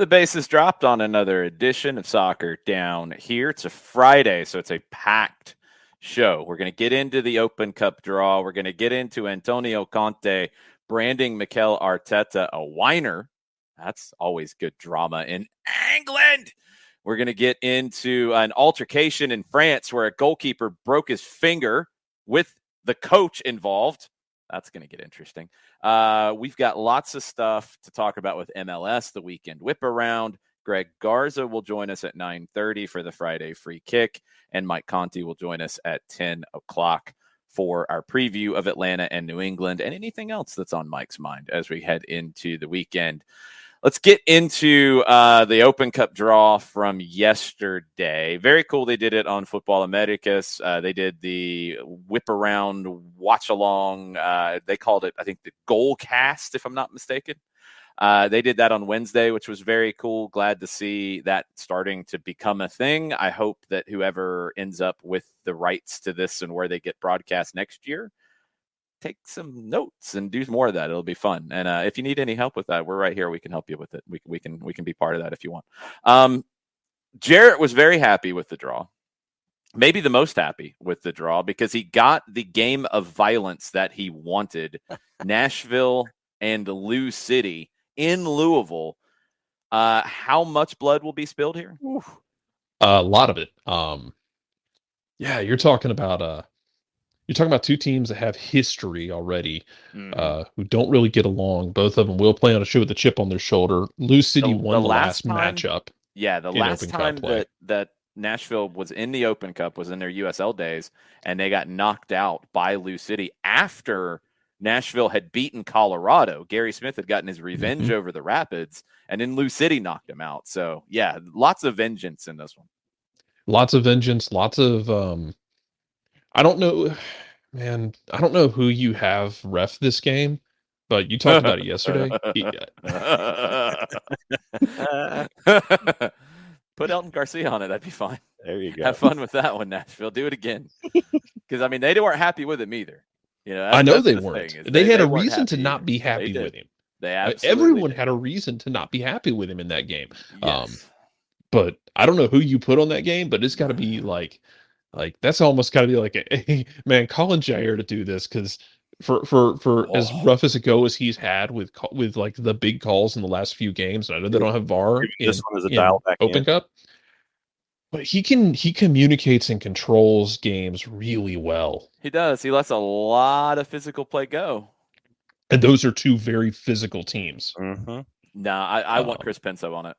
The bases dropped on another edition of Soccer Down Here. It's a Friday, so it's a packed show. We're going to get into the Open Cup draw. We're going to get into Antonio Conte branding Mikel Arteta a whiner. That's always good drama in England. We're going to get into an altercation in France where a goalkeeper broke his finger with the coach involved. That's going to get interesting. We've got lots of stuff to talk about with MLS, the weekend Whiparound. Greg Garza will join us at 9:30 for the Friday free kick, and Mike Conti will join us at 10 o'clock for our preview of Atlanta and New England and anything else that's on Mike's mind as we head into the weekend. Let's get into the Open Cup draw from yesterday. Very cool. They did it on Football Americas. They did the whip-around, watch-along. They called it, I think, the goal cast, if I'm not mistaken. They did that on Wednesday, which was very cool. Glad to see that starting to become a thing. I hope that whoever ends up with the rights to this and where they get broadcast next year, take some notes and do more of that. It'll be fun. And if you need any help with that, we're right here. We can help you with it. We can be part of that if you want. Jarrett was very happy with the draw, maybe the most happy with the draw because he got the game of violence that he wanted. Nashville and Lou City in Louisville. How much blood will be spilled here? A lot of it. Yeah, you're talking about two teams that have history already, who don't really get along. Both of them will play on a show with a chip on their shoulder. Lou City won the last matchup. Yeah, the last time that Nashville was in the Open Cup was in their USL days, and they got knocked out by Lou City after Nashville had beaten Colorado. Gary Smith had gotten his revenge over the Rapids, and then Lou City knocked him out. So, yeah, lots of vengeance in this one. Lots of vengeance, lots of I don't know, man. I don't know who you have ref this game, but you talked about it yesterday. Put Elton Garcia on it. That'd be fine. There you go. Have fun with that one, Nashville. Do it again. Because, I mean, they weren't happy with him either. You know, I know they weren't. They had a reason to not be happy with him. Everyone had a reason to not be happy with him in that game. Yes. But I don't know who you put on that game, but it's got to be like that's almost got to be like hey, man, Colin Jair to do this because for as rough as it goes he's had with like the big calls in the last few games. I know they don't have VAR this one is a dial back Open Cup, but he communicates and controls games really well. He does. He lets a lot of physical play go, and those are two very physical teams. Nah, I want Chris Penso on it.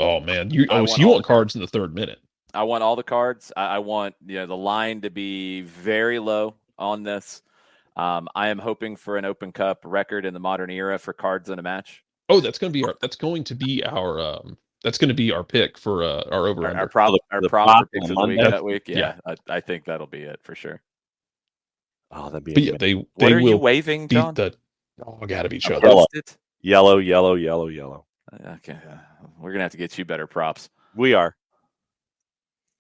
Oh man, you want cards in the third minute. I want all the cards. I want the line to be very low on this. I am hoping for an Open Cup record in the modern era for cards in a match. Oh, that's going to be our pick for our over our prop for picks of the week that week. Yeah. I think that'll be it for sure. Oh, that'd be. But yeah, what are you waving, John? Gotta be each other. Yellow, yellow, yellow, yellow. Okay, we're gonna have to get you better props. We are.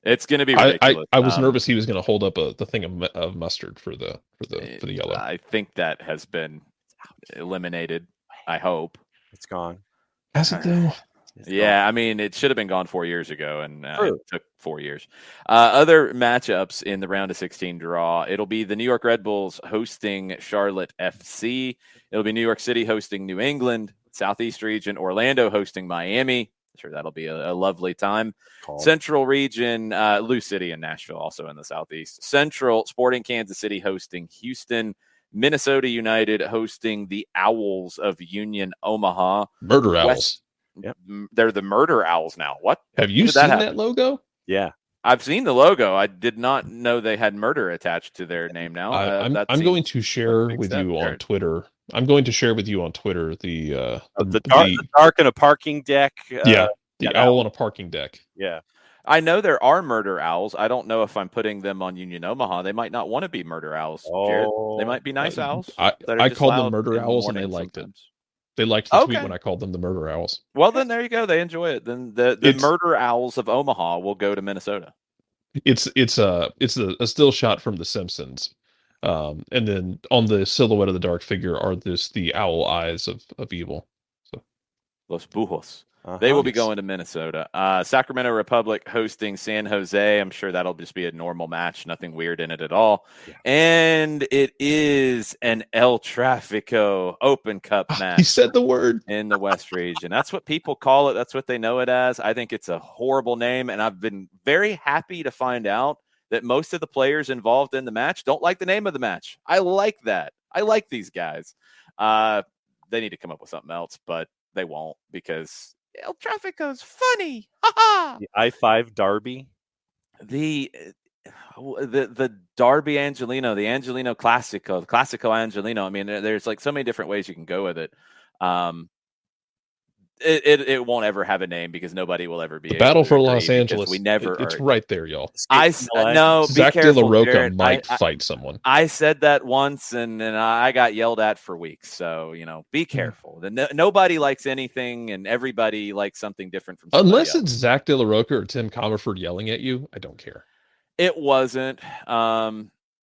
It's going to be ridiculous. I was nervous he was going to hold up the thing of mustard for the yellow. I think that has been eliminated. I hope it's gone. Has it though? I mean, it should have been gone 4 years ago, and it took 4 years. Other matchups in the round of 16 draw. It'll be the New York Red Bulls hosting Charlotte FC. It'll be New York City hosting New England. Southeast region, Orlando hosting Miami. Sure, that'll be a lovely time. Central region, Lou City and Nashville also in the Southeast. Central, Sporting Kansas City hosting Houston. Minnesota United hosting the Owls of Union Omaha. Murder Owls. Yep. They're the Murder Owls now. What? Have you seen that logo? Yeah. I've seen the logo. I did not know they had murder attached to their name now. I'm going to share with you on Twitter. I'm going to share with you on Twitter the dark in a parking deck. The owl on a parking deck. Yeah. I know there are murder owls. I don't know if I'm putting them on Union Omaha. They might not want to be murder owls, Jared. They might be nice owls. I called them murder owls and they liked it. They liked the tweet when I called them the murder owls. Well, then there you go. They enjoy it. Then the murder owls of Omaha will go to Minnesota. It's a still shot from The Simpsons. And then on the silhouette of the dark figure are the owl eyes of evil. So Los Bujos. They will be going to Minnesota. Sacramento Republic hosting San Jose. I'm sure that'll just be a normal match. Nothing weird in it at all. Yeah. And it is an El Tráfico Open Cup match. He said the word. In the West region. That's what people call it. That's what they know it as. I think it's a horrible name, and I've been very happy to find out that most of the players involved in the match don't like the name of the match. I like that. I like these guys. They need to come up with something else, but they won't because El Tráfico's funny. The I-5 Derby. The Derby Angelino, the Angelino Classico, the Classico Angelino. I mean, there's like so many different ways you can go with it. It won't ever have a name because nobody will ever be the battle for Los Angeles. We never. It's right there, y'all. No. Zach De La Rocca might fight someone. I said that once, and I got yelled at for weeks. So be careful. Nobody likes anything, and everybody likes something different from. Unless else. It's Zach De La Rocca or Tim Comerford yelling at you, I don't care. It wasn't.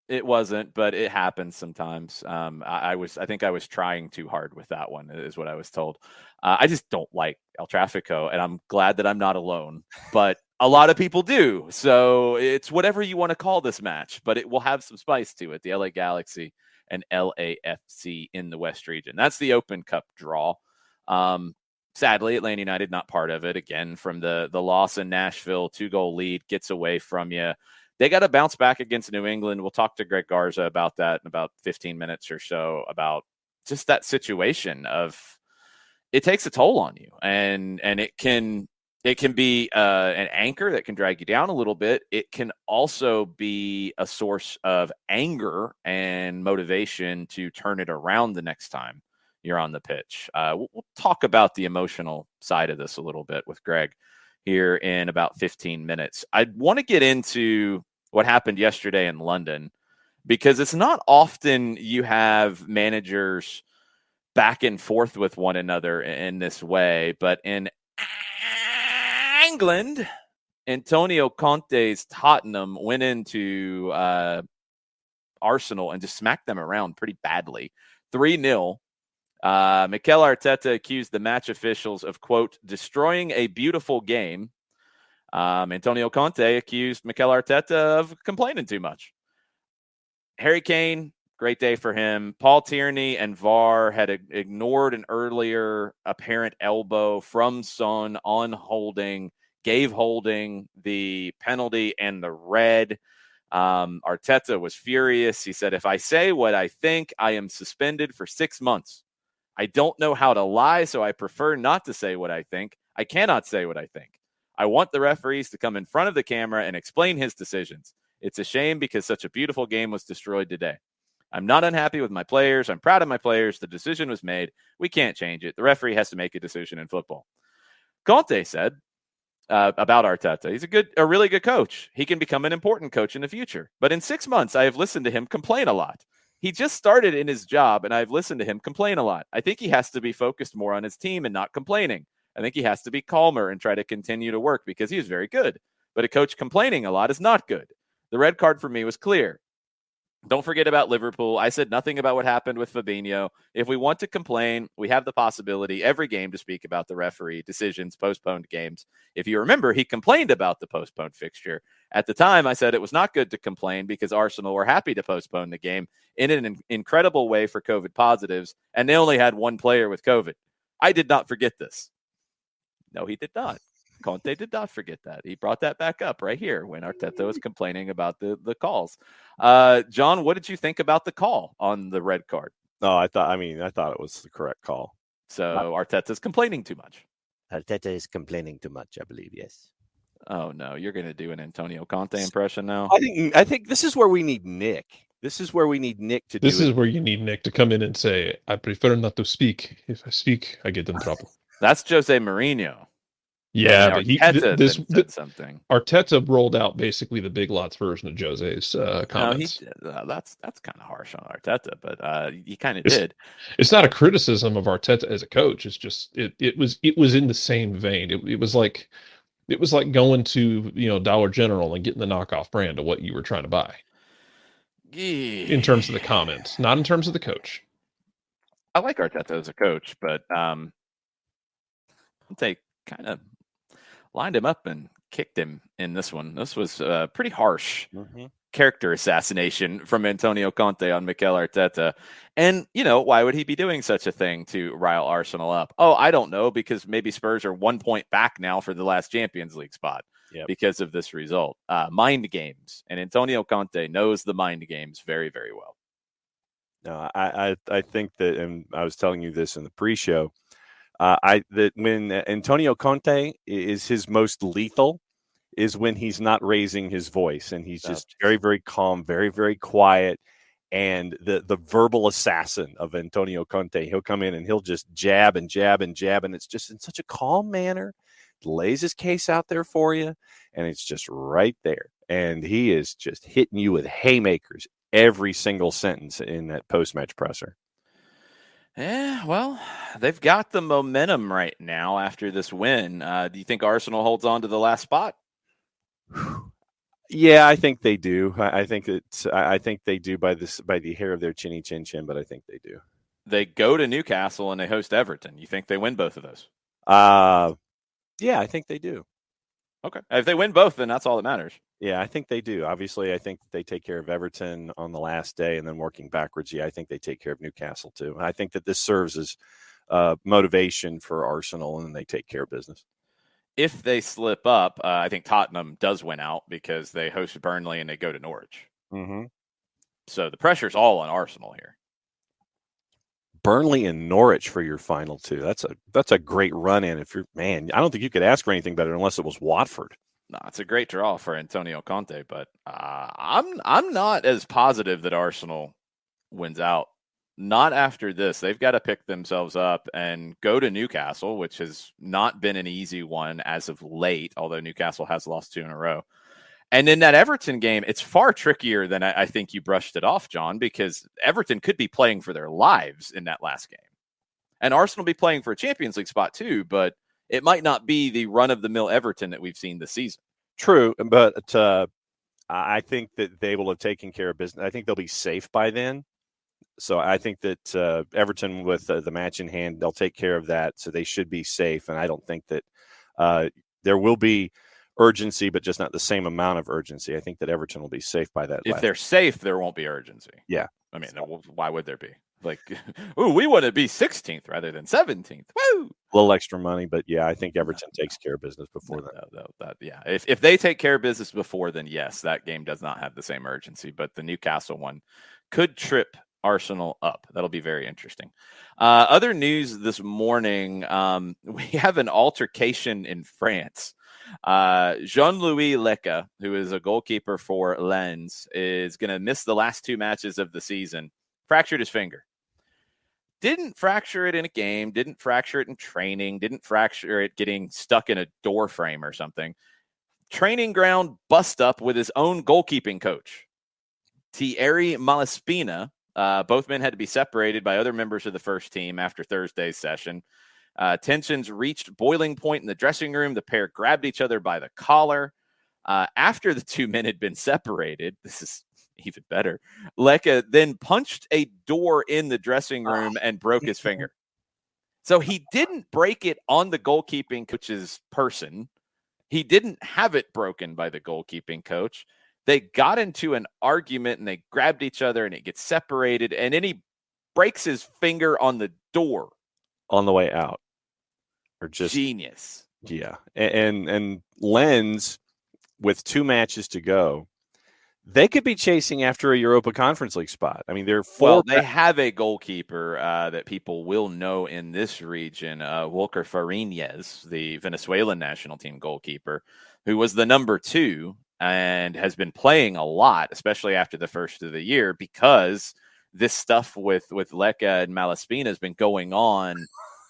It wasn't, but it happens sometimes. I think I was trying too hard with that one, is what I was told. I just don't like El Tráfico, and I'm glad that I'm not alone. But a lot of people do. So it's whatever you want to call this match, but it will have some spice to it. The LA Galaxy and LAFC in the West region. That's the Open Cup draw. Sadly, Atlanta United not part of it. Again, from the loss in Nashville, 2-goal lead gets away from you. They got to bounce back against New England. We'll talk to Greg Garza about that in about 15 minutes or so, about just that situation of it takes a toll on you, and it can be an anchor that can drag you down a little bit. It can also be a source of anger and motivation to turn it around the next time you're on the pitch. We'll talk about the emotional side of this a little bit with Greg here in about 15 minutes. I want to get into what happened yesterday in London, because it's not often you have managers back and forth with one another in this way. But in England, Antonio Conte's Tottenham went into Arsenal and just smacked them around pretty badly. 3-0. Mikel Arteta accused the match officials of, quote, destroying a beautiful game. Antonio Conte accused Mikel Arteta of complaining too much. Harry Kane, great day for him. Paul Tierney and VAR had ignored an earlier apparent elbow from Son on Holding, gave Holding the penalty and the red. Arteta was furious. He said, if I say what I think, I am suspended for 6 months. I don't know how to lie, so I prefer not to say what I think. I cannot say what I think. I want the referees to come in front of the camera and explain his decisions. It's a shame because such a beautiful game was destroyed today. I'm not unhappy with my players. I'm proud of my players. The decision was made. We can't change it. The referee has to make a decision in football. Conte said about Arteta, he's a really good coach. He can become an important coach in the future. But in 6 months, I have listened to him complain a lot. He just started in his job, and I've listened to him complain a lot. I think he has to be focused more on his team and not complaining. I think he has to be calmer and try to continue to work because he is very good. But a coach complaining a lot is not good. The red card for me was clear. Don't forget about Liverpool. I said nothing about what happened with Fabinho. If we want to complain, we have the possibility every game to speak about the referee decisions, postponed games. If you remember, he complained about the postponed fixture. At the time, I said it was not good to complain because Arsenal were happy to postpone the game in an incredible way for COVID positives, and they only had one player with COVID. I did not forget this. No, he did not. Conte did not forget that. He brought that back up right here when Arteta was complaining about the calls. John, what did you think about the call on the red card? No, I thought it was the correct call. So Arteta's complaining too much. Arteta is complaining too much, I believe, yes. Oh no, you're going to do an Antonio Conte impression now? I think this is where we need Nick. This is where we need Nick to do it. This is where you need Nick to come in and say, I prefer not to speak. If I speak, I get in trouble. That's Jose Mourinho. Yeah, but said something. Arteta rolled out basically the Big Lots version of Jose's comments. No, that's kind of harsh on Arteta, but he kind of did. It's not a criticism of Arteta as a coach. It's just it was in the same vein. It was like going to Dollar General and getting the knockoff brand of what you were trying to buy. In terms of the comments, not in terms of the coach. I like Arteta as a coach, but They kind of lined him up and kicked him in this one. This was pretty harsh. Character assassination from Antonio Conte on Mikel Arteta. And, why would he be doing such a thing to rile Arsenal up? Oh, I don't know, because maybe Spurs are 1 point back now for the last Champions League spot because of this result. Mind games. And Antonio Conte knows the mind games very, very well. No, I think that, and I was telling you this in the pre-show, that when Antonio Conte is his most lethal is when he's not raising his voice, and he's just very, very calm, very, very quiet. And the verbal assassin of Antonio Conte, he'll come in and he'll just jab and jab and jab, and it's just in such a calm manner, lays his case out there for you, and it's just right there. And he is just hitting you with haymakers every single sentence in that post-match presser. Yeah, well, they've got the momentum right now after this win. Do you think Arsenal holds on to the last spot? Yeah, I think they do. I think they do by the hair of their chinny chin chin, but I think they do. They go to Newcastle and they host Everton. You think they win both of those? Yeah, I think they do. Okay. If they win both, then that's all that matters. Yeah, I think they do. Obviously, I think they take care of Everton on the last day, and then working backwards, I think they take care of Newcastle too. I think that this serves as motivation for Arsenal, and they take care of business. If they slip up, I think Tottenham does win out because they host Burnley and they go to Norwich. Mm-hmm. So the pressure's all on Arsenal here. Burnley and Norwich for your final two. That's a great run in. If you're I don't think you could ask for anything better unless it was Watford. No, it's a great draw for Antonio Conte, but I'm not as positive that Arsenal wins out. Not after this. They've got to pick themselves up and go to Newcastle, which has not been an easy one as of late, although Newcastle has lost 2 in a row. And in that Everton game, it's far trickier than I think you brushed it off, John, because Everton could be playing for their lives in that last game. And Arsenal be playing for a Champions League spot too, but it might not be the run-of-the-mill Everton that we've seen this season. True, but I think that they will have taken care of business. I think they'll be safe by then. So I think that Everton, with the match in hand, they'll take care of that. So they should be safe. And I don't think that there will be urgency, but just not the same amount of urgency. I think that Everton will be safe by that. If they're safe, there won't be urgency. Yeah. I mean, why would there be? Like, ooh, we want to be 16th rather than 17th. Woo! A little extra money, but yeah, I think Everton takes care of business before that. Yeah, if they take care of business before, then yes, that game does not have the same urgency. But the Newcastle one could trip Arsenal up. That'll be very interesting. Other news this morning, we have an altercation in France. Jean-Louis Lecca, who is a goalkeeper for Lens, is going to miss the last 2 matches of the season. Fractured his finger. Didn't fracture it in a game, didn't fracture it in training, didn't fracture it getting stuck in a door frame or something. Training ground bust up with his own goalkeeping coach, Thierry Malaspina. Both men had to be separated by other members of the first team after Thursday's session. Tensions reached boiling point in the dressing room. The pair grabbed each other by the collar. After the 2 men had been separated, this is even better, Lecca then punched a door in the dressing room and broke his finger. So he didn't break it on the goalkeeping coach's person. He didn't have it broken by the goalkeeping coach. They got into an argument and they grabbed each other and it gets separated. And then he breaks his finger on the door on the way out. Or just genius. Yeah. And Lens, with 2 matches to go, they could be chasing after a Europa Conference League spot. I mean, they have a goalkeeper that people will know in this region, Walker Fariñez, the Venezuelan national team goalkeeper, who was the number 2 and has been playing a lot, especially after the first of the year, because this stuff with Lecca and Malaspina has been going on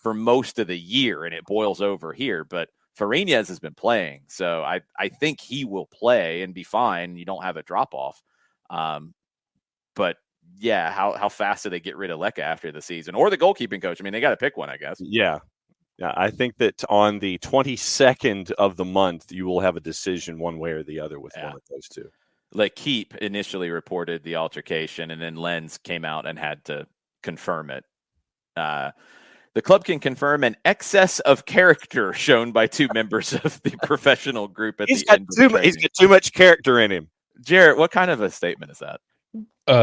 for most of the year, and it boils over here. But Fariñez has been playing, so I think he will play and be fine. You don't have a drop-off. But, yeah, how fast do they get rid of Lecca after the season? Or the goalkeeping coach? I mean, they got to pick one, I guess. Yeah. Yeah, I think that on the 22nd of the month, you will have a decision one way or the other with one of those two. L'Equipe initially reported the altercation, and then Lens came out and had to confirm it. The club can confirm an excess of character shown by two members of the professional group at the end of training. He's got too much character in him. Jarrett, what kind of a statement is that?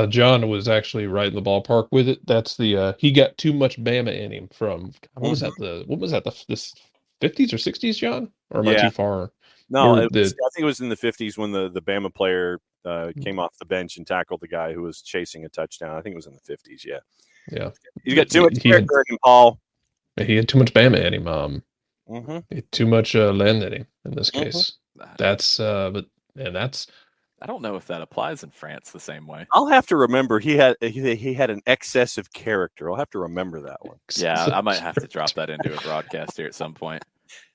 John was actually right in the ballpark with it. That's the he got too much Bama in him from what was that the 50s or 60s, John? Or am I too far? No, I think it was in the 50s when the Bama player came off the bench and tackled the guy who was chasing a touchdown. I think it was in the 50s. Yeah. He's got too much character in him, Paul. He had too much Bama in him. He had too much land in him in this case. That's I don't know if that applies in France the same way. I'll have to remember he had an excess of character. I'll have to remember that one. Yeah, I might have to drop that into a broadcast here at some point.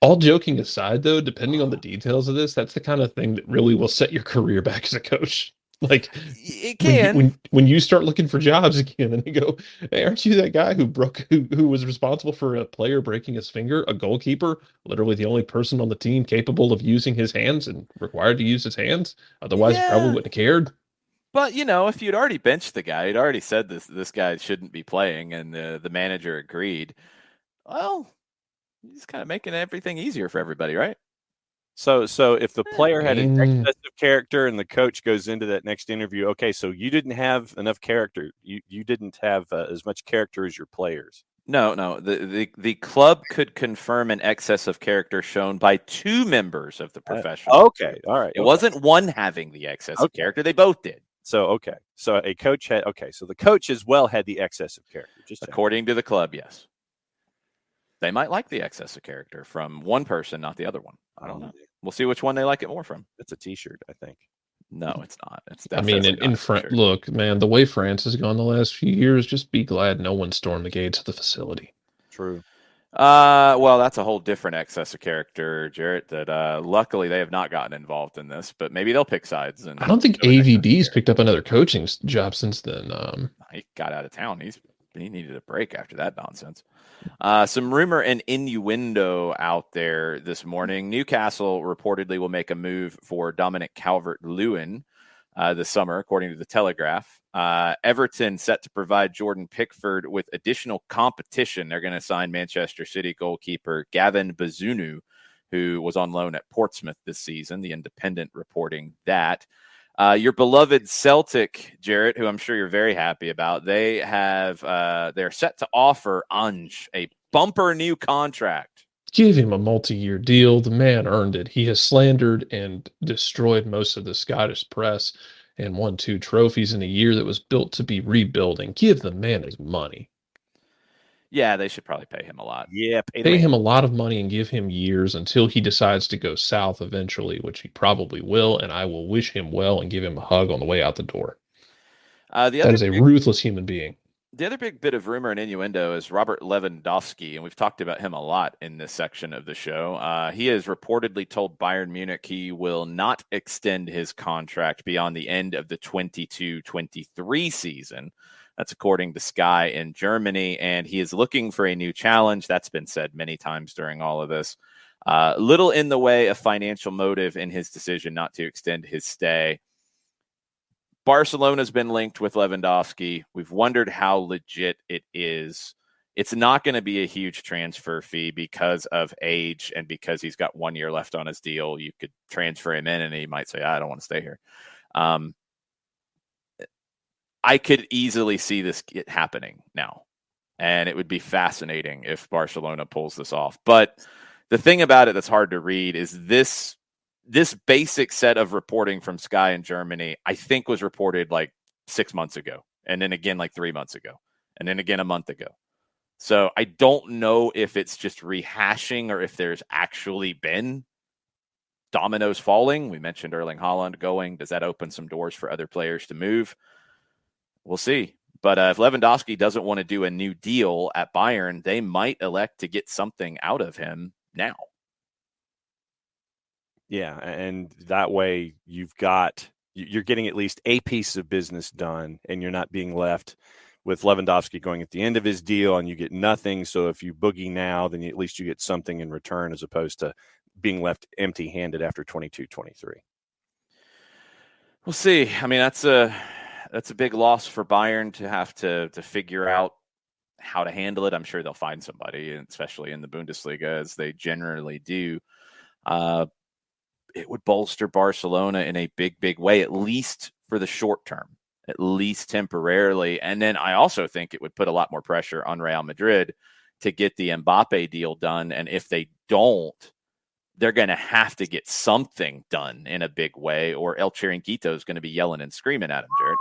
All joking aside, though, depending on the details of this, that's the kind of thing that really will set your career back as a coach. Like it can when you start looking for jobs again, and you go, "Hey, aren't you that guy who was responsible for a player breaking his finger, a goalkeeper, literally the only person on the team capable of using his hands and required to use his hands? Otherwise, he probably wouldn't have cared." But if you'd already benched the guy, you'd already said this guy shouldn't be playing, and the manager agreed. Well, he's kind of making everything easier for everybody, right? So if the player had an excessive character and the coach goes into that next interview, okay, so you didn't have enough character. You didn't have as much character as your players. No. The club could confirm an excess of character shown by two members of the professional. Okay, all right. It wasn't one having the excess of character. They both did. So a coach had so the coach as well had the excess of character. Just according to the club, yes. They might like the excess of character from one person, not the other one. I don't know. We'll see which one they like it more from. It's a T-shirt, I think. No, it's not. It's in France. Look, man, the way France has gone the last few years, just be glad no one stormed the gates of the facility. True. Well, that's a whole different excess of character, Jarrett. That luckily they have not gotten involved in this, but maybe they'll pick sides. And I don't think AVD's picked up another coaching job since then. He got out of town. He needed a break after that nonsense. Some rumor and innuendo out there this morning. Newcastle reportedly will make a move for Dominic Calvert-Lewin this summer, according to the Telegraph. Everton set to provide Jordan Pickford with additional competition. They're going to sign Manchester City goalkeeper Gavin Bazunu, who was on loan at Portsmouth this season. The Independent reporting that. Your beloved Celtic, Jarrett, who I'm sure you're very happy about, they're set to offer Ange a bumper new contract. Give him a multi-year deal. The man earned it. He has slandered and destroyed most of the Scottish press and won 2 trophies in a year that was built to be rebuilding. Give the man his money. Yeah, they should probably pay him a lot. Yeah, pay him a lot of money and give him years until he decides to go south eventually, which he probably will, and I will wish him well and give him a hug on the way out the door. That is a ruthless human being. The other big bit of rumor and innuendo is Robert Lewandowski, and we've talked about him a lot in this section of the show. He has reportedly told Bayern Munich he will not extend his contract beyond the end of the 22-23 season. That's according to Sky in Germany, and he is looking for a new challenge. That's been said many times during all of this. Little in the way of financial motive in his decision not to extend his stay. Barcelona's been linked with Lewandowski. We've wondered how legit it is. It's not going to be a huge transfer fee because of age and because he's got 1 year left on his deal. You could transfer him in and he might say, I don't want to stay here. I could easily see this happening now, and it would be fascinating if Barcelona pulls this off. But the thing about it that's hard to read is this basic set of reporting from Sky in Germany, I think was reported like 6 months ago, and then again like 3 months ago, and then again a month ago. So I don't know if it's just rehashing or if there's actually been dominoes falling. We mentioned Erling Haaland going. Does that open some doors for other players to move? We'll see. But if Lewandowski doesn't want to do a new deal at Bayern, they might elect to get something out of him now. Yeah, and that way you're getting at least a piece of business done, and you're not being left with Lewandowski going at the end of his deal and you get nothing. So if you boogie now, then at least you get something in return as opposed to being left empty-handed after 22-23. We'll see. I mean, that's a big loss for Bayern to have to figure out how to handle it. I'm sure they'll find somebody, especially in the Bundesliga, as they generally do. It would bolster Barcelona in a big, big way, at least for the short term, at least temporarily. And then I also think it would put a lot more pressure on Real Madrid to get the Mbappe deal done. And if they don't, they're going to have to get something done in a big way, or El Chiringuito is going to be yelling and screaming at him, Jared.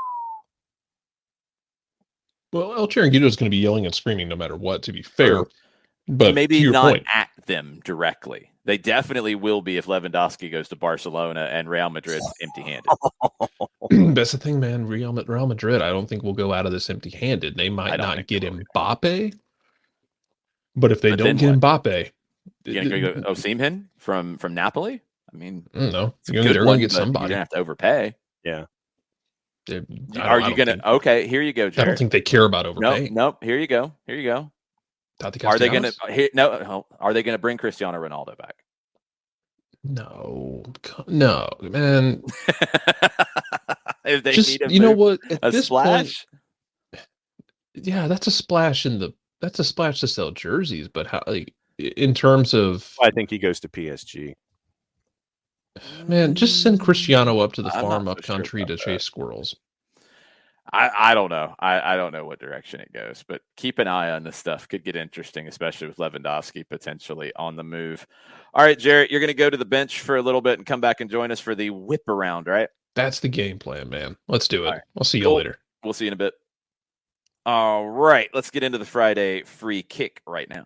Well, El Chiringuito is going to be yelling and screaming no matter what, to be fair. But maybe to your not point, at them directly. They definitely will be if Lewandowski goes to Barcelona and Real Madrid's empty-handed. That's the thing, man. Real Madrid, I don't think will go out of this empty-handed. They might not get Mbappe, but if they don't get Mbappe, you're going to go Osimhen from Napoli? I mean, I don't know. They're going to get somebody. You're going to have to overpay. Yeah. Are you going to? Okay, here you go, Jared. I don't think they care about overpaying. Nope. Here you go. Are they going to? No. Are they going to bring Cristiano Ronaldo back? No, man. If they just, need you know what? At a this splash. Point, yeah, that's a splash that's a splash to sell jerseys. But how, like, in terms of, I think he goes to PSG. Man, just send Cristiano up to the farm up country to chase squirrels. I don't know. I don't know what direction it goes, but keep an eye on this stuff. Could get interesting, especially with Lewandowski potentially on the move. All right, Jarrett, you're going to go to the bench for a little bit and come back and join us for the Whiparound, right? That's the game plan, man. Let's do it. Right. I'll see you later. We'll see you in a bit. All right, let's get into the Friday free kick right now.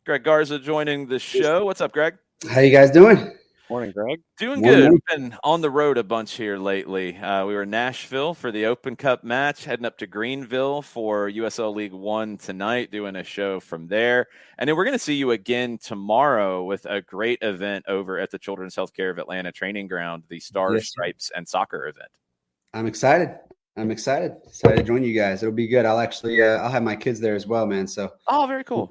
Greg Garza joining the show. What's up, Greg? How you guys doing? Morning, Greg. Doing good. We've been on the road a bunch here lately. We were in Nashville for the Open Cup match, heading up to Greenville for USL League One tonight, doing a show from there. And then we're going to see you again tomorrow with a great event over at the Children's Healthcare of Atlanta Training Ground, the Stars, Stripes, and Soccer event. I'm excited. Excited to join you guys. It'll be good. I'll actually I'll have my kids there as well, man. So very cool.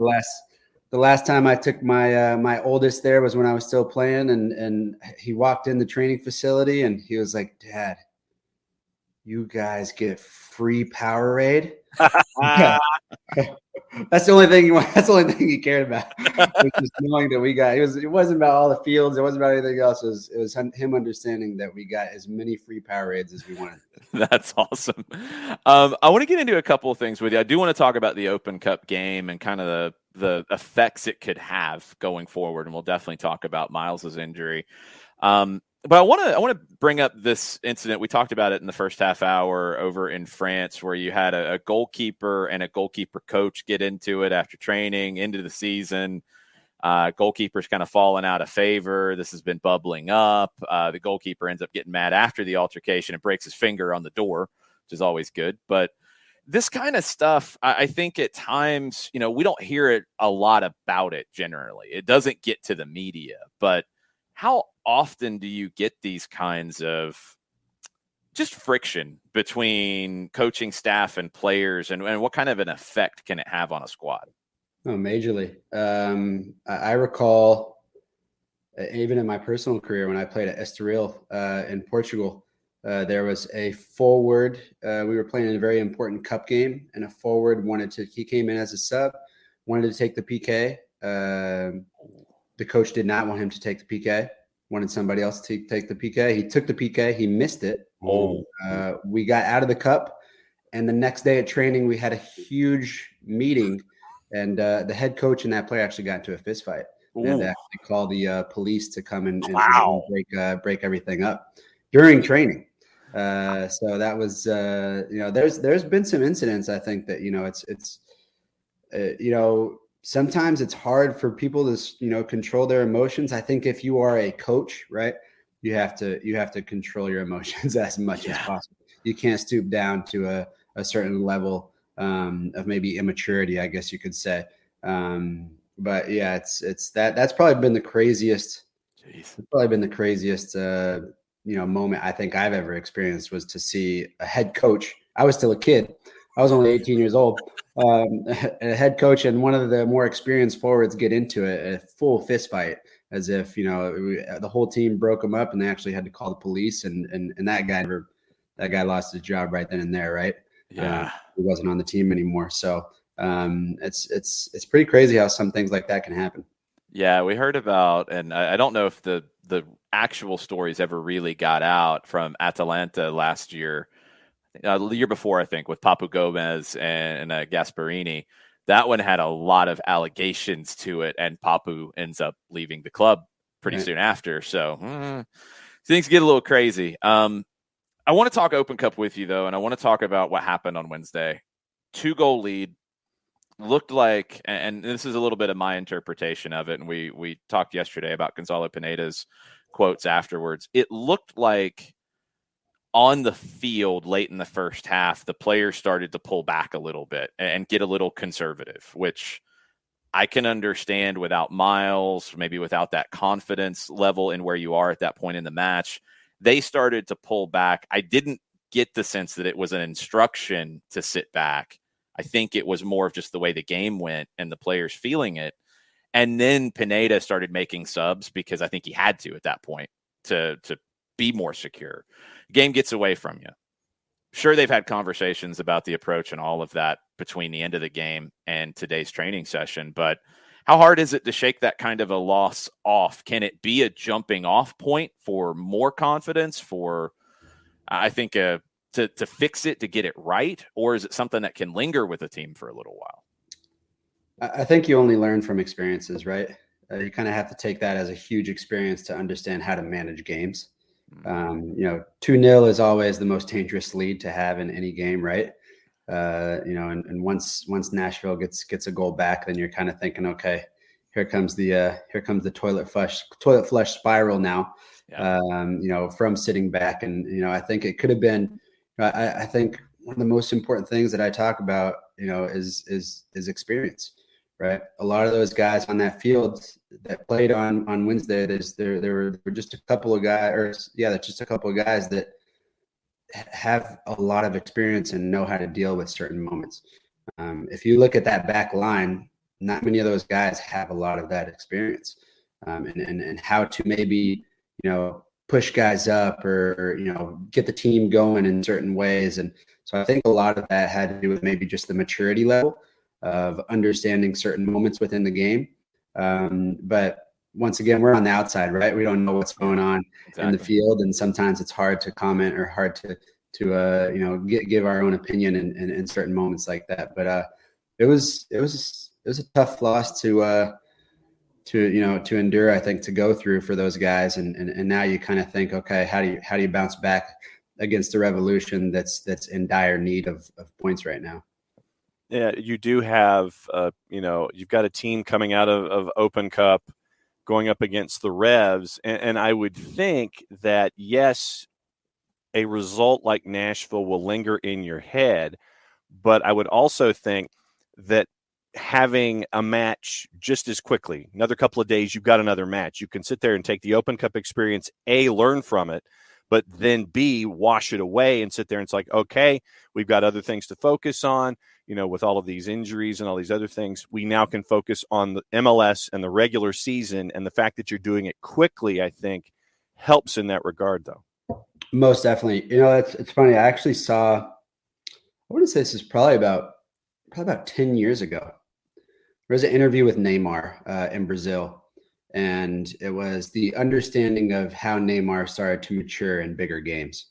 The last time I took my my oldest there was when I was still playing, and he walked in the training facility and he was like, "Dad, you guys get free Powerade." That's the only thing. That's the only thing he cared about. Just knowing that we got. It wasn't about all the fields. It wasn't about anything else. It was him understanding that we got as many free Powerades as we wanted. That's awesome. I want to get into a couple of things with you. I do want to talk about the Open Cup game and kind of the effects it could have going forward, and we'll definitely talk about Miles's injury. But I want to bring up this incident. We talked about it in the first half hour over in France, where you had a goalkeeper and a goalkeeper coach get into it after training into the season. Goalkeeper's kind of fallen out of favor. This has been bubbling up. The goalkeeper ends up getting mad after the altercation and breaks his finger on the door, which is always good. But this kind of stuff, I think at times, we don't hear it a lot about it generally. It doesn't get to the media, but how often do you get these kinds of just friction between coaching staff and players, and what kind of an effect can it have on a squad? Oh, majorly. I recall even in my personal career when I played at Estoril in Portugal, there was a forward. We were playing in a very important cup game, and a forward he came in as a sub, wanted to take the PK. The coach did not want him to take the PK, wanted somebody else to take the PK. He took the PK. He missed it. We got out of the cup, and the next day at training, we had a huge meeting. And the head coach and that player actually got into a fist fight. They had to actually call the police to come and break everything up during training. So that was, there's been some incidents. I think that it's sometimes it's hard for people to control their emotions. I think if you are a coach, right, you have to control your emotions as much as possible. You can't stoop down to a certain level of maybe immaturity, I guess you could say. But yeah, it's that's probably been the craziest. Moment I think I've ever experienced, was to see a head coach. I was still a kid. I was only 18 years old, a head coach and one of the more experienced forwards get into a full fist fight, as if the whole team broke them up and they actually had to call the police, and that guy lost his job right then and there, right? Yeah. He wasn't on the team anymore. So it's pretty crazy how some things like that can happen. Yeah, we heard about, and I don't know if the actual stories ever really got out from Atalanta last year, the year before, I think, with Papu Gomez and Gasparini. That one had a lot of allegations to it, and Papu ends up leaving the club pretty soon after. So things get a little crazy. I want to talk Open Cup with you, though, and I want to talk about what happened on Wednesday. 2-goal lead. Looked like, and this is a little bit of my interpretation of it, and we talked yesterday about Gonzalo Pineda's quotes afterwards. It looked like on the field late in the first half, the players started to pull back a little bit and get a little conservative, which I can understand without Miles, maybe without that confidence level in where you are at that point in the match. They started to pull back. I didn't get the sense that it was an instruction to sit back. I think it was more of just the way the game went and the players feeling it. And then Pineda started making subs because I think he had to at that point to be more secure. Game gets away from you. Sure, they've had conversations about the approach and all of that between the end of the game and today's training session, but how hard is it to shake that kind of a loss off? Can it be a jumping off point for more confidence, for, I think, to fix it, to get it right? Or is it something that can linger with a team for a little while? I think you only learn from experiences, right? You kind of have to take that as a huge experience to understand how to manage games. 2-0 is always the most dangerous lead to have in any game, right? And once Nashville gets a goal back, then you're kind of thinking, okay, here comes the toilet flush spiral now. Yeah. From sitting back, and I think it could have been. I think one of the most important things that I talk about, is experience, right? A lot of those guys on that field that played on Wednesday, there were just a couple of guys, just a couple of guys that have a lot of experience and know how to deal with certain moments. If you look at that back line, not many of those guys have a lot of that experience, and how to maybe, push guys up or get the team going in certain ways. And so I think a lot of that had to do with maybe just the maturity level of understanding certain moments within the game. But once again, we're on the outside, right? We don't know what's going on in the field, and sometimes it's hard to comment or hard to give our own opinion in certain moments like that. But it was a tough loss to endure, I think, to go through for those guys. And now you kind of think, okay, how do you bounce back against the Revolution that's in dire need of points right now? Yeah, you do have, you've got a team coming out of Open Cup going up against the Revs. And I would think that, yes, a result like Nashville will linger in your head. But I would also think that having a match just as quickly, another couple of days, you've got another match. You can sit there and take the Open Cup experience, A, learn from it, but then B, wash it away and sit there and it's like, okay, we've got other things to focus on, with all of these injuries and all these other things. We now can focus on the MLS and the regular season, and the fact that you're doing it quickly, I think, helps in that regard, though. Most definitely. It's funny. I actually saw, I want to say this is probably about 10 years ago. There was an interview with Neymar in Brazil, and it was the understanding of how Neymar started to mature in bigger games.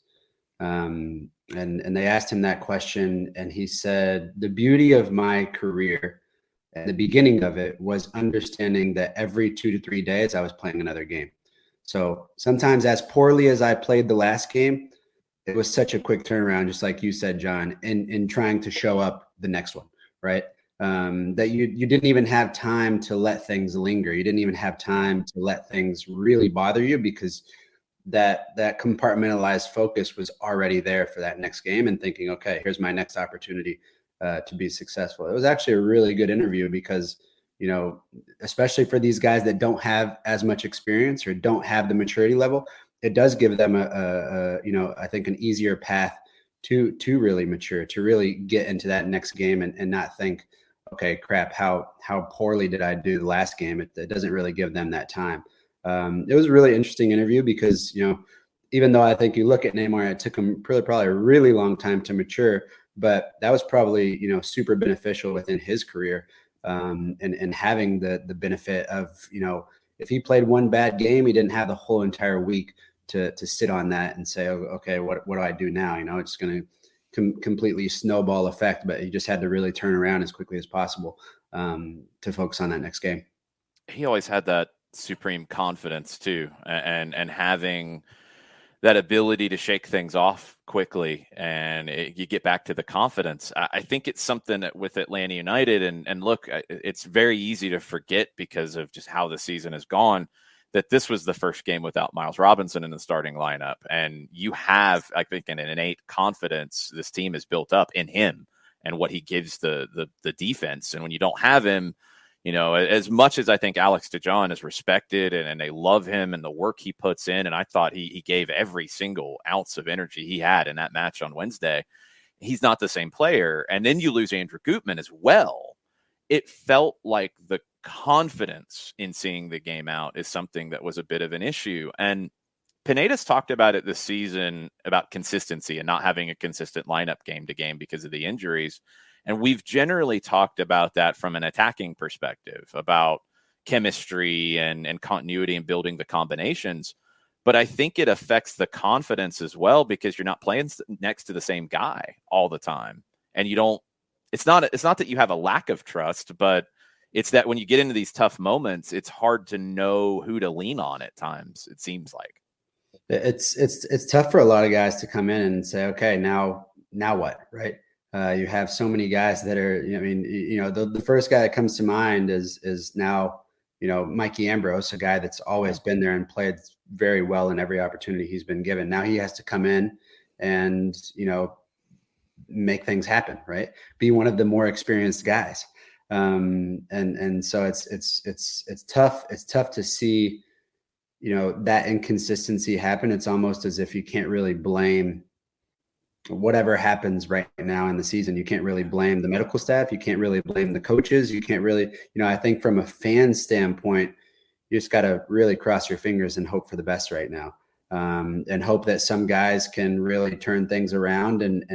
And they asked him that question, and he said, the beauty of my career at the beginning of it was understanding that every 2 to 3 days I was playing another game. So sometimes, as poorly as I played the last game, it was such a quick turnaround, just like you said, John, in trying to show up the next one, right? That you didn't even have time to let things linger. You didn't even have time to let things really bother you, because that compartmentalized focus was already there for that next game, and thinking, okay, here's my next opportunity to be successful. It was actually a really good interview because, especially for these guys that don't have as much experience or don't have the maturity level, it does give them I think, an easier path to really mature, to really get into that next game and not think, okay, crap, how poorly did I do the last game? It doesn't really give them that time. It was a really interesting interview because, even though I think you look at Neymar, it took him probably a really long time to mature, but that was probably, super beneficial within his career. And having the benefit of, if he played one bad game, he didn't have the whole entire week to sit on that and say, oh, okay, what do I do now? It's going to completely snowball effect, but he just had to really turn around as quickly as possible to focus on that next game. He always had that supreme confidence too, and having that ability to shake things off quickly, and you get back to the confidence. I think it's something that with Atlanta United, and look, it's very easy to forget because of just how the season has gone, that this was the first game without Miles Robinson in the starting lineup. And you have, I think, an innate confidence this team has built up in him and what he gives the defense. And when you don't have him, as much as I think Alex DeJohn is respected and they love him and the work he puts in, and I thought he gave every single ounce of energy he had in that match on Wednesday, he's not the same player. And then you lose Andrew Gutman as well. It felt like the confidence in seeing the game out is something that was a bit of an issue. And Pineda's talked about it this season, about consistency and not having a consistent lineup game to game because of the injuries. And we've generally talked about that from an attacking perspective, about chemistry and continuity and building the combinations. But I think it affects the confidence as well, because you're not playing next to the same guy all the time. And it's not that you have a lack of trust, but it's that when you get into these tough moments, it's hard to know who to lean on at times, it seems like. It's tough for a lot of guys to come in and say, okay, now what, right? You have so many guys that are, the first guy that comes to mind is now, Mikey Ambrose, a guy that's always been there and played very well in every opportunity he's been given. Now he has to come in and, make things happen, right? Be one of the more experienced guys. And so it's tough. It's tough to see, that inconsistency happen. It's almost as if you can't really blame whatever happens right now in the season. You can't really blame the medical staff. You can't really blame the coaches. You can't really, I think from a fan standpoint, you just got to really cross your fingers and hope for the best right now. And hope that some guys can really turn things around and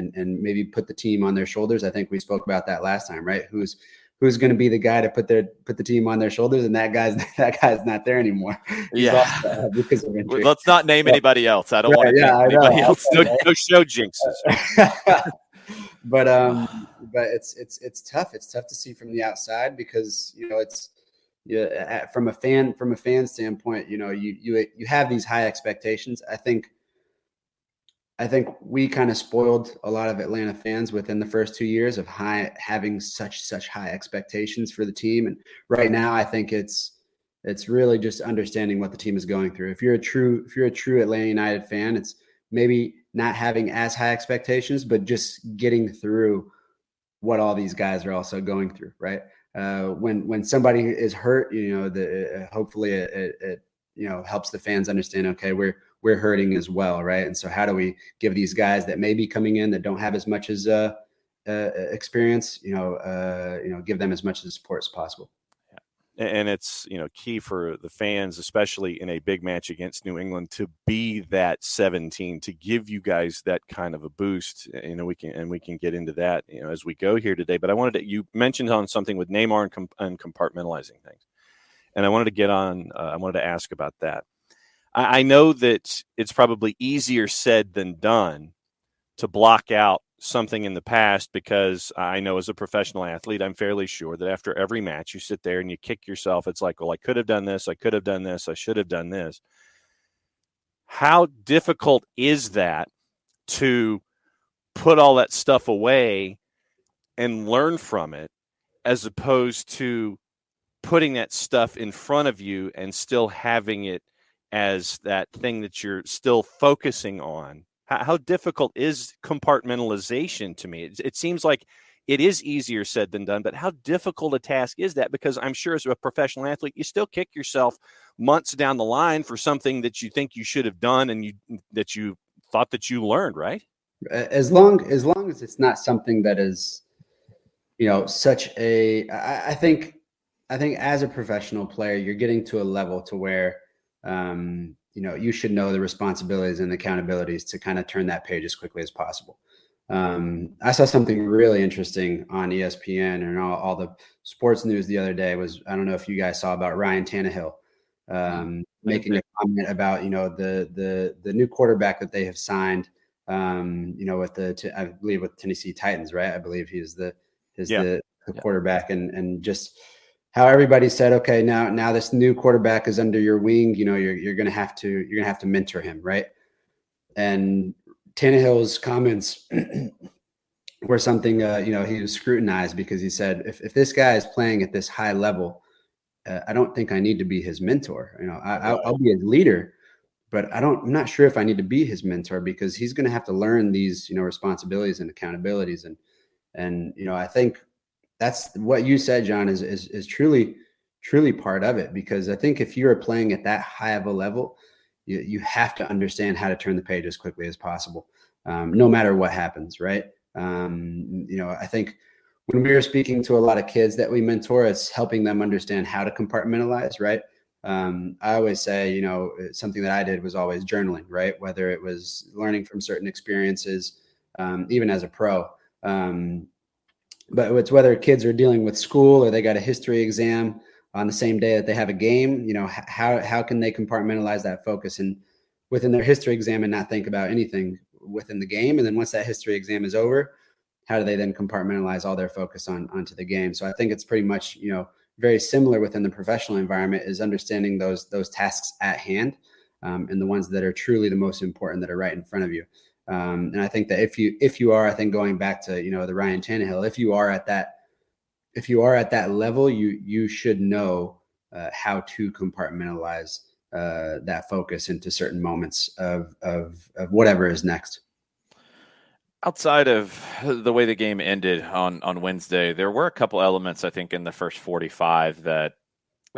maybe put the team on their shoulders. I think we spoke about that last time, right? Who's going to be the guy to put the team on their shoulders, and that guy's not there anymore. Yeah, because of injury. Let's not name anybody else. I don't want to name anybody else. No show jinxes. But it's tough. It's tough to see from the outside because from a fan standpoint, you have these high expectations. I think we kind of spoiled a lot of Atlanta fans within the first 2 years of having such high expectations for the team. And right now, I think it's really just understanding what the team is going through. If you're a true Atlanta United fan, it's maybe not having as high expectations, but just getting through what all these guys are also going through, right? When somebody is hurt, hopefully it helps the fans understand, okay, we're hurting as well, right? And so how do we give these guys that may be coming in that don't have as much as experience, give them as much of the support as possible. And it's, key for the fans, especially in a big match against New England, to be that 17, to give you guys that kind of a boost. We can get into that, as we go here today. But you mentioned on something with Neymar and compartmentalizing things. And I wanted to ask about that. I know that it's probably easier said than done to block out something in the past, because I know as a professional athlete, I'm fairly sure that after every match you sit there and you kick yourself. It's like, well, I could have done this. I could have done this. I should have done this. How difficult is that to put all that stuff away and learn from it, as opposed to putting that stuff in front of you and still having it as that thing that you're still focusing on? How difficult is compartmentalization to me? It seems like it is easier said than done, but how difficult a task is that? Because I'm sure as a professional athlete, you still kick yourself months down the line for something that you think you should have done and that you thought that you learned, right? As long as it's not something that is, such a. I think as a professional player, you're getting to a level to where, you should know the responsibilities and accountabilities to kind of turn that page as quickly as possible. I saw something really interesting on ESPN and all the sports news the other day. I don't know if you guys saw about Ryan Tannehill making a comment about the new quarterback that they have signed. With I believe with Tennessee Titans, right? I believe he's the quarterback, and just how everybody said, okay, now this new quarterback is under your wing. You're gonna have to mentor him, right? And Tannehill's comments were something, he was scrutinized because he said, if this guy is playing at this high level, I don't think I need to be his mentor. I'll be his leader, but I'm not sure if I need to be his mentor because he's going to have to learn these, responsibilities and accountabilities. And, I think that's what you said, John, is truly, truly part of it, because I think if you are playing at that high of a level, you have to understand how to turn the page as quickly as possible, no matter what happens. Right. I think when we are speaking to a lot of kids that we mentor, it's helping them understand how to compartmentalize. Right. I always say, something that I did was always journaling, right? Whether it was learning from certain experiences, even as a pro. But it's whether kids are dealing with school or they got a history exam on the same day that they have a game, how can they compartmentalize that focus and within their history exam and not think about anything within the game? And then once that history exam is over, how do they then compartmentalize all their focus onto the game? So I think it's pretty much, very similar within the professional environment, is understanding those tasks at hand, and the ones that are truly the most important that are right in front of you. And I think that if you are, I think going back to, the Ryan Tannehill, if you are at that level, you should know how to compartmentalize that focus into certain moments of whatever is next. Outside of the way the game ended on Wednesday, there were a couple elements, I think, in the first 45 that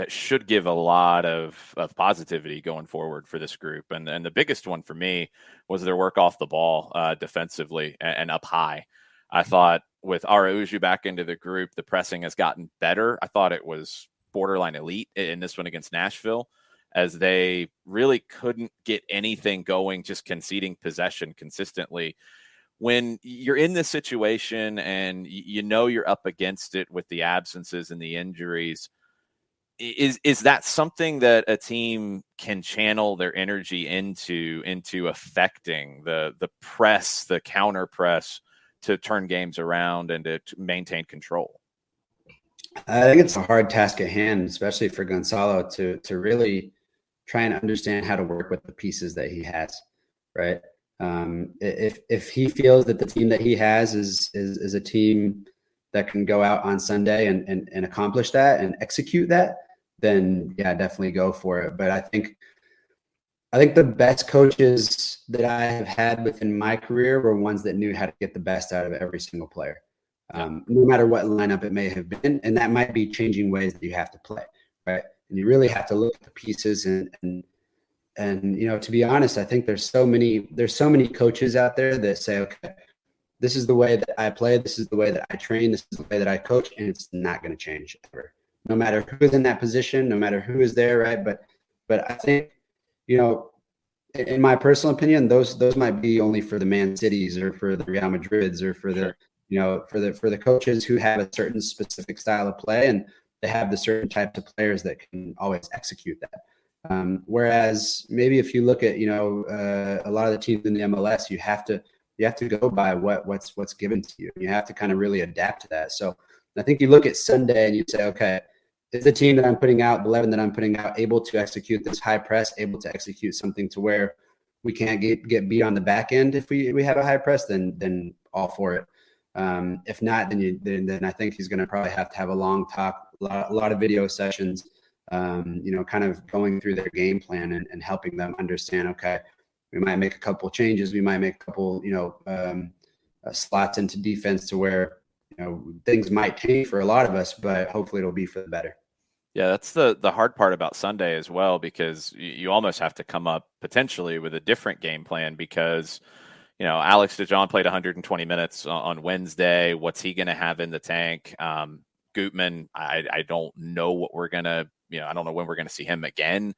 should give a lot of positivity going forward for this group. And the biggest one for me was their work off the ball defensively and up high. I thought with Araujo back into the group, the pressing has gotten better. I thought it was borderline elite in this one against Nashville, as they really couldn't get anything going, just conceding possession consistently. When you're in this situation and you're up against it with the absences and the injuries, is that something that a team can channel their energy into affecting the press, the counter press, to turn games around and to maintain control? I think it's a hard task at hand, especially for Gonzalo, to really try and understand how to work with the pieces that he has, right? If he feels that the team that he has is a team that can go out on Sunday and accomplish that and execute that, then yeah, definitely go for it. But I think the best coaches that I have had within my career were ones that knew how to get the best out of every single player, no matter what lineup it may have been. And that might be changing ways that you have to play, right? And you really have to look at the pieces and to be honest, I think there's so many coaches out there that say, okay, this is the way that I play, this is the way that I train, this is the way that I coach, and it's not going to change ever, no matter who is in that position, no matter who is there, right? But I think, in my personal opinion, those might be only for the Man Cities or for the Real Madrids or for the, for the coaches who have a certain specific style of play and they have the certain types of players that can always execute that. Whereas maybe if you look at, a lot of the teams in the MLS, you have to go by what's given to you. You have to kind of really adapt to that. So I think you look at Sunday and you say, okay, is the team that I'm putting out, the 11 that I'm putting out, able to execute this high press, able to execute something to where we can't get beat on the back end if we have a high press, then all for it. If not, then I think he's going to probably have to have a long talk, a lot of video sessions, kind of going through their game plan and helping them understand, okay, we might make a couple changes. We might make a couple, slots into defense to where, things might change for a lot of us, but hopefully it'll be for the better. Yeah, that's the hard part about Sunday as well, because you almost have to come up potentially with a different game plan, because Alex DeJohn played 120 minutes on Wednesday. What's he going to have in the tank? Gutman, I don't know what we're going to, I don't know when we're going to see him again.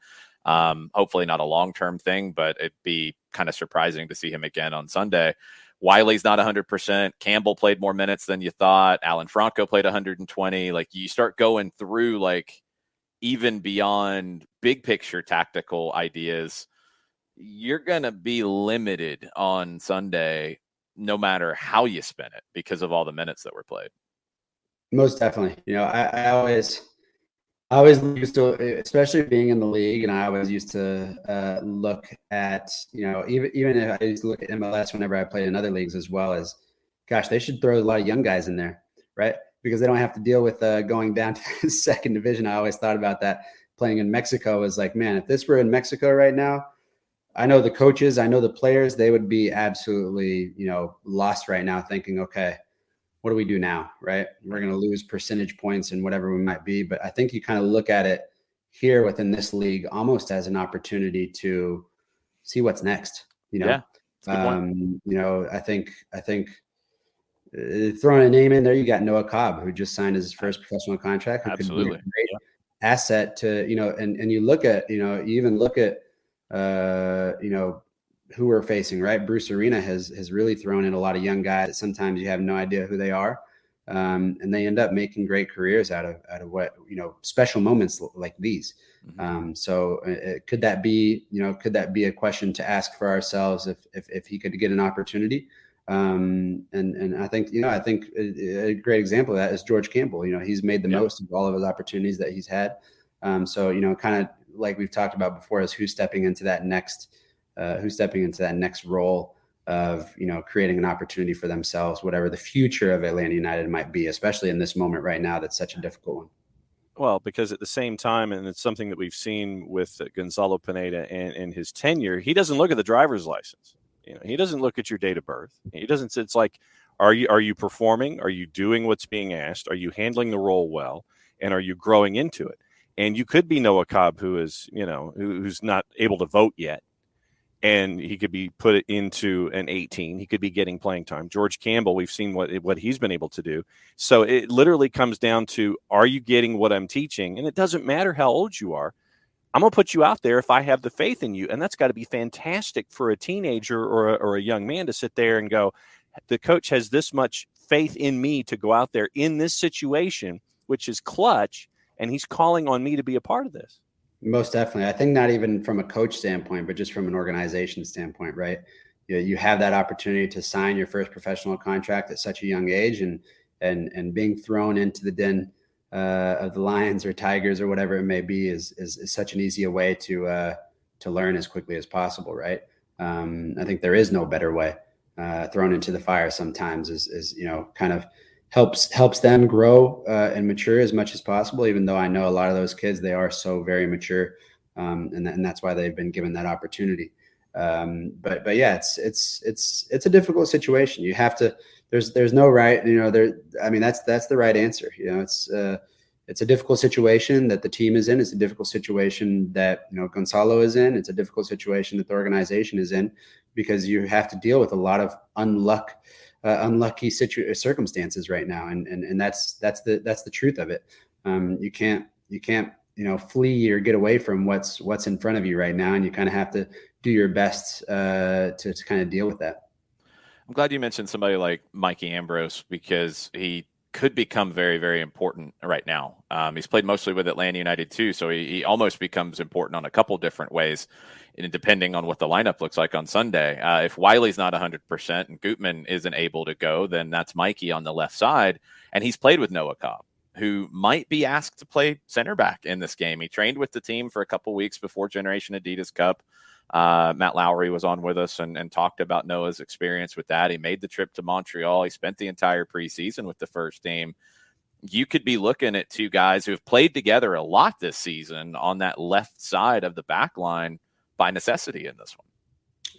Hopefully not a long-term thing, but it'd be kind of surprising to see him again on Sunday. Wiley's not 100%. Campbell played more minutes than you thought. Alan Franco played 120. Like, you start going through, like, even beyond big picture tactical ideas, you're going to be limited on Sunday, no matter how you spin it, because of all the minutes that were played. Most definitely. I always used to, especially being in the league, and I always used to look at, even if I used to look at MLS whenever I played in other leagues as well, as, gosh, they should throw a lot of young guys in there, right? Because they don't have to deal with going down to the second division. I always thought about that. Playing in Mexico was like, man, if this were in Mexico right now, I know the coaches, I know the players, they would be absolutely, lost right now, thinking, okay, what do we do now, right? We're going to lose percentage points and whatever we might be. But I think you kind of look at it here within this league almost as an opportunity to see what's next. Yeah, I think throwing a name in there, you got Noah Cobb, who just signed his first professional contract. Who absolutely. could be a great asset to, and you look at, you even look at, who we're facing, right? Bruce Arena has really thrown in a lot of young guys that sometimes you have no idea who they are. And they end up making great careers out of what, special moments like these. Could that be a question to ask for ourselves if he could get an opportunity? And I think a great example of that is George Campbell. He's made the most of all of his opportunities that he's had. Kind of like we've talked about before, is who's stepping into that next role of, creating an opportunity for themselves, whatever the future of Atlanta United might be, especially in this moment right now. That's such a difficult one. Well, because at the same time, and it's something that we've seen with Gonzalo Pineda and his tenure, he doesn't look at the driver's license. He doesn't look at your date of birth. He doesn't. It's like, are you performing? Are you doing what's being asked? Are you handling the role well? And are you growing into it? And you could be Noah Cobb, who is, who's not able to vote yet, and he could be put into an 18. He could be getting playing time. George Campbell, we've seen what he's been able to do. So it literally comes down to, are you getting what I'm teaching? And it doesn't matter how old you are. I'm going to put you out there if I have the faith in you. And that's got to be fantastic for a teenager or a young man to sit there and go, the coach has this much faith in me to go out there in this situation, which is clutch, and he's calling on me to be a part of this. Most definitely. I think not even from a coach standpoint, but just from an organization standpoint, right? You have that opportunity to sign your first professional contract at such a young age, and being thrown into the den of the Lions or Tigers or whatever it may be is such an easy way to learn as quickly as possible, right? I think there is no better way. Thrown into the fire sometimes is kind of helps them grow and mature as much as possible, even though I know a lot of those kids, they are so very mature, and that's why they've been given that opportunity. But yeah, it's a difficult situation. You have to, there's no right, that's the right answer. It's a difficult situation that the team is in. It's a difficult situation that, Gonzalo is in. It's a difficult situation that the organization is in, because you have to deal with a lot of unlucky circumstances right now. And that's the truth of it. You can't, flee or get away from what's in front of you right now. And you kind of have to do your best to kind of deal with that. I'm glad you mentioned somebody like Mikey Ambrose, because he could become very, very important right now. He's played mostly with Atlanta United too, so he almost becomes important on a couple different ways, and depending on what the lineup looks like on Sunday. If Wiley's not 100% and Gutman isn't able to go, then that's Mikey on the left side, and he's played with Noah Cobb, who might be asked to play center back in this game. He trained with the team for a couple weeks before Generation Adidas Cup. Matt Lowry was on with us and talked about Noah's experience with that. He made the trip to Montreal. He spent the entire preseason with the first team. You could be looking at two guys who have played together a lot this season on that left side of the back line by necessity in this one.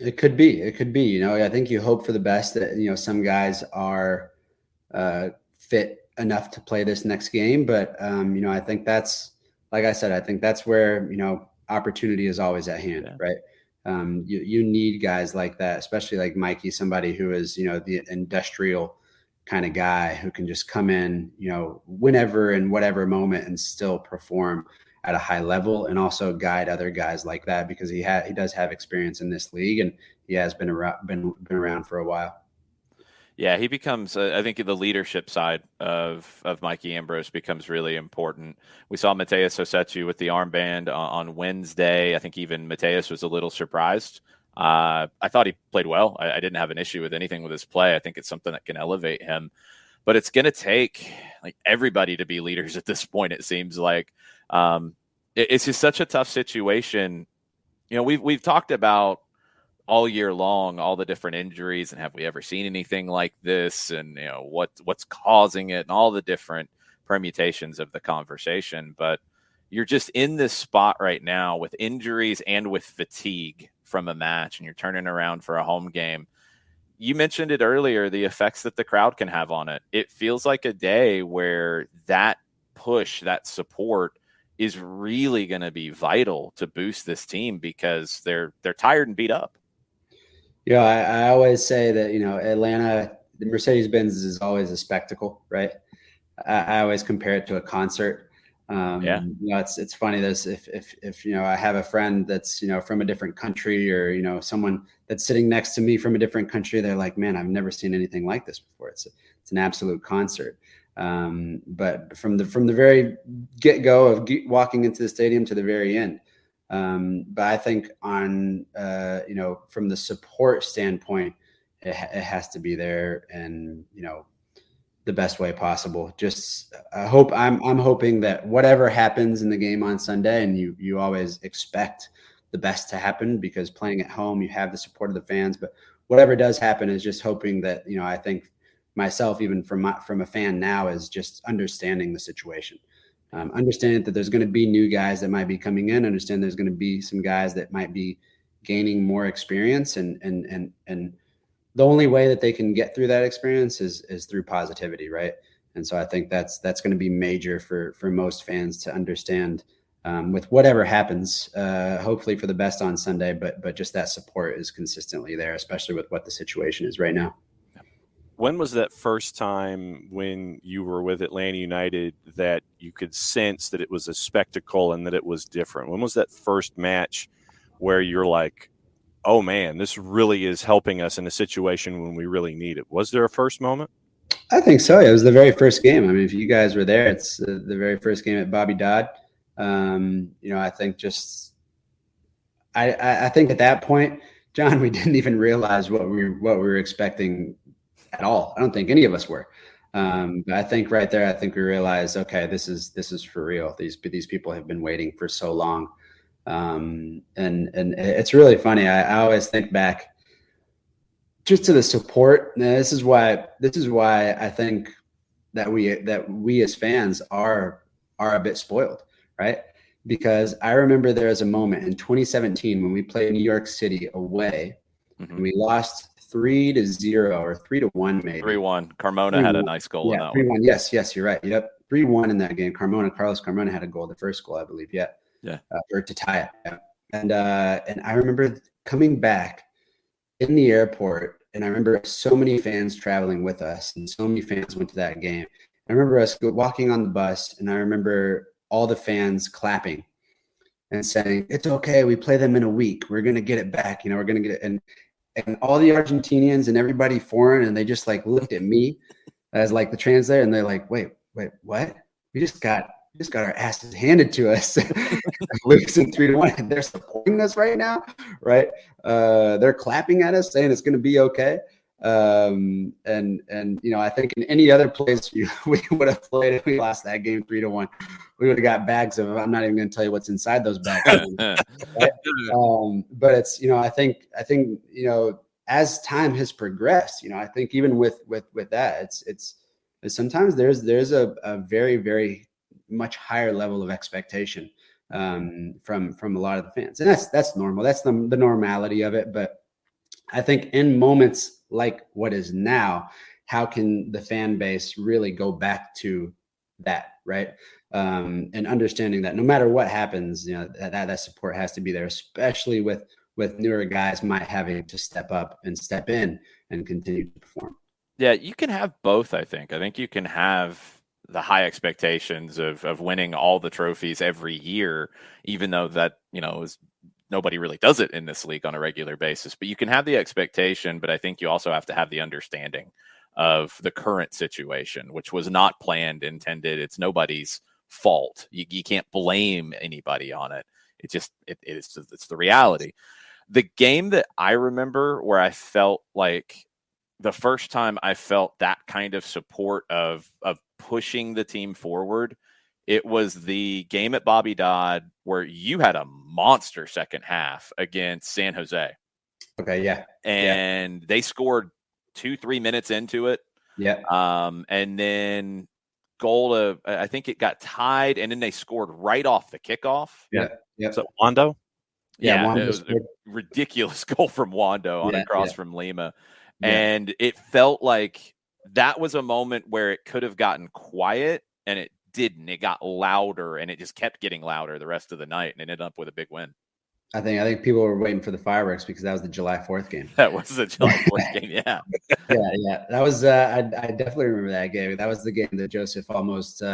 It could be. I think you hope for the best that, some guys are fit enough to play this next game. But, I think that's, like I said, I think that's where, opportunity is always at hand, right? You need guys like that, especially like Mikey, somebody who is, the industrial kind of guy who can just come in, whenever and whatever moment and still perform at a high level, and also guide other guys like that, because he does have experience in this league, and he has been around for a while. Yeah, he becomes, I think the leadership side of Mikey Ambrose becomes really important. We saw Mateus Osetu with the armband on Wednesday. I think even Mateus was a little surprised. I thought he played well. I didn't have an issue with anything with his play. I think it's something that can elevate him. But it's going to take like everybody to be leaders at this point, it seems like. It's just such a tough situation. We've talked about all year long all the different injuries, and have we ever seen anything like this, and what's causing it, and all the different permutations of the conversation. But you're just in this spot right now with injuries and with fatigue from a match, and you're turning around for a home game. You mentioned it earlier, the effects that the crowd can have on it. It feels like a day where that push, that support is really going to be vital to boost this team, because they're tired and beat up. I always say that, Atlanta, the Mercedes-Benz is always a spectacle, right? I always compare it to a concert. It's funny this, if I have a friend that's, from a different country, or, someone that's sitting next to me from a different country, they're like, man, I've never seen anything like this before. It's an absolute concert. But from the very get-go of walking into the stadium to the very end, but I think on, from the support standpoint, it has to be there, and, the best way possible. Just I'm hoping that whatever happens in the game on Sunday, and you always expect the best to happen, because playing at home, you have the support of the fans, but whatever does happen is just hoping that, I think myself, even from a fan now, is just understanding the situation. Understand that there's going to be new guys that might be coming in. Understand there's going to be some guys that might be gaining more experience, and the only way that they can get through that experience is through positivity, right? And so I think that's going to be major for most fans to understand, with whatever happens. Hopefully for the best on Sunday, but just that support is consistently there, especially with what the situation is right now. When was that first time when you were with Atlanta United that you could sense that it was a spectacle and that it was different? When was that first match where you're like, oh man, this really is helping us in a situation when we really need it? Was there a first moment? I think so. It was the very first game. I mean, if you guys were there, it's the very first game at Bobby Dodd. I think I think at that point, John, we didn't even realize what we were expecting at all. I don't think any of us were. But I think right there, we realized, okay, this is for real. These people have been waiting for so long. And it's really funny. I always think back just to the support. Now, this is why I think that we as fans are a bit spoiled, right? Because I remember there was a moment in 2017 when we played New York City away, and we lost 3-0 or 3-1, maybe 3-1. Carmona had a nice goal in that 3-1. one. Yes, you're right. Yep, 3-1 in that game. Carlos Carmona had a goal, the first goal, I believe. Yeah. Or to tie it. Yeah. And I remember coming back in the airport, and I remember so many fans traveling with us, and so many fans went to that game. I remember us walking on the bus, and I remember all the fans clapping and saying, "It's okay. We play them in a week. We're gonna get it back. We're gonna get it." And all the Argentinians and everybody foreign, and they just like looked at me as like the translator, and they're like, wait, what? We just got our asses handed to us, losing 3-1, and they're supporting us right now, right? They're clapping at us, saying it's going to be okay. And I think in any other place we would have played if we lost that game 3-1, we would have got bags of. I'm not even going to tell you what's inside those bags. Right? But it's I think as time has progressed, I think even with that, it's sometimes there's a very, very much higher level of expectation from a lot of the fans, and that's normal. That's the normality of it. But I think in moments like what is now, how can the fan base really go back to that, right? And understanding that no matter what happens, that support has to be there, especially with with newer guys might having to step up and step in and continue to perform. Yeah, you can have both, I think. I think you can have the high expectations of winning all the trophies every year, even though that, nobody really does it in this league on a regular basis. But you can have the expectation, but I think you also have to have the understanding of the current situation, which was not planned, intended. It's nobody's fault. You can't blame anybody on it. It's the reality. The game that I remember where I felt like the first time I felt that kind of support of pushing the team forward, it was the game at Bobby Dodd where you had a monster second half against San Jose. Okay, yeah. And they scored 2-3 minutes into it. Yeah. And then I think it got tied, and then they scored right off the kickoff. Yeah. So Wando? Yeah, Wando it was a ridiculous goal from Wando on a cross from Lima. Yeah. And it felt like that was a moment where it could have gotten quiet, and it didn't. It got louder, and it just kept getting louder the rest of the night, and it ended up with a big win. I think people were waiting for the fireworks because that was the July 4th game. That was the July 4th game, yeah. Yeah. That was I definitely remember that game. That was the game that Joseph almost he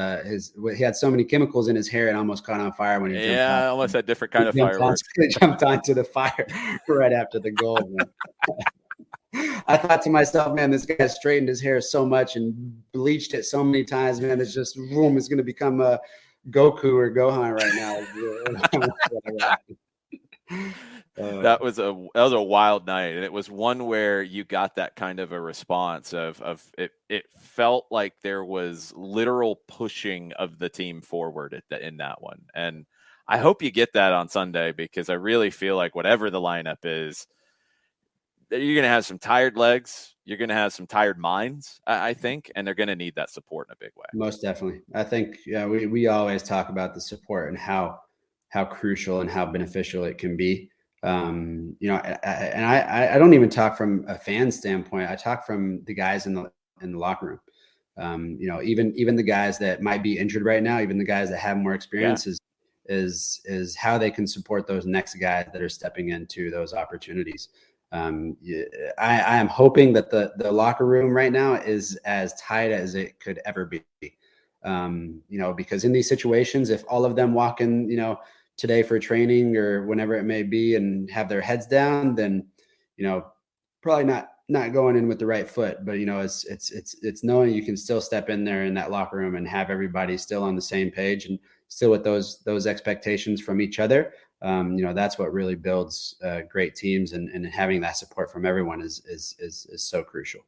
had so many chemicals in his hair and almost caught on fire when he jumped on. Almost had different kind of fireworks. He jumped onto the fire right after the goal. I thought to myself, man, this guy straightened his hair so much and bleached it so many times, man. It's just is going to become a Goku or Gohan right now. That was a wild night, and it was one where you got that kind of a response of it. It felt like there was literal pushing of the team forward in that one, and I hope you get that on Sunday, because I really feel like whatever the lineup is, you're going to have some tired legs, you're going to have some tired minds, I think, and they're going to need that support in a big way. Most definitely. I think we always talk about the support and how crucial and how beneficial it can be. I don't even talk from a fan standpoint. I talk from the guys in the locker room. Even the guys that might be injured right now, even the guys that have more experience, is how they can support those next guys that are stepping into those opportunities. I am hoping that the locker room right now is as tight as it could ever be. Because in these situations, if all of them walk in, today for training or whenever it may be and have their heads down, then, probably not going in with the right foot, but it's knowing you can still step in there in that locker room and have everybody still on the same page and still with those expectations from each other. That's what really builds great teams, and having that support from everyone is so crucial.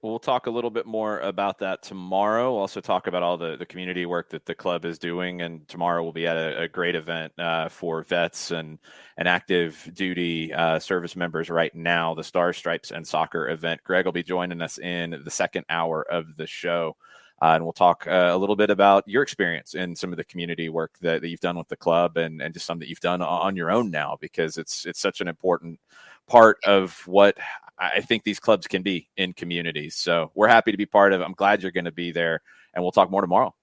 We'll talk a little bit more about that tomorrow. We'll also talk about all the community work that the club is doing. And tomorrow we'll be at a great event for vets and active duty service members right now, the Stars, Stripes, and Soccer event. Greg will be joining us in the second hour of the show. And we'll talk a little bit about your experience in some of the community work that you've done with the club and just some that you've done on your own now, because it's such an important part of what I think these clubs can be in communities. So we're happy to be part of it. I'm glad you're going to be there, and we'll talk more tomorrow.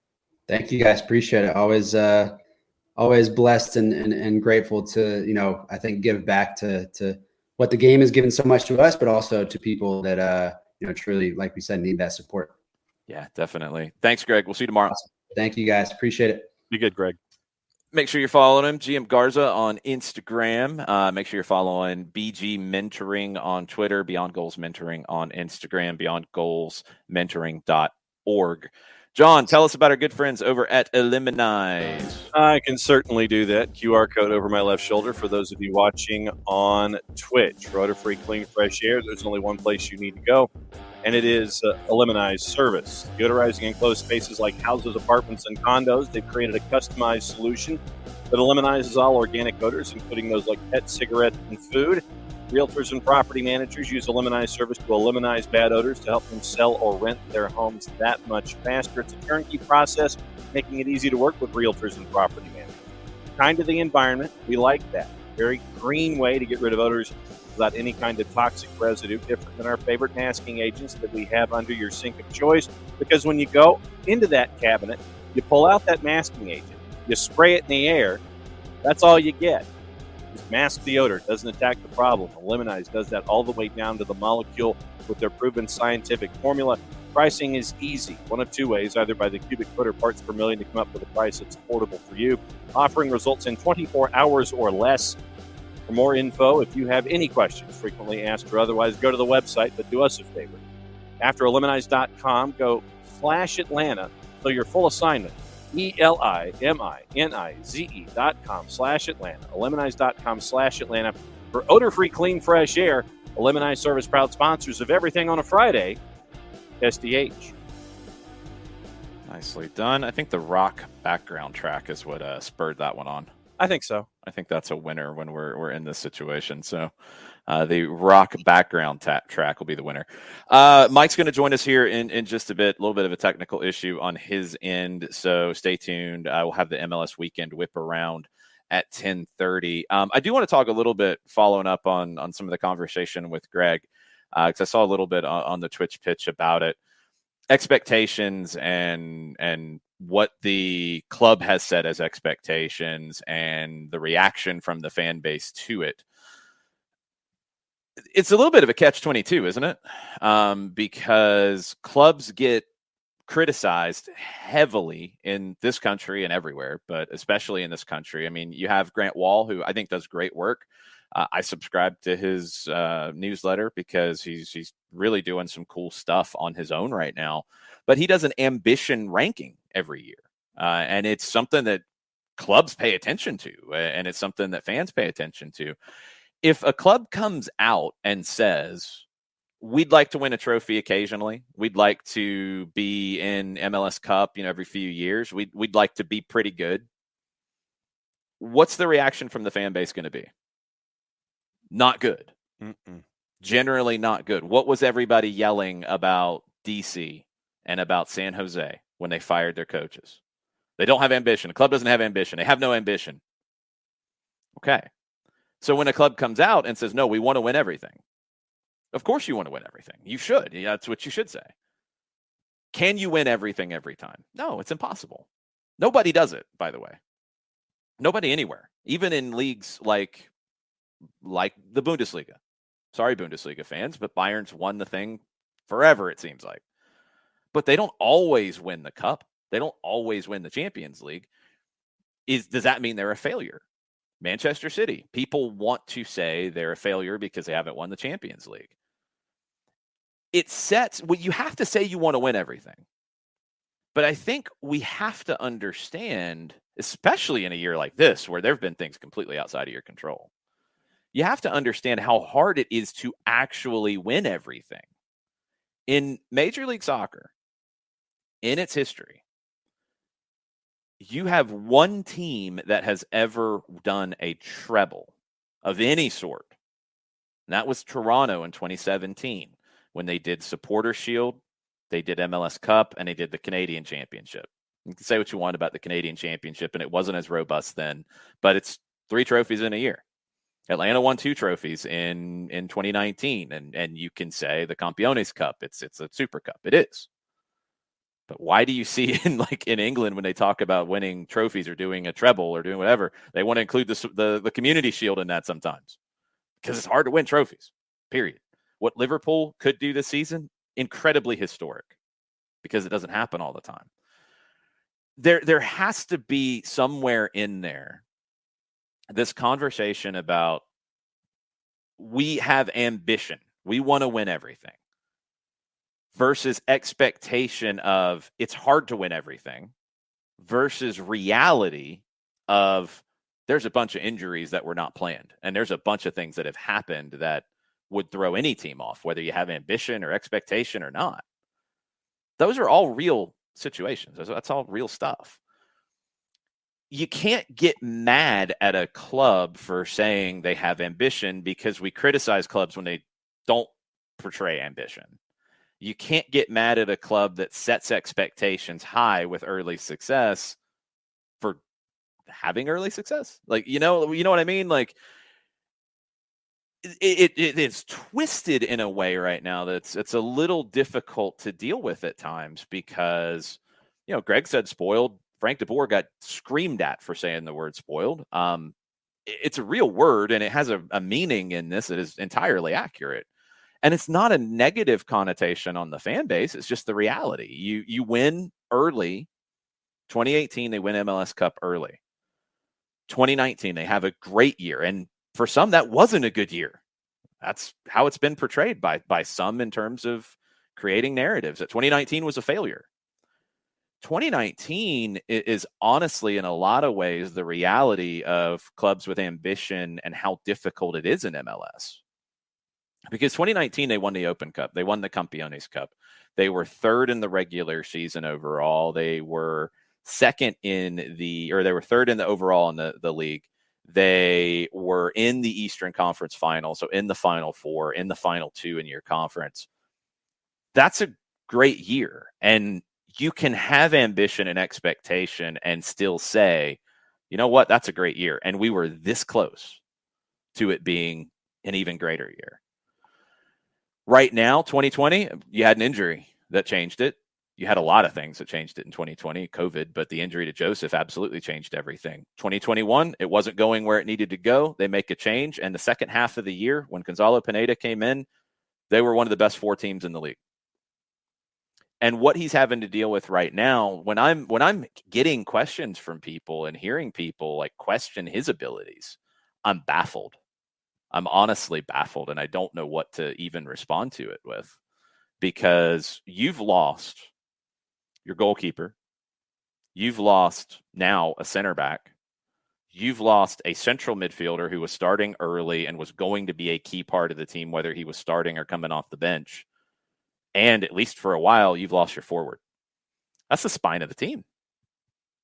Thank you guys. Appreciate it. Always blessed and grateful to, I think give back to what the game has given so much to us, but also to people that, truly, like we said, need that support. Yeah, definitely. Thanks, Greg. We'll see you tomorrow. Awesome. Thank you guys. Appreciate it. Be good, Greg. Make sure you're following him, GM Garza, on Instagram. Make sure you're following BG Mentoring on Twitter, Beyond Goals Mentoring on Instagram, beyondgoalsmentoring.org. John, tell us about our good friends over at Eliminize. I can certainly do that. QR code over my left shoulder for those of you watching on Twitch. Rotor-free, clean, fresh air. There's only one place you need to go, and it is Eliminize service. Deodorizing enclosed spaces like houses, apartments, and condos, they've created a customized solution that eliminizes all organic odors, including those like pet, cigarettes, and food. Realtors and property managers use Eliminize service to eliminate bad odors to help them sell or rent their homes that much faster. It's a turnkey process, making it easy to work with realtors and property managers. Kind to the environment, we like that. Very green way to get rid of odors without any kind of toxic residue, different than our favorite masking agents that we have under your sink of choice. Because when you go into that cabinet, you pull out that masking agent, you spray it in the air, that's all you get. Just mask the odor. It doesn't attack the problem. Eliminize does that all the way down to the molecule with their proven scientific formula. Pricing is easy, one of two ways, either by the cubic foot or parts per million to come up with a price that's affordable for you. Offering results in 24 hours or less. For more info, if you have any questions, frequently asked or otherwise, go to the website, but do us a favor. After eliminize.com, go /Atlanta. So your full assignment, ELIMINIZE.com/Atlanta. Eliminize.com/Atlanta for odor-free, clean, fresh air. Eliminize Service, proud sponsors of Everything on a Friday. SDH. Nicely done. I think the rock background track is what spurred that one on. I think so. I think that's a winner when we're in this situation. So the rock background track will be the winner. Mike's going to join us here in just a bit. A little bit of a technical issue on his end, so stay tuned. We'll have the MLS weekend Whiparound at 10:30. I do want to talk a little bit following up on some of the conversation with Greg, because I saw a little bit on the Twitch pitch about it. Expectations and what the club has set as expectations and the reaction from the fan base to it. It's a little bit of a catch-22, isn't it? Because clubs get criticized heavily in this country and everywhere, but especially in this country. I mean, you have Grant Wall, who I think does great work. I subscribe to his newsletter because he's really doing some cool stuff on his own right now. But he does an ambition ranking every year, and it's something that clubs pay attention to, and it's something that fans pay attention to. If a club comes out and says, we'd like to win a trophy occasionally, we'd like to be in MLS Cup, every few years, we'd like to be pretty good, what's the reaction from the fan base going to be? Not good. Generally not good. What was everybody yelling about DC and about San Jose when they fired their coaches? They don't have ambition. The club doesn't have ambition. They have no ambition. Okay. So when a club comes out and says, no, we want to win everything. Of course you want to win everything. You should. Yeah, that's what you should say. Can you win everything every time? No, it's impossible. Nobody does it, by the way. Nobody anywhere. Even in leagues like the Bundesliga. Sorry, Bundesliga fans, but Bayern's won the thing forever, it seems like. But they don't always win the cup. They don't always win the Champions League. Does that mean they're a failure? Manchester City, people want to say they're a failure because they haven't won the Champions League. You have to say you want to win everything. But I think we have to understand, especially in a year like this, where there have been things completely outside of your control, you have to understand how hard it is to actually win everything. In Major League Soccer, in its history, you have one team that has ever done a treble of any sort. And that was Toronto in 2017 when they did Supporter Shield, they did MLS Cup, and they did the Canadian Championship. You can say what you want about the Canadian Championship, and it wasn't as robust then, but it's 3 trophies in a year. Atlanta won 2 trophies in 2019, and you can say the Campeones Cup, it's a Super Cup. It is. But why do you see in England when they talk about winning trophies or doing a treble or doing whatever, they want to include the Community Shield in that sometimes? Because it's hard to win trophies, period. What Liverpool could do this season, incredibly historic, because it doesn't happen all the time. There has to be somewhere in there this conversation about we have ambition. We want to win everything versus expectation of it's hard to win everything versus reality of there's a bunch of injuries that were not planned. And there's a bunch of things that have happened that would throw any team off, whether you have ambition or expectation or not. Those are all real situations. That's all real stuff. You can't get mad at a club for saying they have ambition because we criticize clubs when they don't portray ambition. You can't get mad at a club that sets expectations high with early success for having early success. You know what I mean? It is twisted in a way right now that's it's a little difficult to deal with at times because, Greg said spoiled. Frank de Boer got screamed at for saying the word spoiled. It's a real word, and it has a meaning in this that is entirely accurate. And it's not a negative connotation on the fan base. It's just the reality. You win early. 2018, they win MLS Cup early. 2019, they have a great year. And for some, that wasn't a good year. That's how it's been portrayed by some in terms of creating narratives, that 2019 was a failure. 2019 is honestly, in a lot of ways, the reality of clubs with ambition and how difficult it is in MLS. Because 2019, they won the Open Cup. They won the Campeones Cup. They were third in the regular season overall. They were third in the overall in the league. They were in the Eastern Conference Final, so in the Final Four, in the Final Two in your conference. That's a great year. And you can have ambition and expectation and still say, you know what, that's a great year. And we were this close to it being an even greater year. Right now, 2020, you had an injury that changed it. You had a lot of things that changed it in 2020, COVID, but the injury to Joseph absolutely changed everything. 2021, it wasn't going where it needed to go. They make a change. And the second half of the year, when Gonzalo Pineda came in, they were one of the best 4 teams in the league. And what he's having to deal with right now, when I'm getting questions from people and hearing people like question his abilities, I'm baffled. I'm honestly baffled, and I don't know what to even respond to it with, because you've lost your goalkeeper. You've lost now a center back. You've lost a central midfielder who was starting early and was going to be a key part of the team, whether he was starting or coming off the bench. And at least for a while, you've lost your forward. That's the spine of the team.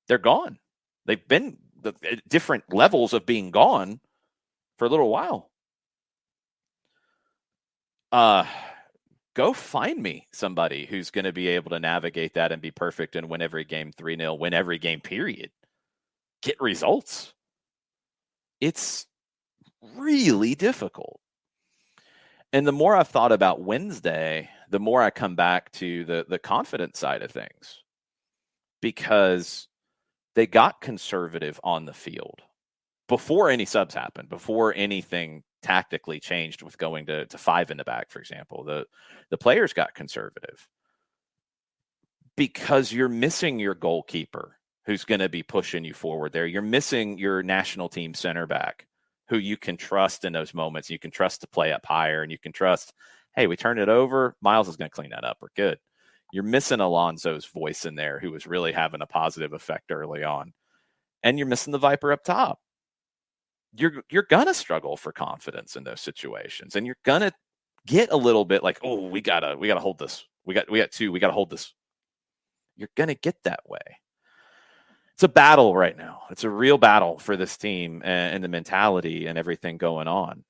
They're gone. They've been at different levels of being gone for a little while. Go find me somebody who's going to be able to navigate that and be perfect and win every game 3-0, win every game, period. Get results. It's really difficult. And the more I've thought about Wednesday, the more I come back to the confidence side of things, because they got conservative on the field before any subs happened, before anything tactically changed with going to 5 in the back, for example. The players got conservative because you're missing your goalkeeper who's going to be pushing you forward there. You're missing your national team center back who you can trust in those moments. You can trust to play up higher, and you can trust, hey, we turn it over, Miles is going to clean that up. We're good. You're missing Alonso's voice in there, who was really having a positive effect early on. And you're missing the Viper up top. You're gonna struggle for confidence in those situations, and you're gonna get a little bit like, oh, we gotta hold this. We got 2. We gotta hold this. You're gonna get that way. It's a battle right now. It's a real battle for this team and the mentality and everything going on.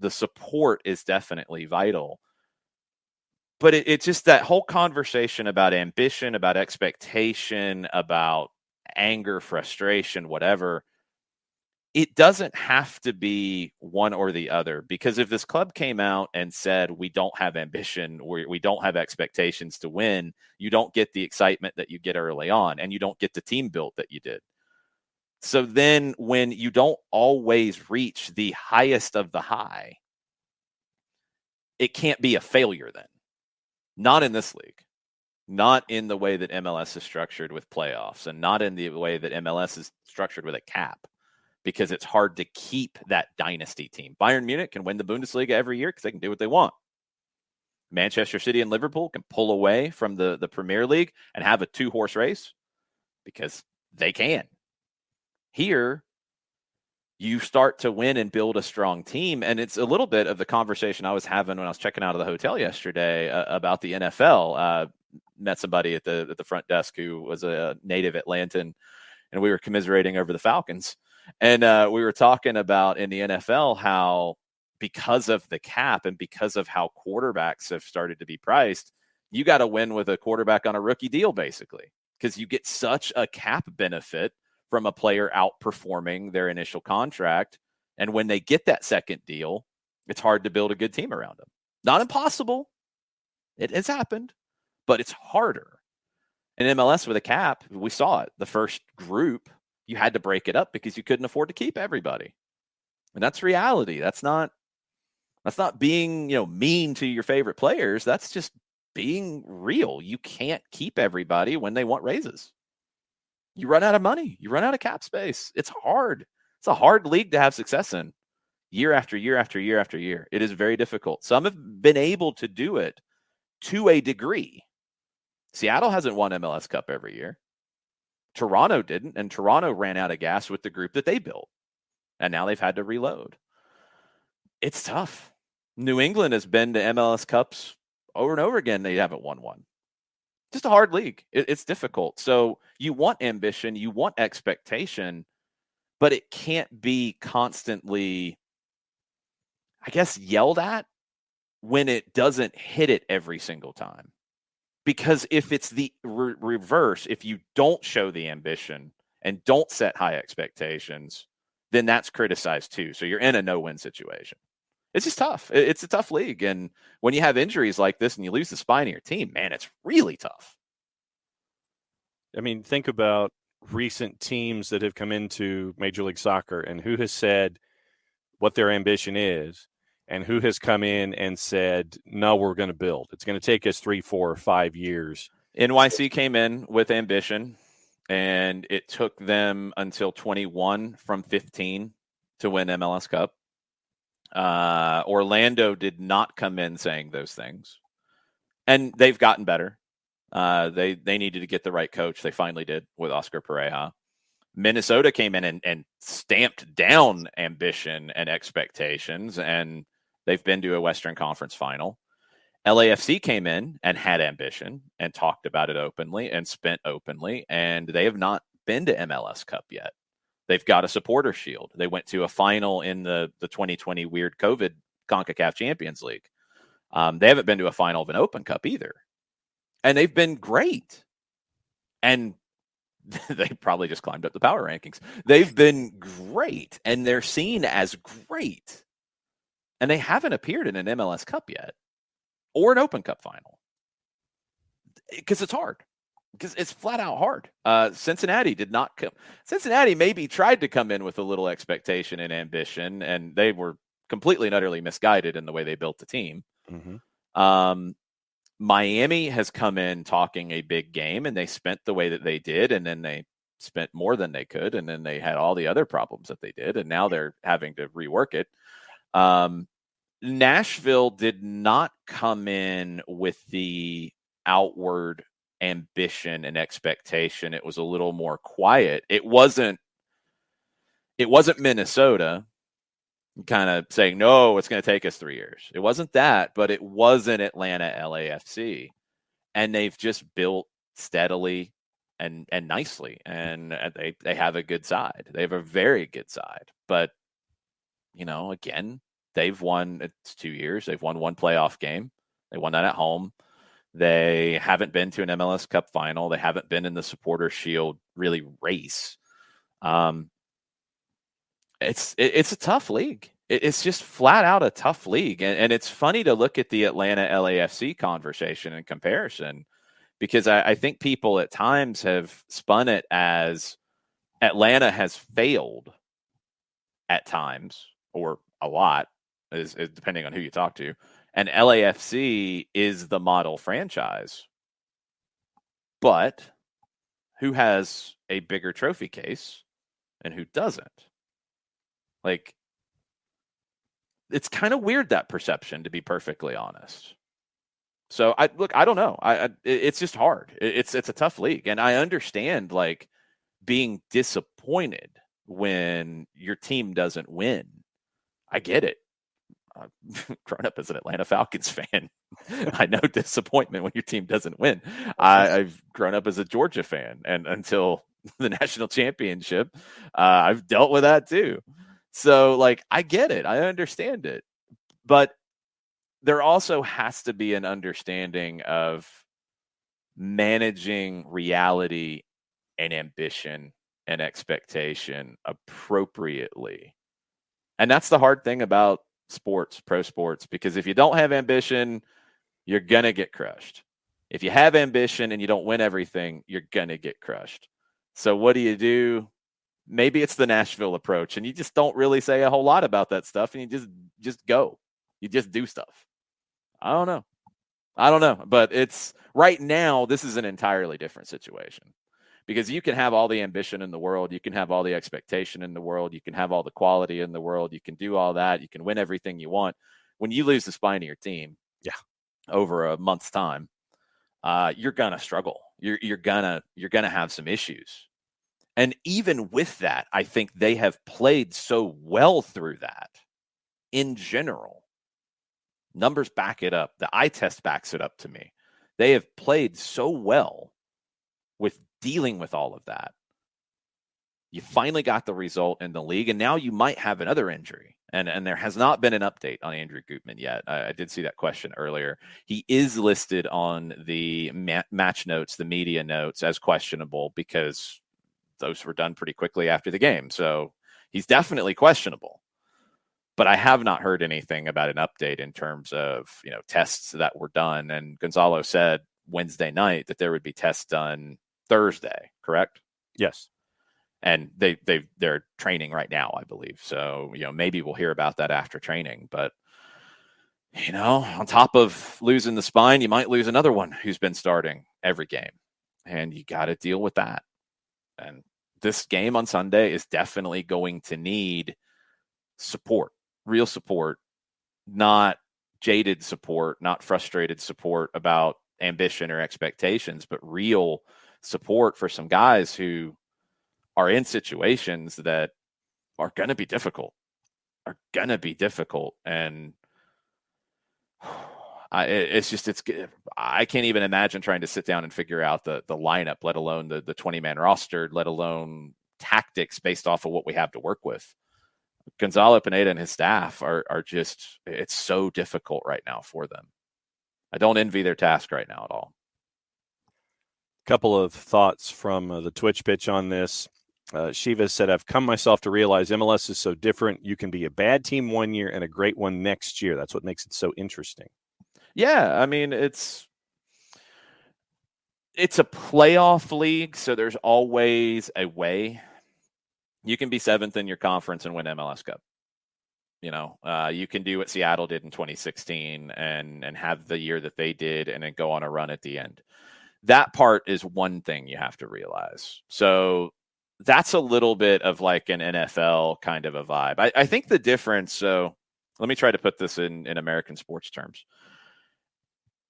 The support is definitely vital, but it's just that whole conversation about ambition, about expectation, about anger, frustration, whatever. It doesn't have to be one or the other, because if this club came out and said, we don't have ambition, or we don't have expectations to win, you don't get the excitement that you get early on, and you don't get the team built that you did. So then when you don't always reach the highest of the high, it can't be a failure then. Not in this league. Not in the way that MLS is structured with playoffs, and not in the way that MLS is structured with a cap. Because it's hard to keep that dynasty team. Bayern Munich can win the Bundesliga every year because they can do what they want. Manchester City and Liverpool can pull away from the Premier League and have a 2-horse race because they can. Here, you start to win and build a strong team. And it's a little bit of the conversation I was having when I was checking out of the hotel yesterday about the NFL. Met somebody at the front desk who was a native Atlantan, and we were commiserating over the Falcons. And we were talking about in the NFL how, because of the cap and because of how quarterbacks have started to be priced, you got to win with a quarterback on a rookie deal, basically, because you get such a cap benefit from a player outperforming their initial contract. And when they get that second deal, it's hard to build a good team around them. Not impossible. It has happened, but it's harder. In MLS with a cap, we saw it. The first group, you had to break it up because you couldn't afford to keep everybody. And that's reality. That's not being, mean to your favorite players. That's just being real. You can't keep everybody when they want raises. You run out of money. You run out of cap space. It's hard. It's a hard league to have success in year after year after year after year. It is very difficult. Some have been able to do it to a degree. Seattle hasn't won MLS Cup every year. Toronto didn't, and Toronto ran out of gas with the group that they built. And now they've had to reload. It's tough. New England has been to MLS Cups over and over again. They haven't won one. Just a hard league. It's difficult. So you want ambition, you want expectation, but it can't be constantly, I guess, yelled at when it doesn't hit it every single time. Because if it's the reverse, if you don't show the ambition and don't set high expectations, then that's criticized too. So you're in a no-win situation. It's just tough. It's a tough league. And when you have injuries like this and you lose the spine of your team, man, it's really tough. I mean, think about recent teams that have come into Major League Soccer and who has said what their ambition is and who has come in and said, no, we're going to build. It's going to take us 3, 4, or 5 years. NYC came in with ambition, and it took them until 21 from 15 to win MLS Cup. Orlando did not come in saying those things, and they've gotten better. They needed to get the right coach. They finally did with Oscar Pereja. Minnesota came in and stamped down ambition and expectations, and they've been to a Western Conference final. LAFC came in and had ambition and talked about it openly and spent openly, and they have not been to MLS Cup yet. They've got a supporter shield. They went to a final in the 2020 weird COVID CONCACAF Champions League. They haven't been to a final of an Open Cup either. And they've been great. And they probably just climbed up the power rankings. They've been great, and they're seen as great. And they haven't appeared in an MLS Cup yet or an Open Cup final. Because it's hard. Because it's flat out hard. Cincinnati did not come. Cincinnati maybe tried to come in with a little expectation and ambition, and they were completely and utterly misguided in the way they built the team. Mm-hmm. Miami has come in talking a big game, and they spent the way that they did, and then they spent more than they could, and then they had all the other problems that they did, and now they're having to rework it. Nashville did not come in with the outward ambition and expectation. It was a little more quiet. It wasn't Minnesota kind of saying, no, it's going to take us 3 years. It wasn't that, but it wasn't Atlanta LAFC. And they've just built steadily and nicely. And they have a good side. They have a very good side. But, again, they've won, it's 2 years. They've won one playoff game. They won that at home. They haven't been to an MLS Cup final. They haven't been in the Supporter Shield really race. It's a tough league. It's just flat out a tough league. And it's funny to look at the Atlanta LAFC conversation and comparison, because I think people at times have spun it as Atlanta has failed at times, or a lot, is depending on who you talk to. And LAFC is the model franchise. But who has a bigger trophy case and who doesn't? Like, it's kind of weird, that perception, to be perfectly honest. So I don't know. It's just hard. It's a tough league. And I understand, like, being disappointed when your team doesn't win. I get it. Grown up as an Atlanta Falcons fan, I know disappointment when your team doesn't win. I've grown up as a Georgia fan, and until the national championship, I've dealt with that too. So, like, I get it. I understand it. But there also has to be an understanding of managing reality and ambition and expectation appropriately. And that's the hard thing about sports, pro sports, because if you don't have ambition, you're going to get crushed. If you have ambition and you don't win everything, you're going to get crushed. So what do? Maybe it's the Nashville approach, and you just don't really say a whole lot about that stuff, and you just go. You just do stuff. I don't know. But it's right now, this is an entirely different situation. Because you can have all the ambition in the world, you can have all the expectation in the world, you can have all the quality in the world, you can do all that, you can win everything you want. When you lose the spine of your team, over a month's time, you're gonna struggle. You're gonna have some issues. And even with that, I think they have played so well through that in general. Numbers back it up. The eye test backs it up to me. They have played so well with dealing with all of that. You finally got the result in the league, and now you might have another injury. And there has not been an update on Andrew Gutman yet. I did see that question earlier. He is listed on the match notes, the media notes, as questionable because those were done pretty quickly after the game. So he's definitely questionable. But I have not heard anything about an update in terms of, tests that were done. And Gonzalo said Wednesday night that there would be tests done Thursday, correct? Yes. And they're training right now, I believe. So, maybe we'll hear about that after training. But, on top of losing the spine, you might lose another one who's been starting every game. And you got to deal with that. And this game on Sunday is definitely going to need support, real support, not jaded support, not frustrated support about ambition or expectations, but real support for some guys who are in situations that are going to be difficult, And I can't even imagine trying to sit down and figure out the lineup, let alone the 20-man roster, let alone tactics based off of what we have to work with. Gonzalo Pineda and his staff are just, it's so difficult right now for them. I don't envy their task right now at all. Couple of thoughts from the Twitch pitch on this. Shiva said, I've come myself to realize MLS is so different. You can be a bad team one year and a great one next year. That's what makes it so interesting. Yeah, I mean, it's a playoff league, so there's always a way. You can be seventh in your conference and win MLS Cup. You can do what Seattle did in 2016 and have the year that they did and then go on a run at the end. That part is one thing you have to realize. So that's a little bit of like an NFL kind of a vibe. I think the difference, so let me try to put this in American sports terms.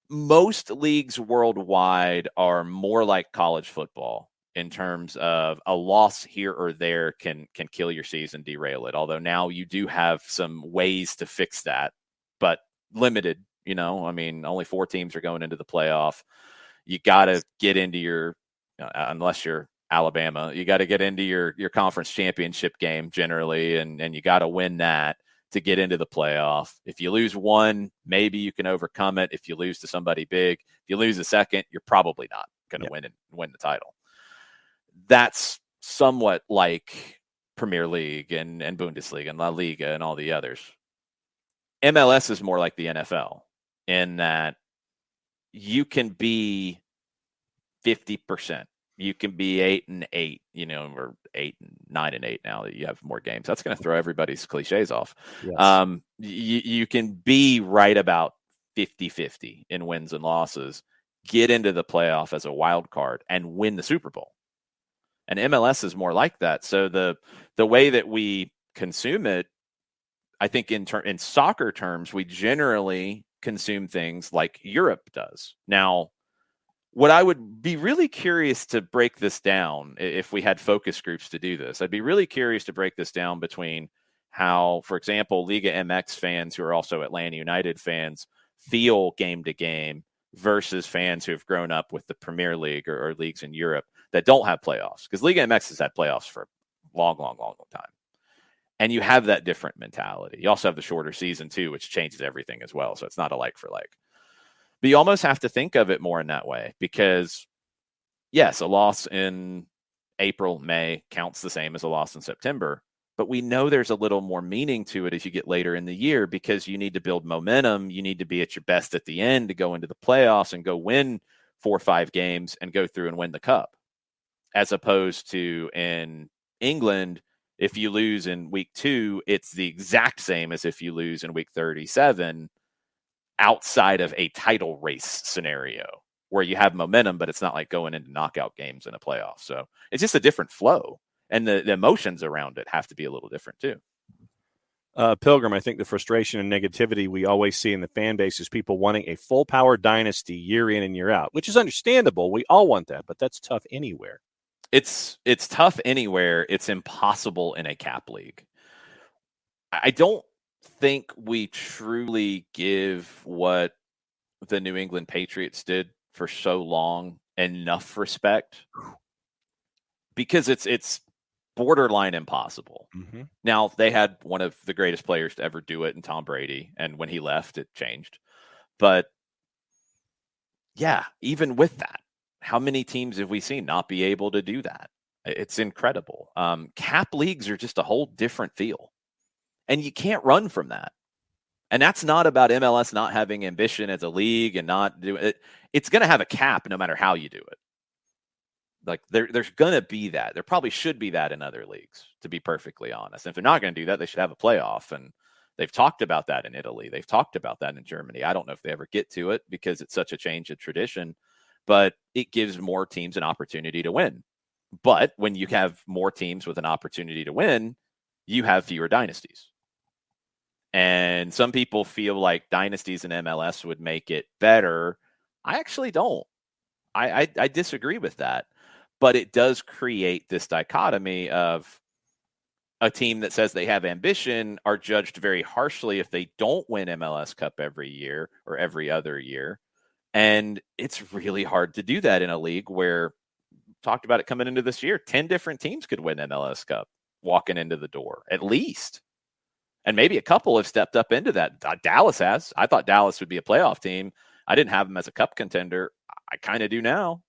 Most leagues worldwide are more like college football in terms of a loss here or there can kill your season, derail it. Although now you do have some ways to fix that, but limited, only 4 teams are going into the playoff. You got to get into your, unless you're Alabama, you got to get into your conference championship game generally, and you got to win that to get into the playoff. If you lose one, maybe you can overcome it. If you lose to somebody big, if you lose a second, you're probably not going to win the title. That's somewhat like Premier League and Bundesliga and La Liga and all the others. MLS is more like the NFL in that you can be 50%. You can be 8-8, or 9-8 now that you have more games. That's going to throw everybody's cliches off. Yes. You can be right about 50-50 in wins and losses, get into the playoff as a wild card, and win the Super Bowl. And MLS is more like that. So the way that we consume it, I think in soccer terms, we generally consume things like Europe does. Now, what I would be really curious to break this down, if we had focus groups to do this, I'd be really curious to break this down between how, for example, Liga MX fans who are also Atlanta United fans feel game to game versus fans who have grown up with the Premier League or leagues in Europe that don't have playoffs. Because Liga MX has had playoffs for a long time. And you have that different mentality. You also have the shorter season too, which changes everything as well. So it's not a like for like. But you almost have to think of it more in that way because, yes, a loss in April, May counts the same as a loss in September. But we know there's a little more meaning to it as you get later in the year because you need to build momentum. You need to be at your best at the end to go into the playoffs and go win 4 or 5 games and go through and win the cup. As opposed to in England, if you lose in week 2, it's the exact same as if you lose in week 37 outside of a title race scenario where you have momentum, but it's not like going into knockout games in a playoff. So it's just a different flow, and the emotions around it have to be a little different too. Pilgrim, I think the frustration and negativity we always see in the fan base is people wanting a full power dynasty year in and year out, which is understandable. We all want that, but that's tough anywhere. It's tough anywhere. It's impossible in a cap league. I don't think we truly give what the New England Patriots did for so long enough respect, because it's borderline impossible. Mm-hmm. Now, they had one of the greatest players to ever do it in Tom Brady, and when he left, it changed. But yeah, even with that, how many teams have we seen not be able to do that? It's incredible. Cap leagues are just a whole different feel, and you can't run from that. And that's not about MLS not having ambition as a league and not doing it. It's going to have a cap no matter how you do it. Like there's going to be that. There probably should be that in other leagues, to be perfectly honest. And if they're not going to do that, they should have a playoff. And they've talked about that in Italy. They've talked about that in Germany. I don't know if they ever get to it because it's such a change of tradition, but it gives more teams an opportunity to win. But when you have more teams with an opportunity to win, you have fewer dynasties. And some people feel like dynasties in MLS would make it better. I actually don't. I disagree with that. But it does create this dichotomy of a team that says they have ambition are judged very harshly if they don't win MLS Cup every year or every other year. And it's really hard to do that in a league where, talked about it coming into this year, 10 different teams could win MLS Cup walking into the door, at least. And maybe a couple have stepped up into that. Dallas has. I thought Dallas would be a playoff team. I didn't have them as a cup contender. I kind of do now.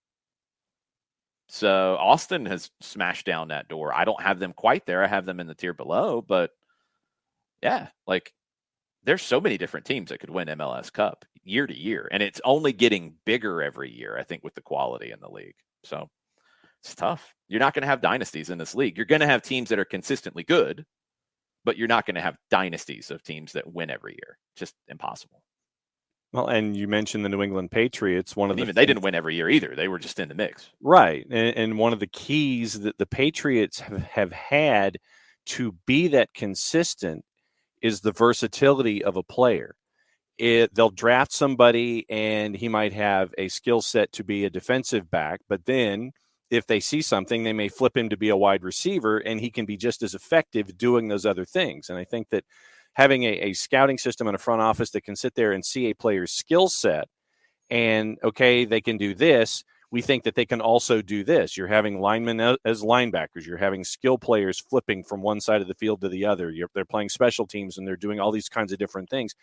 So Austin has smashed down that door. I don't have them quite there. I have them in the tier below. But yeah, like there's so many different teams that could win MLS Cup year to year. And it's only getting bigger every year, I think, with the quality in the league. So it's tough. You're not going to have dynasties in this league. You're going to have teams that are consistently good, but you're not going to have dynasties of teams that win every year. Just impossible. Well, and you mentioned the New England Patriots. They didn't win every year either. They were just in the mix. Right. And one of the keys that the Patriots have had to be that consistent is the versatility of a player. They'll draft somebody and he might have a skill set to be a defensive back, but then if they see something, they may flip him to be a wide receiver, and he can be just as effective doing those other things. And I think that having a scouting system and a front office that can sit there and see a player's skill set and, okay, they can do this, we think that they can also do this. You're having linemen as linebackers. You're having skill players flipping from one side of the field to the other. They're playing special teams, and they're doing all these kinds of different things.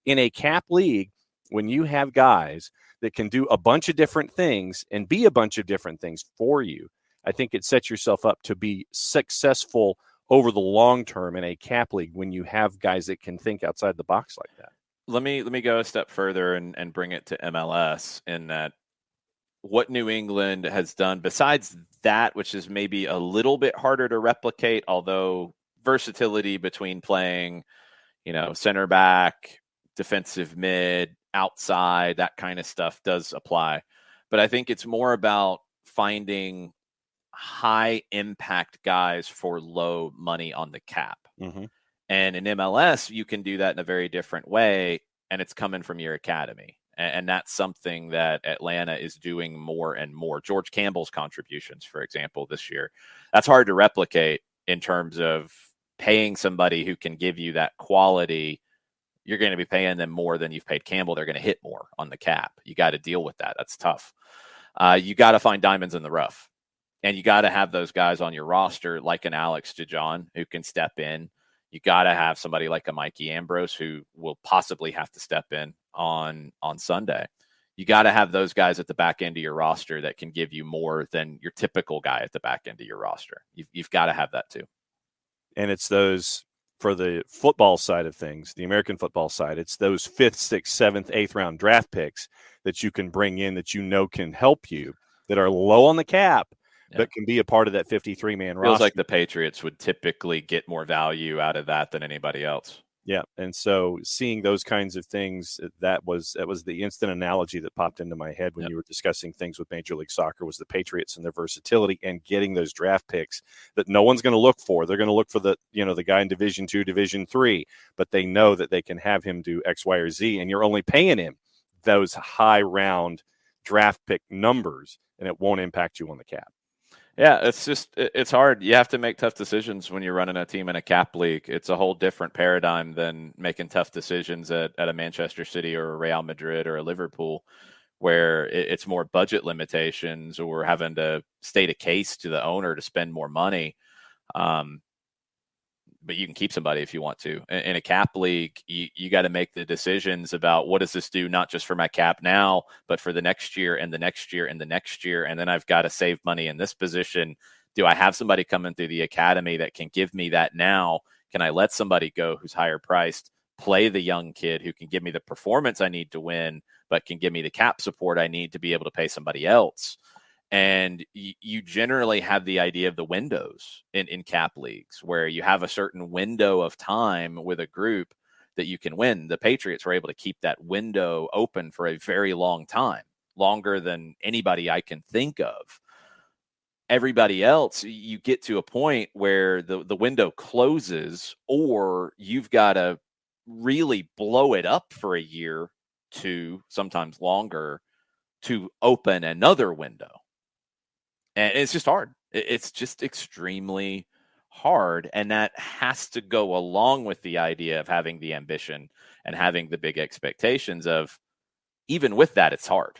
In a cap league, when you have guys that can do a bunch of different things and be a bunch of different things for you, I think it sets yourself up to be successful over the long term in a cap league when you have guys that can think outside the box like that. Let me go a step further and bring it to MLS, in that what New England has done besides that, which is maybe a little bit harder to replicate, although versatility between playing, center back, defensive mid, outside, that kind of stuff does apply. But I think it's more about finding high impact guys for low money on the cap. Mm-hmm. And in MLS, you can do that in a very different way, and it's coming from your academy. And that's something that Atlanta is doing more and more. George Campbell's contributions, for example, this year, that's hard to replicate in terms of paying somebody who can give you that quality. You're going to be paying them more than you've paid Campbell. They're going to hit more on the cap. You got to deal with that. That's tough. You got to find diamonds in the rough. And you got to have those guys on your roster like an Alex DeJohn who can step in. You got to have somebody like a Mikey Ambrose who will possibly have to step in on Sunday. You got to have those guys at the back end of your roster that can give you more than your typical guy at the back end of your roster. You've got to have that too. And it's those, for the football side of things, the American football side, it's those 5th, 6th, 7th, 8th round draft picks that you can bring in that can help you, that are low on the cap, but can be a part of that 53-man roster. Feels like the Patriots would typically get more value out of that than anybody else. Yeah, and so seeing those kinds of things, that was the instant analogy that popped into my head when you were discussing things with Major League Soccer, was the Patriots and their versatility and getting those draft picks that no one's going to look for. They're going to look for the guy in Division II, Division III, but they know that they can have him do X, Y, or Z, and you're only paying him those high round draft pick numbers, and it won't impact you on the cap. Yeah, it's hard. You have to make tough decisions when you're running a team in a cap league. It's a whole different paradigm than making tough decisions at a Manchester City or a Real Madrid or a Liverpool, where it's more budget limitations or having to state a case to the owner to spend more money. But you can keep somebody if you want to. In a cap league, you got to make the decisions about what does this do, not just for my cap now, but for the next year and the next year and the next year. And then I've got to save money in this position. Do I have somebody coming through the academy that can give me that now? Can I let somebody go who's higher priced, play the young kid who can give me the performance I need to win, but can give me the cap support I need to be able to pay somebody else? And you generally have the idea of the windows in cap leagues, where you have a certain window of time with a group that you can win. The Patriots were able to keep that window open for a very long time, longer than anybody I can think of. Everybody else, you get to a point where the window closes, or you've got to really blow it up for a year, 2, sometimes longer, to open another window. And it's just hard. It's just extremely hard. And that has to go along with the idea of having the ambition and having the big expectations of, even with that, it's hard.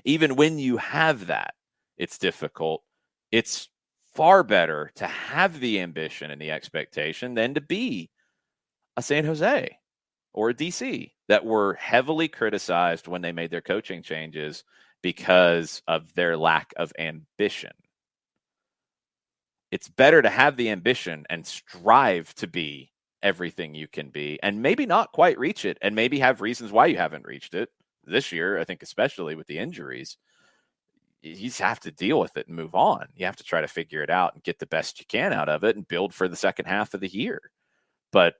Even when you have that, it's difficult. It's far better to have the ambition and the expectation than to be a San Jose or a DC that were heavily criticized when they made their coaching changes because of their lack of ambition. It's better to have the ambition and strive to be everything you can be, and maybe not quite reach it, and maybe have reasons why you haven't reached it this year. I think especially with the injuries, you just have to deal with it and move on. You have to try to figure it out and get the best you can out of it and build for the second half of the year. But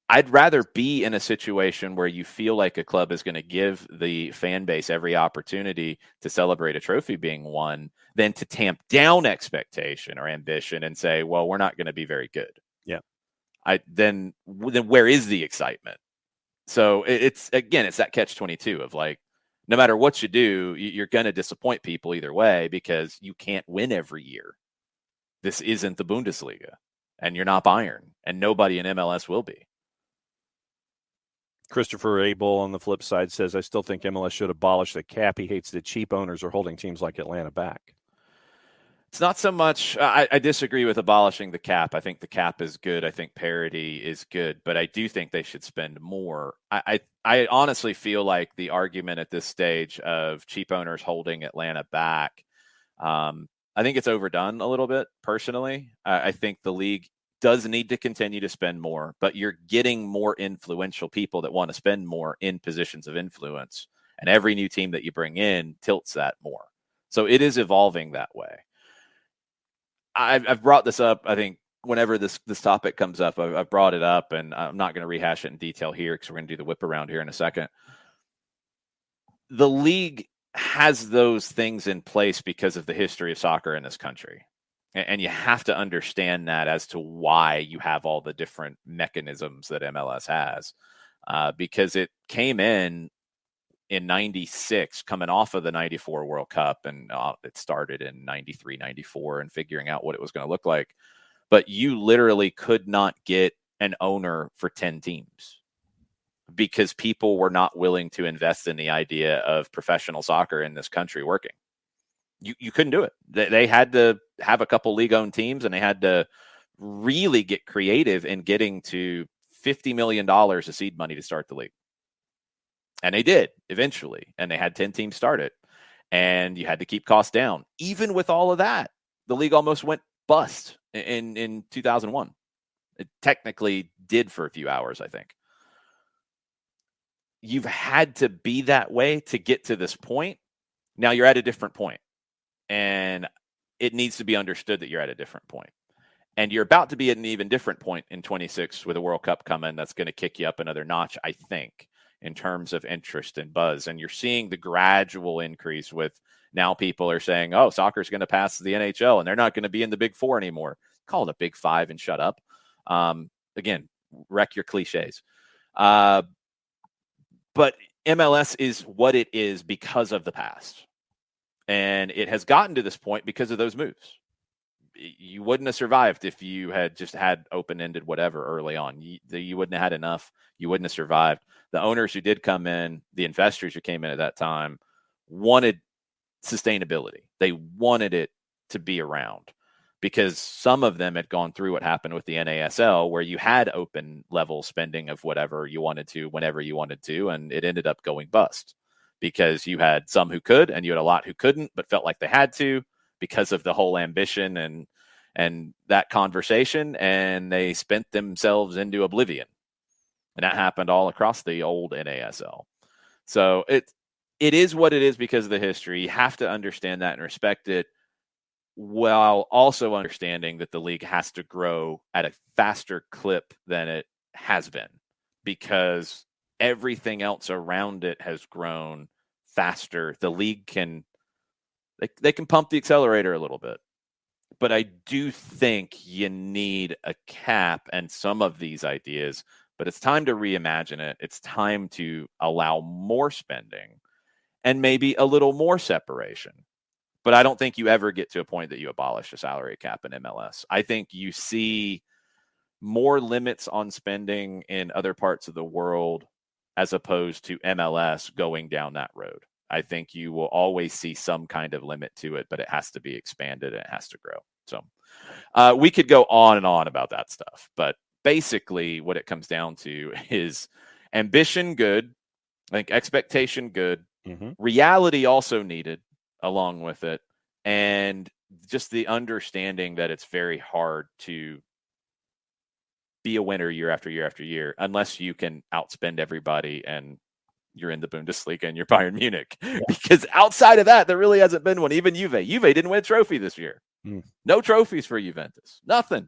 I'd rather be in a situation where you feel like a club is going to give the fan base every opportunity to celebrate a trophy being won than to tamp down expectation or ambition and say, well, we're not going to be very good. Yeah. Then where is the excitement? So it's that catch-22 of like, no matter what you do, you're going to disappoint people either way, because you can't win every year. This isn't the Bundesliga, and you're not Bayern, and nobody in MLS will be. Christopher Abel on the flip side says, I still think MLS should abolish the cap. He hates that cheap owners are holding teams like Atlanta back. It's not so much, I disagree with abolishing the cap. I think the cap is good. I think parity is good, but I do think they should spend more. I honestly feel like the argument at this stage of cheap owners holding Atlanta back, I think it's overdone a little bit, personally. I think the league does need to continue to spend more, but you're getting more influential people that want to spend more in positions of influence. And every new team that you bring in tilts that more. So it is evolving that way. I've brought this up, I think, whenever this topic comes up, I've brought it up, and I'm not going to rehash it in detail here because we're going to do the Whiparound here in a second. The league has those things in place because of the history of soccer in this country. And you have to understand that as to why you have all the different mechanisms that MLS has, because it came in 96, coming off of the 94 World Cup, and it started in 93, 94 and figuring out what it was going to look like. But you literally could not get an owner for 10 teams because people were not willing to invest in the idea of professional soccer in this country working. You couldn't do it. They had to have a couple league-owned teams, and they had to really get creative in getting to $50 million of seed money to start the league. And they did eventually, and they had 10 teams start it, and you had to keep costs down. Even with all of that, the league almost went bust in 2001. It technically did for a few hours, I think. You've had to be that way to get to this point. Now you're at a different point. And it needs to be understood that you're at a different point. And you're about to be at an even different point in 26 with a World Cup coming that's going to kick you up another notch, I think, in terms of interest and buzz. And you're seeing the gradual increase with now people are saying, oh, soccer's going to pass the NHL and they're not going to be in the Big Four anymore. Call it a Big Five and shut up. Again, wreck your cliches. But MLS is what it is because of the past. And it has gotten to this point because of those moves. You wouldn't have survived if you had just had open-ended whatever early on. You wouldn't have had enough. You wouldn't have survived. The owners who did come in, the investors who came in at that time, wanted sustainability. They wanted it to be around because some of them had gone through what happened with the NASL, where you had open level spending of whatever you wanted to, whenever you wanted to, and it ended up going bust because you had some who could and you had a lot who couldn't, but felt like they had to, because of the whole ambition and that conversation, and they spent themselves into oblivion. And that happened all across the old NASL. So it is what it is because of the history. You have to understand that and respect it, while also understanding that the league has to grow at a faster clip than it has been, because everything else around it has grown faster. The league can They can pump the accelerator a little bit. But I do think you need a cap and some of these ideas, but it's time to reimagine it. It's time to allow more spending and maybe a little more separation. But I don't think you ever get to a point that you abolish a salary cap in MLS. I think you see more limits on spending in other parts of the world as opposed to MLS going down that road. I think you will always see some kind of limit to it, but it has to be expanded and it has to grow. So we could go on and on about that stuff, but basically what it comes down to is ambition good, I think expectation good, reality also needed along with it, and just the understanding that it's very hard to be a winner year after year after year unless you can outspend everybody and you're in the Bundesliga and you're Bayern Munich. Yeah. Because outside of that, there really hasn't been one. Even Juve didn't win a trophy this year. No trophies for Juventus. Nothing.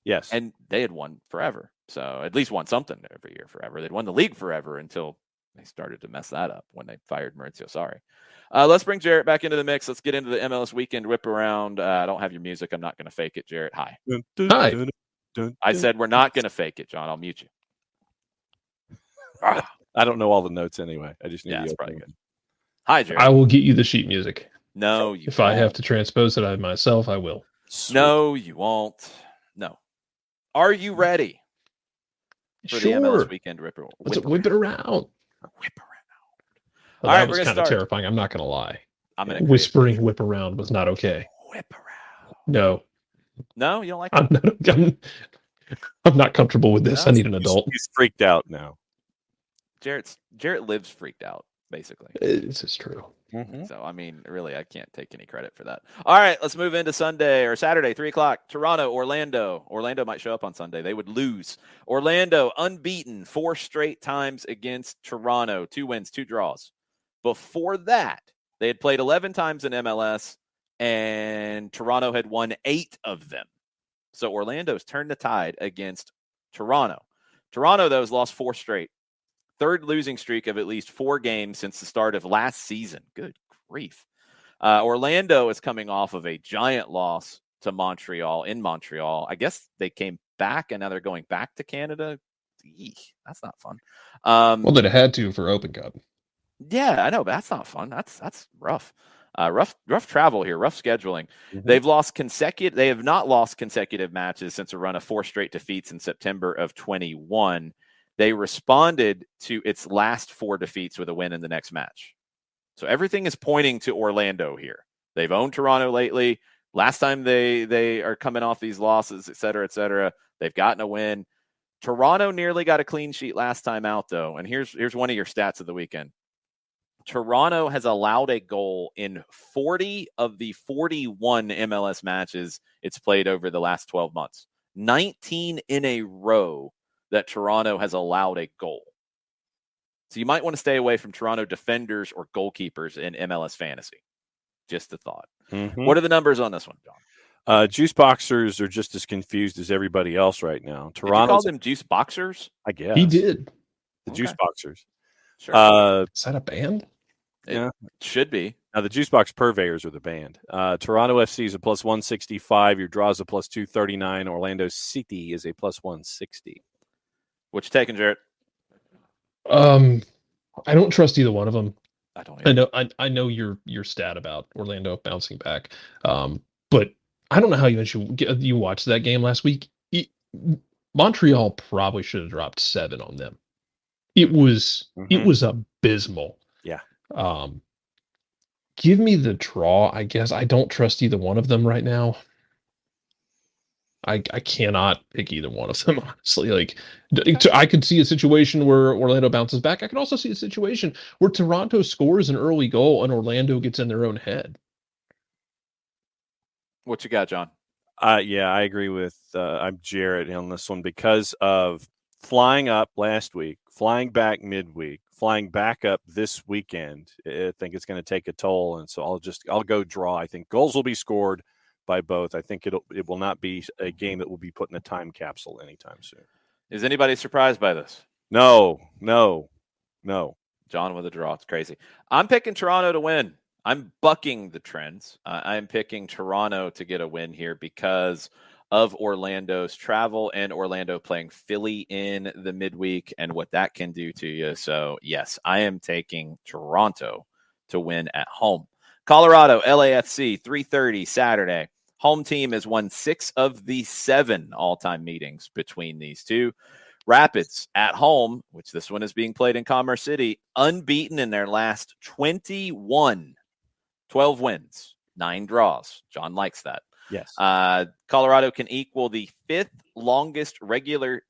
Yes. And they had won forever. So at least won something every year forever. They'd won the league forever until they started to mess that up when they fired Maurizio Sarri. Let's bring Jarrett back into the mix. Let's get into the MLS weekend whip around. I don't have your music. I'm not going to fake it, Jarrett. Hi. Hi. I said we're not going to fake it, John. I'll mute you. I don't know all the notes anyway. I just need it's probably good. Hi, Jared. I will get you the sheet music. No, you if won't. I have to transpose it myself, I will. Sweet. No, you won't. No. Are you ready for the MLS weekend whip around? Let's whip it around. Whip around. Well, that was kind of terrifying. I'm not going to lie. Whispering whip around was not okay. Whip around. No. No, you don't like it? I'm not comfortable with this. I need an adult. He's freaked out now. Jarrett lives freaked out, basically. This is true. So, I mean, really, I can't take any credit for that. All right, let's move into Sunday or Saturday, 3 o'clock. Toronto, Orlando. Orlando might show up on Sunday. They would lose. Orlando, unbeaten 4 straight times against Toronto. 2 wins, 2 draws. Before that, they had played 11 times in MLS, and Toronto had won 8 of them. So Orlando's turned the tide against Toronto. Toronto, though, has lost 4 straight. 3rd losing streak of at least 4 games since the start of last season. Good grief. Orlando is coming off of a giant loss to Montreal in Montreal. I guess they came back and now they're going back to Canada. Eek, that's not fun. Well, they'd have had to for Open Cup. Yeah, I know, but that's not fun. That's rough. Rough travel here, rough scheduling. They have not lost consecutive matches since a run of 4 straight defeats in September of 21. They responded to its last 4 defeats with a win in the next match. So everything is pointing to Orlando here. They've owned Toronto lately. Last time they are coming off these losses, et cetera, they've gotten a win. Toronto nearly got a clean sheet last time out, though. And here's one of your stats of the weekend. Toronto has allowed a goal in 40 of the 41 MLS matches it's played over the last 12 months. 19 in a row that Toronto has allowed a goal. So you might want to stay away from Toronto defenders or goalkeepers in MLS fantasy. Just a thought. Mhm. What are the numbers on this one, John? Juice boxers are just as confused as everybody else right now. Did you call Toronto's, them juice boxers? I guess, He did. the Okay. juice boxers. Sure. Is that a band? Yeah. Should be. Now the juice box purveyors are the band. Toronto FC is a plus 165. Your draw is a plus 239. Orlando City is a plus 160. What you taking, Jarrett? I don't trust either one of them. I don't I either. know. I know your stat about Orlando bouncing back. But I don't know how you watched that game last week. Montreal probably should have dropped 7 on them. It was abysmal. Yeah. Give me the draw, I guess. I don't trust either one of them right now. I cannot pick either one of them, honestly. Like, I could see a situation where Orlando bounces back. I can also see a situation where Toronto scores an early goal and Orlando gets in their own head. What you got, John? Yeah, I agree with I'm Jarrett on this one because of flying up last week, flying back midweek, flying back up this weekend. I think it's going to take a toll, and so I'll go draw. I think goals will be scored by both. I think it will not be a game that will be put in a time capsule anytime soon. Is anybody surprised by this? No. John with a draw. It's crazy. I'm picking Toronto to win. I'm bucking the trends. I'm picking Toronto to get a win here because of Orlando's travel and Orlando playing Philly in the midweek and what that can do to you. So, yes, I am taking Toronto to win at home. Colorado, LAFC, 3:30 Saturday. Home team has won 6 of the 7 all-time meetings between these two. Rapids at home, which this one is being played in Commerce City, unbeaten in their last 21. 12 wins, 9 draws. John likes that. Yes. Colorado can equal the 5th longest regular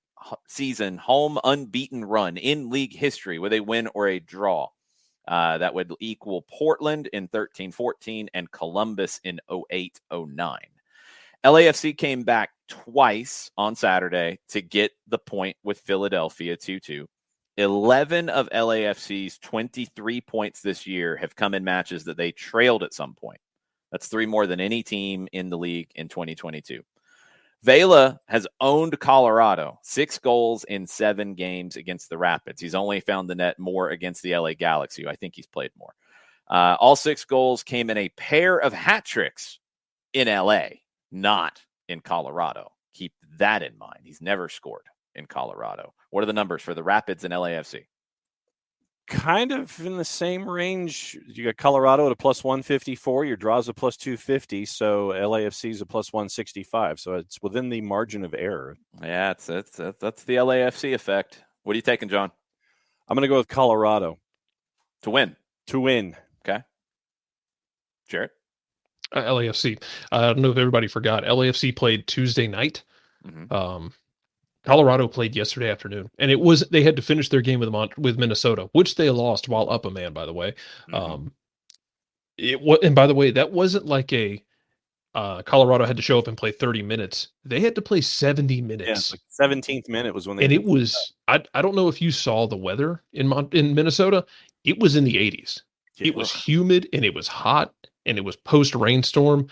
season home unbeaten run in league history with a win or a draw. That would equal Portland in 13-14 and Columbus in 08-09. LAFC came back twice on Saturday to get the point with Philadelphia 2-2. 11 of LAFC's 23 points this year have come in matches that they trailed at some point. That's 3 more than any team in the league in 2022. Vela has owned Colorado, 6 goals in 7 games against the Rapids. He's only found the net more against the LA Galaxy, who I think he's played more. All 6 goals came in a pair of hat tricks in LA, not in Colorado. Keep that in mind. He's never scored in Colorado. What are the numbers for the Rapids and LAFC? Kind of in the same range. You got Colorado at a plus 154. Your draw's a plus 250. So LAFC is a plus 165. So it's within the margin of error. Yeah, that's the LAFC effect. What are you taking, John? I'm going to go with Colorado To win. Okay. Jarrett? LAFC. I don't know if everybody forgot. LAFC played Tuesday night. Mm-hmm. Colorado played yesterday afternoon, and they had to finish their game with Minnesota, which they lost while up a man, by the way. Mm-hmm. And by the way, that wasn't like a Colorado had to show up and play 30 minutes. They had to play 70 minutes. Yeah, like 17th minute was when they. And it was I don't know if you saw the weather in Minnesota. It was in the 80s. Yeah. It was humid and it was hot and it was post rainstorm.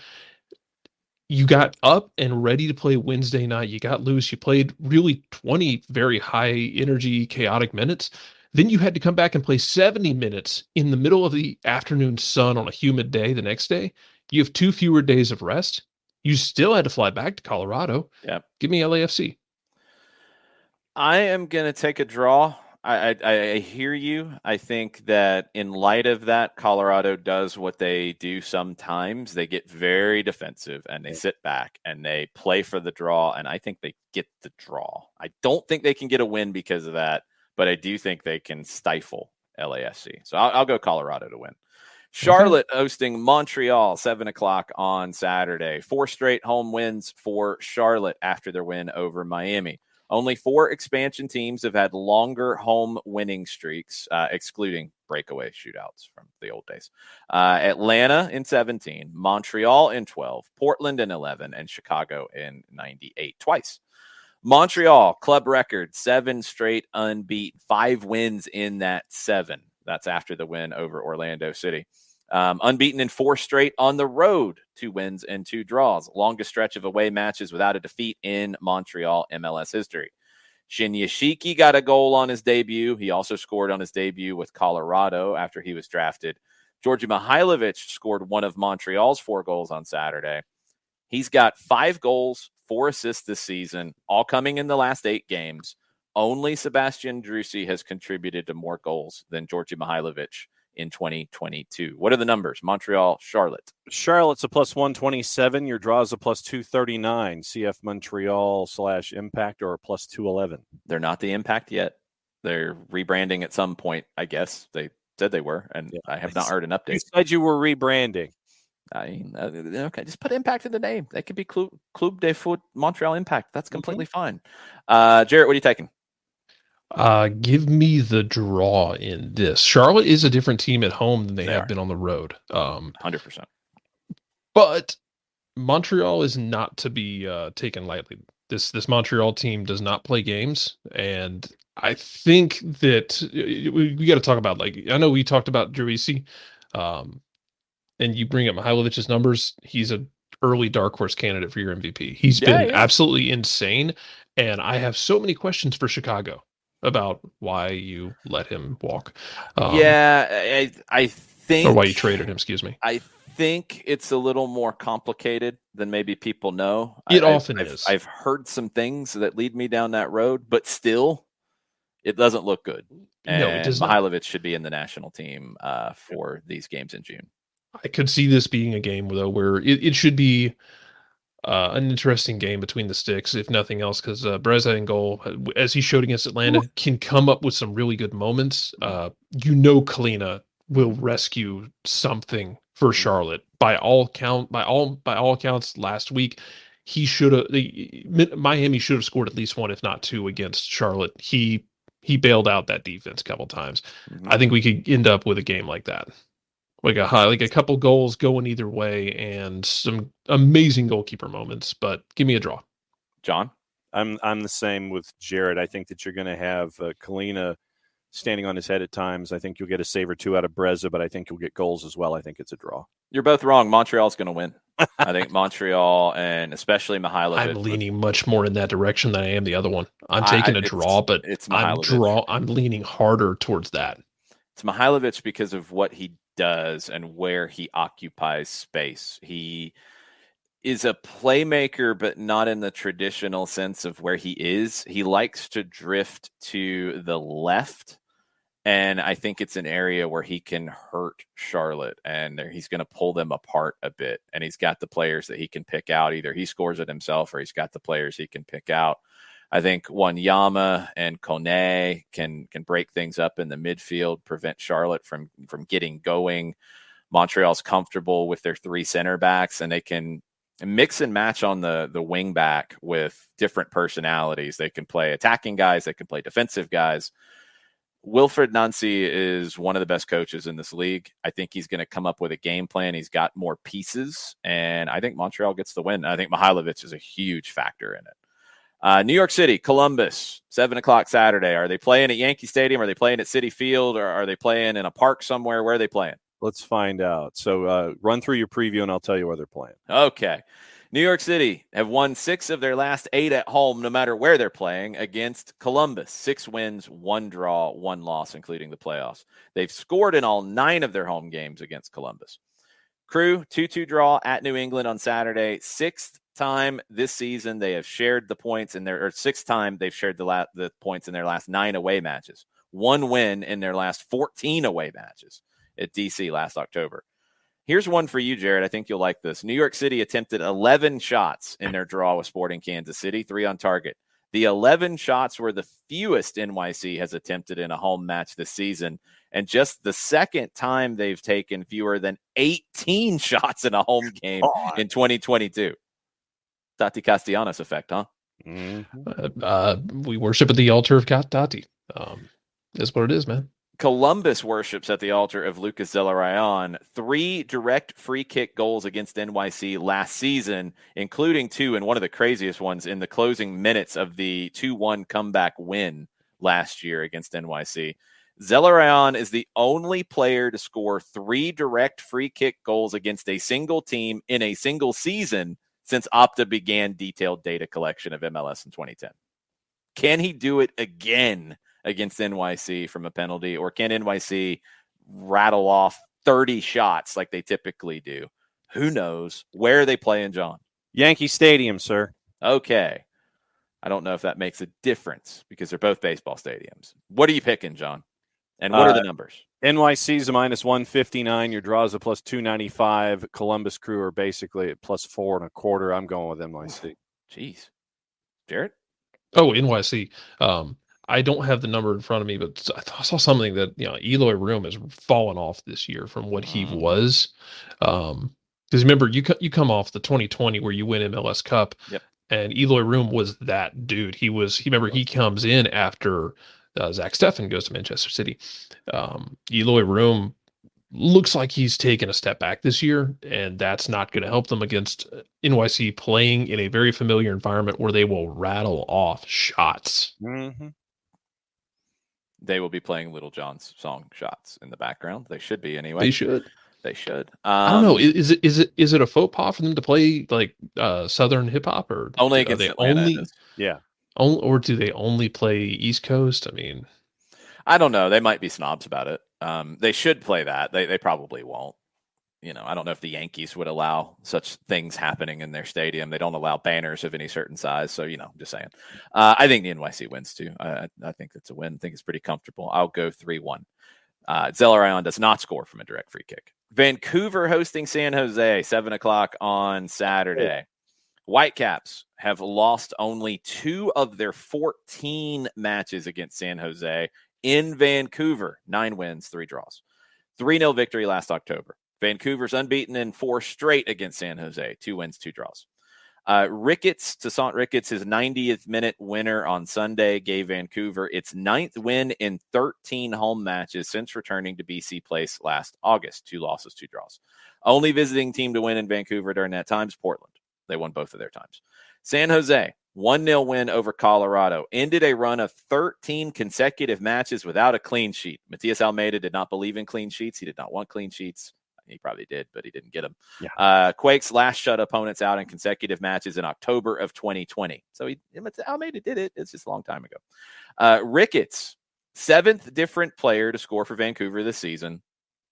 You got up and ready to play Wednesday night. You got loose. You played really 20 very high energy, chaotic minutes. Then you had to come back and play 70 minutes in the middle of the afternoon sun on a humid day the next day. You have 2 fewer days of rest. You still had to fly back to Colorado. Yeah. Give me LAFC. I am going to take a draw. I hear you. I think that in light of that, Colorado does what they do sometimes. They get very defensive and they sit back and they play for the draw. And I think they get the draw. I don't think they can get a win because of that, but I do think they can stifle LAFC. So I'll go Colorado to win. Charlotte hosting Montreal, 7:00 on Saturday. 4 straight home wins for Charlotte after their win over Miami. Only 4 expansion teams have had longer home winning streaks, excluding breakaway shootouts from the old days. Atlanta in 17, Montreal in 12, Portland in 11, and Chicago in 98, twice. Montreal, club record, 7 straight unbeaten, 5 wins in that 7. That's after the win over Orlando City. Unbeaten in 4 straight on the road, 2 wins and 2 draws. Longest stretch of away matches without a defeat in Montreal MLS history. Shinyashiki got a goal on his debut. He also scored on his debut with Colorado after he was drafted. Djordje Mihailovic scored one of Montreal's 4 goals on Saturday. He's got 5 goals, 4 assists this season, all coming in the last 8 games. Only Sebastian Drusi has contributed to more goals than Djordje Mihailovic in 2022. What are the numbers? Montreal, Charlotte. Charlotte's a +127. Your draw's a +239. CF Montreal / Impact or a +211. They're not the Impact yet. They're rebranding at some point, I guess. They said they were, and yeah. I have not heard an update. You said you were rebranding. I mean, okay, just put Impact in the name. They could be Club de Foot Montreal Impact. That's completely fine. Jarrett, what are you taking? Give me the draw in this. Charlotte is a different team at home than they have been on the road. 100%. But Montreal is not to be taken lightly. This Montreal team does not play games, and I think that we got to talk about, like, I know we talked about Drusi, and you bring up Mihailovic's numbers. He's an early dark horse candidate for your MVP. He's been absolutely insane, and I have so many questions for Chicago about why you let him walk. I think, or why you traded him. Excuse me. I think it's a little more complicated than maybe people know. It often is. I've heard some things that lead me down that road, but still, it doesn't look good. And no, it does not. Mihailovic should be in the national team for these games in June. I could see this being a game, though, where it should be an interesting game between the sticks, if nothing else, because Breza in goal, as he showed against Atlanta, can come up with some really good moments. Kalina will rescue something for Charlotte. By all accounts, last week Miami should have scored at least 1, if not 2, against Charlotte. He bailed out that defense a couple times. Mm-hmm. I think we could end up with a game like that. Like a couple goals going either way and some amazing goalkeeper moments, but give me a draw. John? I'm the same with Jared. I think that you're going to have Kalina standing on his head at times. I think you'll get a save or 2 out of Breza, but I think you'll get goals as well. I think it's a draw. You're both wrong. Montreal's going to win. I think Montreal, and especially Mihailovic. I'm leaning much more in that direction than I am the other one. I'm taking a draw, but I'm leaning harder towards that. It's Mihailovic because of what he does and where he occupies space. He is a playmaker, but not in the traditional sense of where he is. He likes to drift to the left, and I think it's an area where he can hurt Charlotte, and he's going to pull them apart a bit. And he's got the players that he can pick out. Either he scores it himself or he's got the players he can pick out. I think Wanyama and Kone can break things up in the midfield, prevent Charlotte from getting going. Montreal's comfortable with their 3 center backs, and they can mix and match on the wing back with different personalities. They can play attacking guys. They can play defensive guys. Wilfred Nancy is one of the best coaches in this league. I think he's going to come up with a game plan. He's got more pieces, and I think Montreal gets the win. I think Mihailovic is a huge factor in it. New York City, Columbus, 7:00 Saturday. Are they playing at Yankee Stadium? Are they playing at Citi Field? Or are they playing in a park somewhere? Where are they playing? Let's find out. So run through your preview, and I'll tell you where they're playing. Okay. New York City have won 6 of their last 8 at home, no matter where they're playing, against Columbus. 6 wins, 1 draw, 1 loss, including the playoffs. They've scored in all 9 of their home games against Columbus. Crew, 2-2 draw at New England on Saturday. 6th time this season they have shared the points in their, or 6th time they've shared the points in their last 9 away matches. 1 win in their last 14 away matches at DC last October. Here's one for you, Jared. I think you'll like this. New York City attempted 11 shots in their draw with Sporting Kansas City, 3 on target. The 11 shots were the fewest NYC has attempted in a home match this season, and just the 2nd time they've taken fewer than 18 shots in a home game in 2022. Tati Castellanos effect, huh? Mm-hmm. We worship at the altar of Tati. That's what it is, man. Columbus worships at the altar of Lucas Zelarayan. 3 direct free kick goals against NYC last season, including 2, and one of the craziest ones in the closing minutes of the 2-1 comeback win last year against NYC. Zelarayan is the only player to score 3 direct free kick goals against a single team in a single season since Opta began detailed data collection of MLS in 2010. Can he do it again against NYC from a penalty, or can NYC rattle off 30 shots like they typically do? Who knows? Where are they playing, John? Yankee Stadium, sir. Okay. I don't know if that makes a difference because they're both baseball stadiums. What are you picking, John? And what are the numbers? NYC's a -159. Your draws a +295. Columbus Crew are basically at +4.25. I'm going with NYC. Jeez. Jarrett? Oh, NYC. I don't have the number in front of me, but I saw something that Eloy Room has fallen off this year from what he was. Because remember, you come off the 2020 where you win MLS Cup, yep. And Eloy Room was that dude. He comes in after Zach Steffen goes to Manchester City. Eloy Room looks like he's taken a step back this year, and that's not going to help them against NYC playing in a very familiar environment where they will rattle off shots. Mm-hmm. They will be playing Little John's song "Shots" in the background. They should be anyway. They should. I don't know. Is it a faux pas for them to play like Southern hip hop, or only against Atlanta? Or do they only play East Coast? I mean, I don't know. They might be snobs about it. They should play that. They probably won't. I don't know if the Yankees would allow such things happening in their stadium. They don't allow banners of any certain size. So, just saying. I think the NYC wins too. I think that's a win. I think it's pretty comfortable. I'll go 3-1. Zelarayan does not score from a direct free kick. Vancouver hosting San Jose, 7:00 on Saturday. Whitecaps have lost only 2 of their 14 matches against San Jose in Vancouver. 9 wins, 3 draws. 3-0 victory last October. Vancouver's unbeaten in 4 straight against San Jose. 2 wins, 2 draws. Toussaint Ricketts, his 90th minute winner on Sunday, gave Vancouver its 9th win in 13 home matches since returning to BC Place last August. 2 losses, 2 draws. Only visiting team to win in Vancouver during that time is Portland. They won both of their times. San Jose, 1-0 win over Colorado, ended a run of 13 consecutive matches without a clean sheet. Matias Almeida did not believe in clean sheets. He did not want clean sheets. He probably did, but he didn't get them. Yeah. Quakes last shut opponents out in consecutive matches in October of 2020. So Almeida did it. It's just a long time ago. Ricketts, 7th different player to score for Vancouver this season.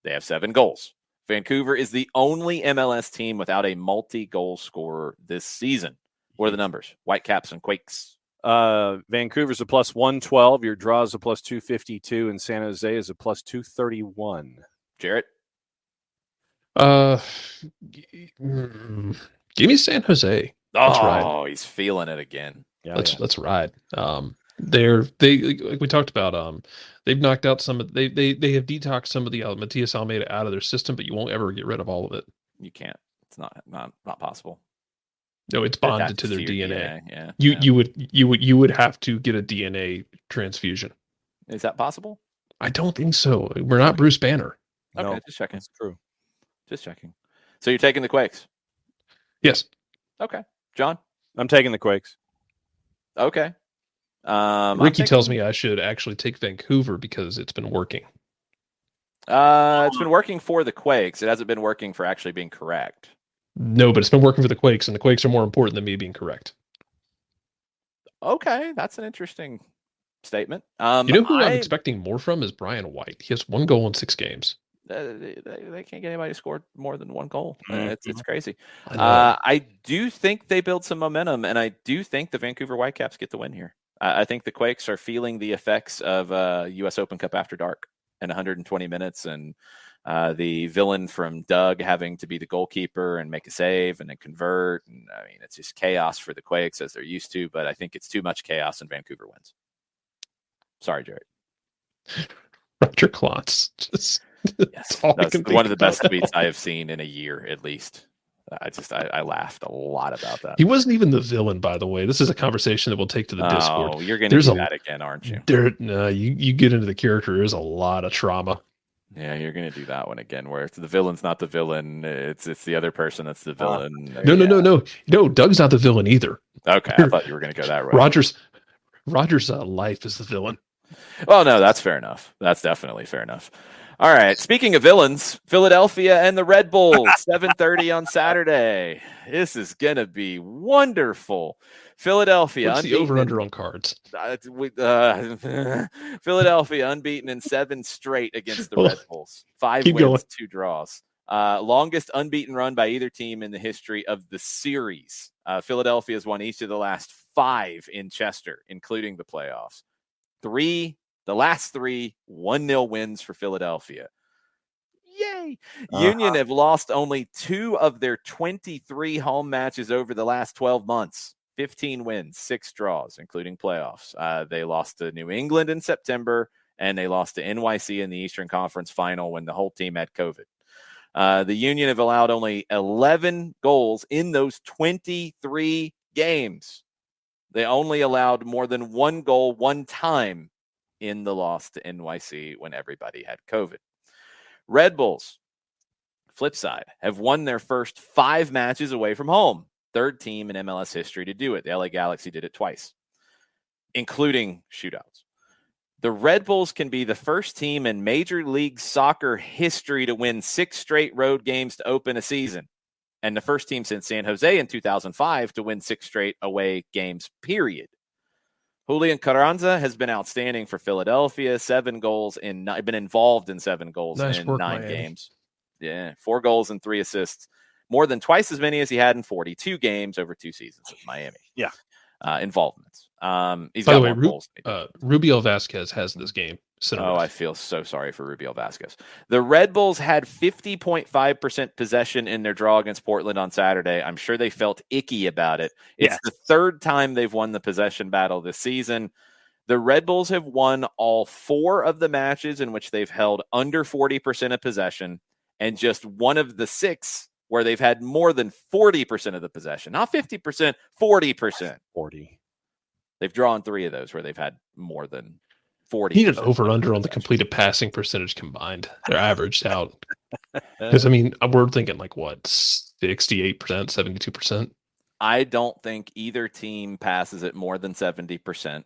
They have 7 goals. Vancouver is the only MLS team without a multi-goal scorer this season. What are the numbers? Whitecaps and Quakes. Vancouver's a +112. Your draw is a +252, and San Jose is a +231. Jarrett? Give me San Jose. Oh, he's feeling it again. Yeah, let's ride. They like we talked about. They've knocked out some of they have detoxed some of the Matias Almeida out of their system, but you won't ever get rid of all of it. You can't. It's not possible. No, it's bonded to their DNA. Yeah. You would have to get a DNA transfusion. Is that possible? I don't think so. We're not Bruce Banner. Okay, no, just checking. It's true. Just checking. So you're taking the Quakes? Yes. Okay. John? I'm taking the Quakes. Okay. Ricky tells me I should actually take Vancouver because it's been working. It's been working for the Quakes. It hasn't been working for actually being correct. No, but it's been working for the Quakes, and the Quakes are more important than me being correct. Okay, that's an interesting statement. You know who I'm expecting more from is Brian White. He has 1 goal in 6 games. They can't get anybody to score more than 1 goal. It's crazy. I I do think they build some momentum, and I do think the Vancouver Whitecaps get the win here. I think the Quakes are feeling the effects of U.S. Open Cup After Dark in 120 minutes, and the villain from Doug having to be the goalkeeper and make a save and then convert. And I mean, it's just chaos for the Quakes as they're used to, but I think it's too much chaos and Vancouver wins. Sorry, Jared. Roger Klotz. Yes, that's one of the best tweets I have seen in a year, at least. I laughed a lot about that. He wasn't even the villain, by the way. This is a conversation that we'll take to the Discord. Oh, you're going to do that again, aren't you? You get into the character. There's a lot of trauma. Yeah, you're going to do that one again, where it's the villain's not the villain. It's the other person that's the villain. No. Doug's not the villain either. Okay, I thought you were going to go that route. Roger's life is the villain. Well, no, that's fair enough. That's definitely fair enough. All right. Speaking of villains, Philadelphia and the Red Bulls, 7:30 on Saturday. This is gonna be wonderful. Philadelphia What's the unbeaten over-under on cards? Philadelphia unbeaten in 7 straight against the Hold Red Bulls. 5 Keep wins, going. 2 draws. Longest unbeaten run by either team in the history of the series. Philadelphia has won each of the last 5 in Chester, including the playoffs. The last 3 1-0 wins for Philadelphia. Yay! Union have lost only 2 of their 23 home matches over the last 12 months. 15 wins, 6 draws, including playoffs. They lost to New England in September, and they lost to NYC in the Eastern Conference Final when the whole team had COVID. The Union have allowed only 11 goals in those 23 games. They only allowed more than 1 goal one time in the loss to NYC when everybody had COVID. Red Bulls, flip side, have won their first 5 matches away from home. 3rd team in MLS history to do it. The LA Galaxy did it twice, including shootouts. The Red Bulls can be the first team in Major League Soccer history to win 6 straight road games to open a season, and the first team since San Jose in 2005 to win 6 straight away games, period. Julian Carranza has been outstanding for Philadelphia. 7 goals been involved in 7 goals in work, 9 Miami. games. Yeah, 4 goals and 3 assists. More than twice as many as he had in 42 games over 2 seasons with Miami. Yeah. Involvements. He's By got the way, more goals. Rubio Vasquez has this game. Oh, I feel so sorry for Rubio Vasquez. The Red Bulls had 50.5% possession in their draw against Portland on Saturday. I'm sure they felt icky about it. It's the 3rd time they've won the possession battle this season. The Red Bulls have won all 4 of the matches in which they've held under 40% of possession, and just 1 of the 6 where they've had more than 40% of the possession. Not 50%, 40%. 40. They've drawn 3 of those where they've had more than 40. Need an over-under on the completed passing percentage combined. They're averaged out. Because, I mean, we're thinking like, what, 68%, 72%? I don't think either team passes it more than 70%.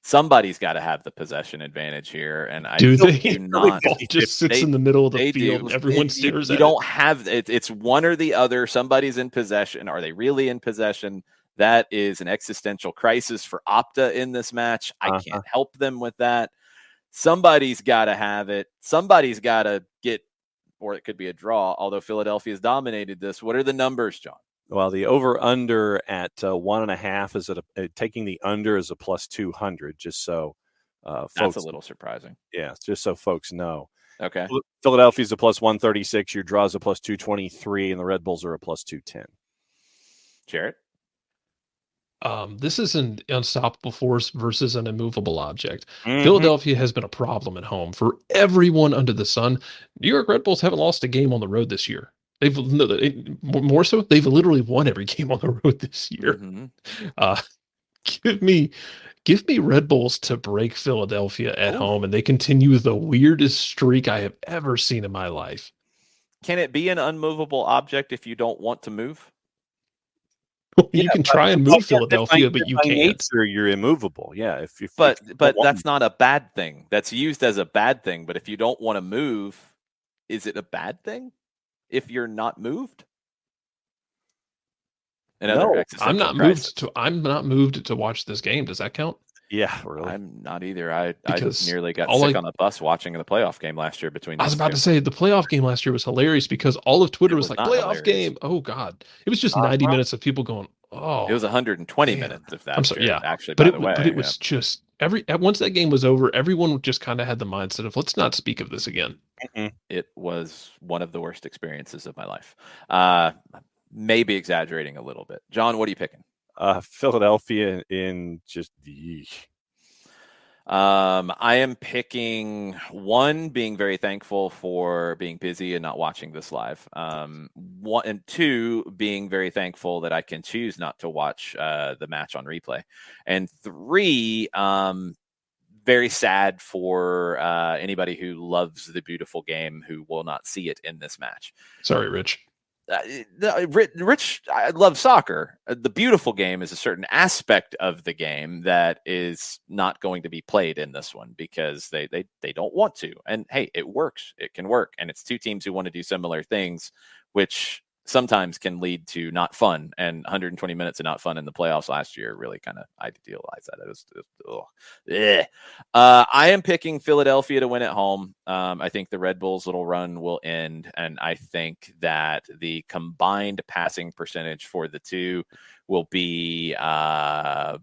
Somebody's got to have the possession advantage here, and I do not. Ball just sits in the middle of the field, and everyone stares at it. You don't have it. It's one or the other. Somebody's in possession. Are they really in possession? That is an existential crisis for Opta in this match. I can't help them with that. Somebody's got to have it. Somebody's got to get, or it could be a draw, although Philadelphia's dominated this. What are the numbers, John? Well, the over-under at 1.5 is taking the under is a plus 200, just so folks. That's a little surprising. Yeah, just so folks know. Okay. Philadelphia's a plus 136, your draw's a plus 223, and the Red Bulls are a plus 210. Jarrett? This is an unstoppable force versus an immovable object. Mm-hmm. Philadelphia has been a problem at home for everyone under the sun. New York Red Bulls haven't lost a game on the road this year. More so, they've literally won every game on the road this year. Mm-hmm. Give me Red Bulls to break Philadelphia at home, and they continue the weirdest streak I have ever seen in my life. Can it be an unmovable object if you don't want to move? You can try and move Philadelphia, but you can't. Nature, you're immovable. Yeah, but that's not a bad thing. That's used as a bad thing. But if you don't want to move, is it a bad thing if you're not moved? No, I'm not moved to watch this game. Does that count? Yeah, really. I'm not either. I nearly got sick on a bus watching the playoff game last year between. I was about to say the playoff game last year was hilarious because all of Twitter was like playoff hilarious. Game. Oh God, it was just 90 minutes of people going. Oh, it was 120 minutes. If that's I'm sorry, true, yeah. Actually, but it was just once that game was over, everyone just kind of had the mindset of let's not speak of this again. It was one of the worst experiences of my life. Maybe exaggerating a little bit. John, what are you picking? Philadelphia in just the. I am picking 1, being very thankful for being busy and not watching this live. 1 and 2, being very thankful that I can choose not to watch the match on replay. And 3, very sad for anybody who loves the beautiful game who will not see it in this match. Sorry, Rich. Rich, I love soccer. The beautiful game is a certain aspect of the game that is not going to be played in this one because they don't want to. And hey, it works. It can work. And it's two teams who want to do similar things, which sometimes can lead to not fun. And 120 minutes of not fun in the playoffs last year really kind of idealized that. I am picking Philadelphia to win at home. I think the Red Bulls' little run will end, and I think that the combined passing percentage for the two will be 61%.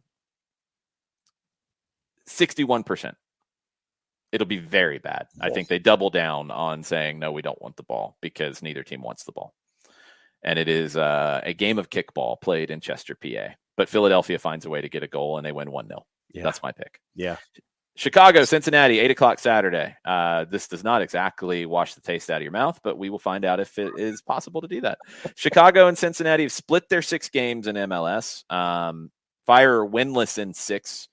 It'll be very bad. Yes. I think they double down on saying, no, we don't want the ball because neither team wants the ball. And it is a game of kickball played in Chester, PA. But Philadelphia finds a way to get a goal, and they win 1-0. Yeah. That's my pick. Yeah. Chicago, Cincinnati, 8 o'clock Saturday. This does not exactly wash the taste out of your mouth, but we will find out if it is possible to do that. Chicago and Cincinnati have split their 6 games in MLS. Fire winless in 6.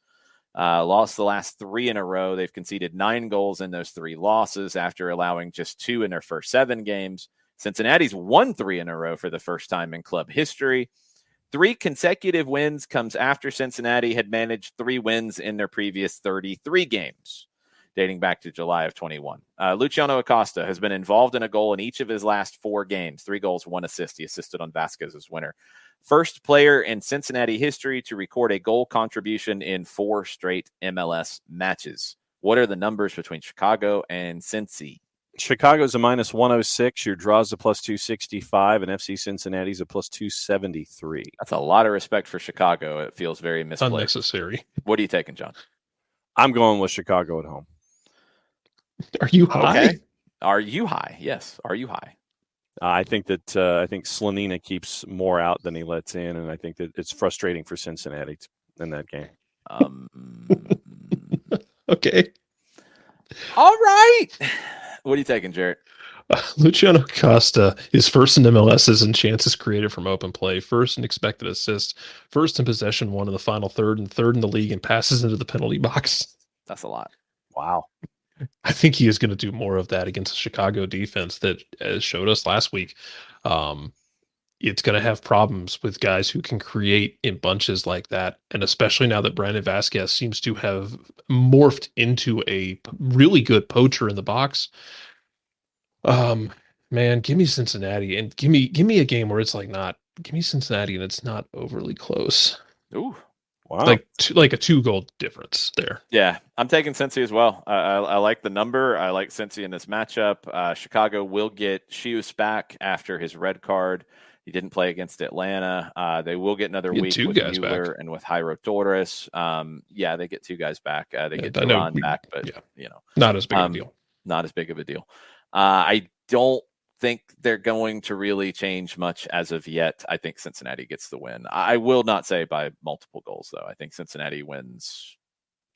Lost the last 3 in a row. They've conceded 9 goals in those 3 losses after allowing just 2 in their first 7 games. Cincinnati's won 3 in a row for the first time in club history. 3 consecutive wins comes after Cincinnati had managed 3 wins in their previous 33 games, dating back to July of 21. Luciano Acosta has been involved in a goal in each of his last 4 games, 3 goals, 1 assist. He assisted on Vasquez's winner. First player in Cincinnati history to record a goal contribution in 4 straight MLS matches. What are the numbers between Chicago and Cincy? Chicago's a minus 106. Your draw's a plus 265, and FC Cincinnati's a plus 273. That's a lot of respect for Chicago. It feels very misplaced. Unnecessary. What are you taking, John? I'm going with Chicago at home. Are you high? Okay. Are you high? Yes. Are you high? I think Slonina keeps more out than he lets in, and I think that it's frustrating for Cincinnati in that game. Okay. All right. What are you taking, Jarrett? Luciano Acosta is first in MLSs and chances created from open play, first in expected assists, first in possession, 1 in the final third, and third in the league, and passes into the penalty box. That's a lot. Wow. I think he is going to do more of that against the Chicago defense that showed us last week. It's going to have problems with guys who can create in bunches like that. And especially now that Brandon Vasquez seems to have morphed into a really good poacher in the box. Man, give me Cincinnati and give me a game where it's give me Cincinnati and it's not overly close. Ooh. Wow. Like a 2-goal difference there. Yeah, I'm taking Cincy as well. I like the number. I like Cincy in this matchup. Chicago will get Chius back after his red card. He didn't play against Atlanta. They will get another week with Mueller and with Jairo Torres. They get 2 guys back. They get Duran back, but not as big of a deal. Not as big of a deal. I don't think they're going to really change much as of yet. I think Cincinnati gets the win. I will not say by multiple goals, though. I think Cincinnati wins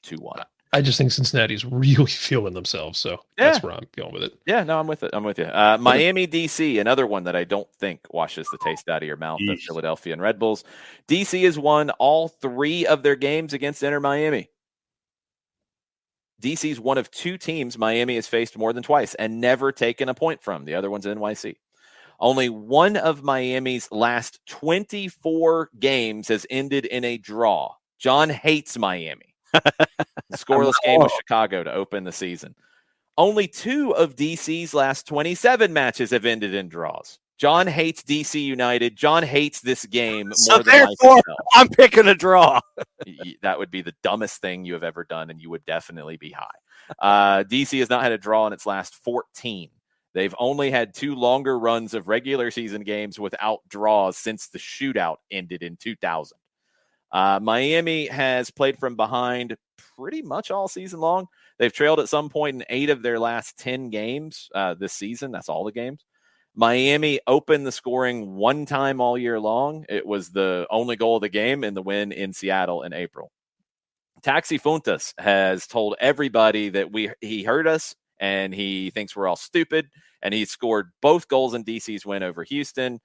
2-1. I just think Cincinnati's really feeling themselves, so that's where I'm going with it. Yeah, no, I'm with it. I'm with you. Miami, DC, another one that I don't think washes the taste out of your mouth of Philadelphia and Red Bulls. DC has won all 3 of their games against Inter Miami. DC's one of 2 teams Miami has faced more than twice and never taken a point from. The other one's NYC. Only one of Miami's last 24 games has ended in a draw. John hates Miami. Scoreless game with Chicago to open the season. Only 2 of DC's last 27 matches have ended in draws. John hates DC United. John hates this game more than life itself. I'm picking a draw. That would be the dumbest thing you have ever done, and you would definitely be high. DC has not had a draw in its last 14. They've only had 2 longer runs of regular season games without draws since the shootout ended in 2000. Miami has played from behind pretty much all season long. They've trailed at some point in 8 of their last 10 games this season. That's all the games. Miami opened the scoring 1 time all year long. It was the only goal of the game in the win in Seattle in April. Taxi Funtas has told everybody that he heard us and he thinks we're all stupid. And he scored both goals in DC's win over Houston.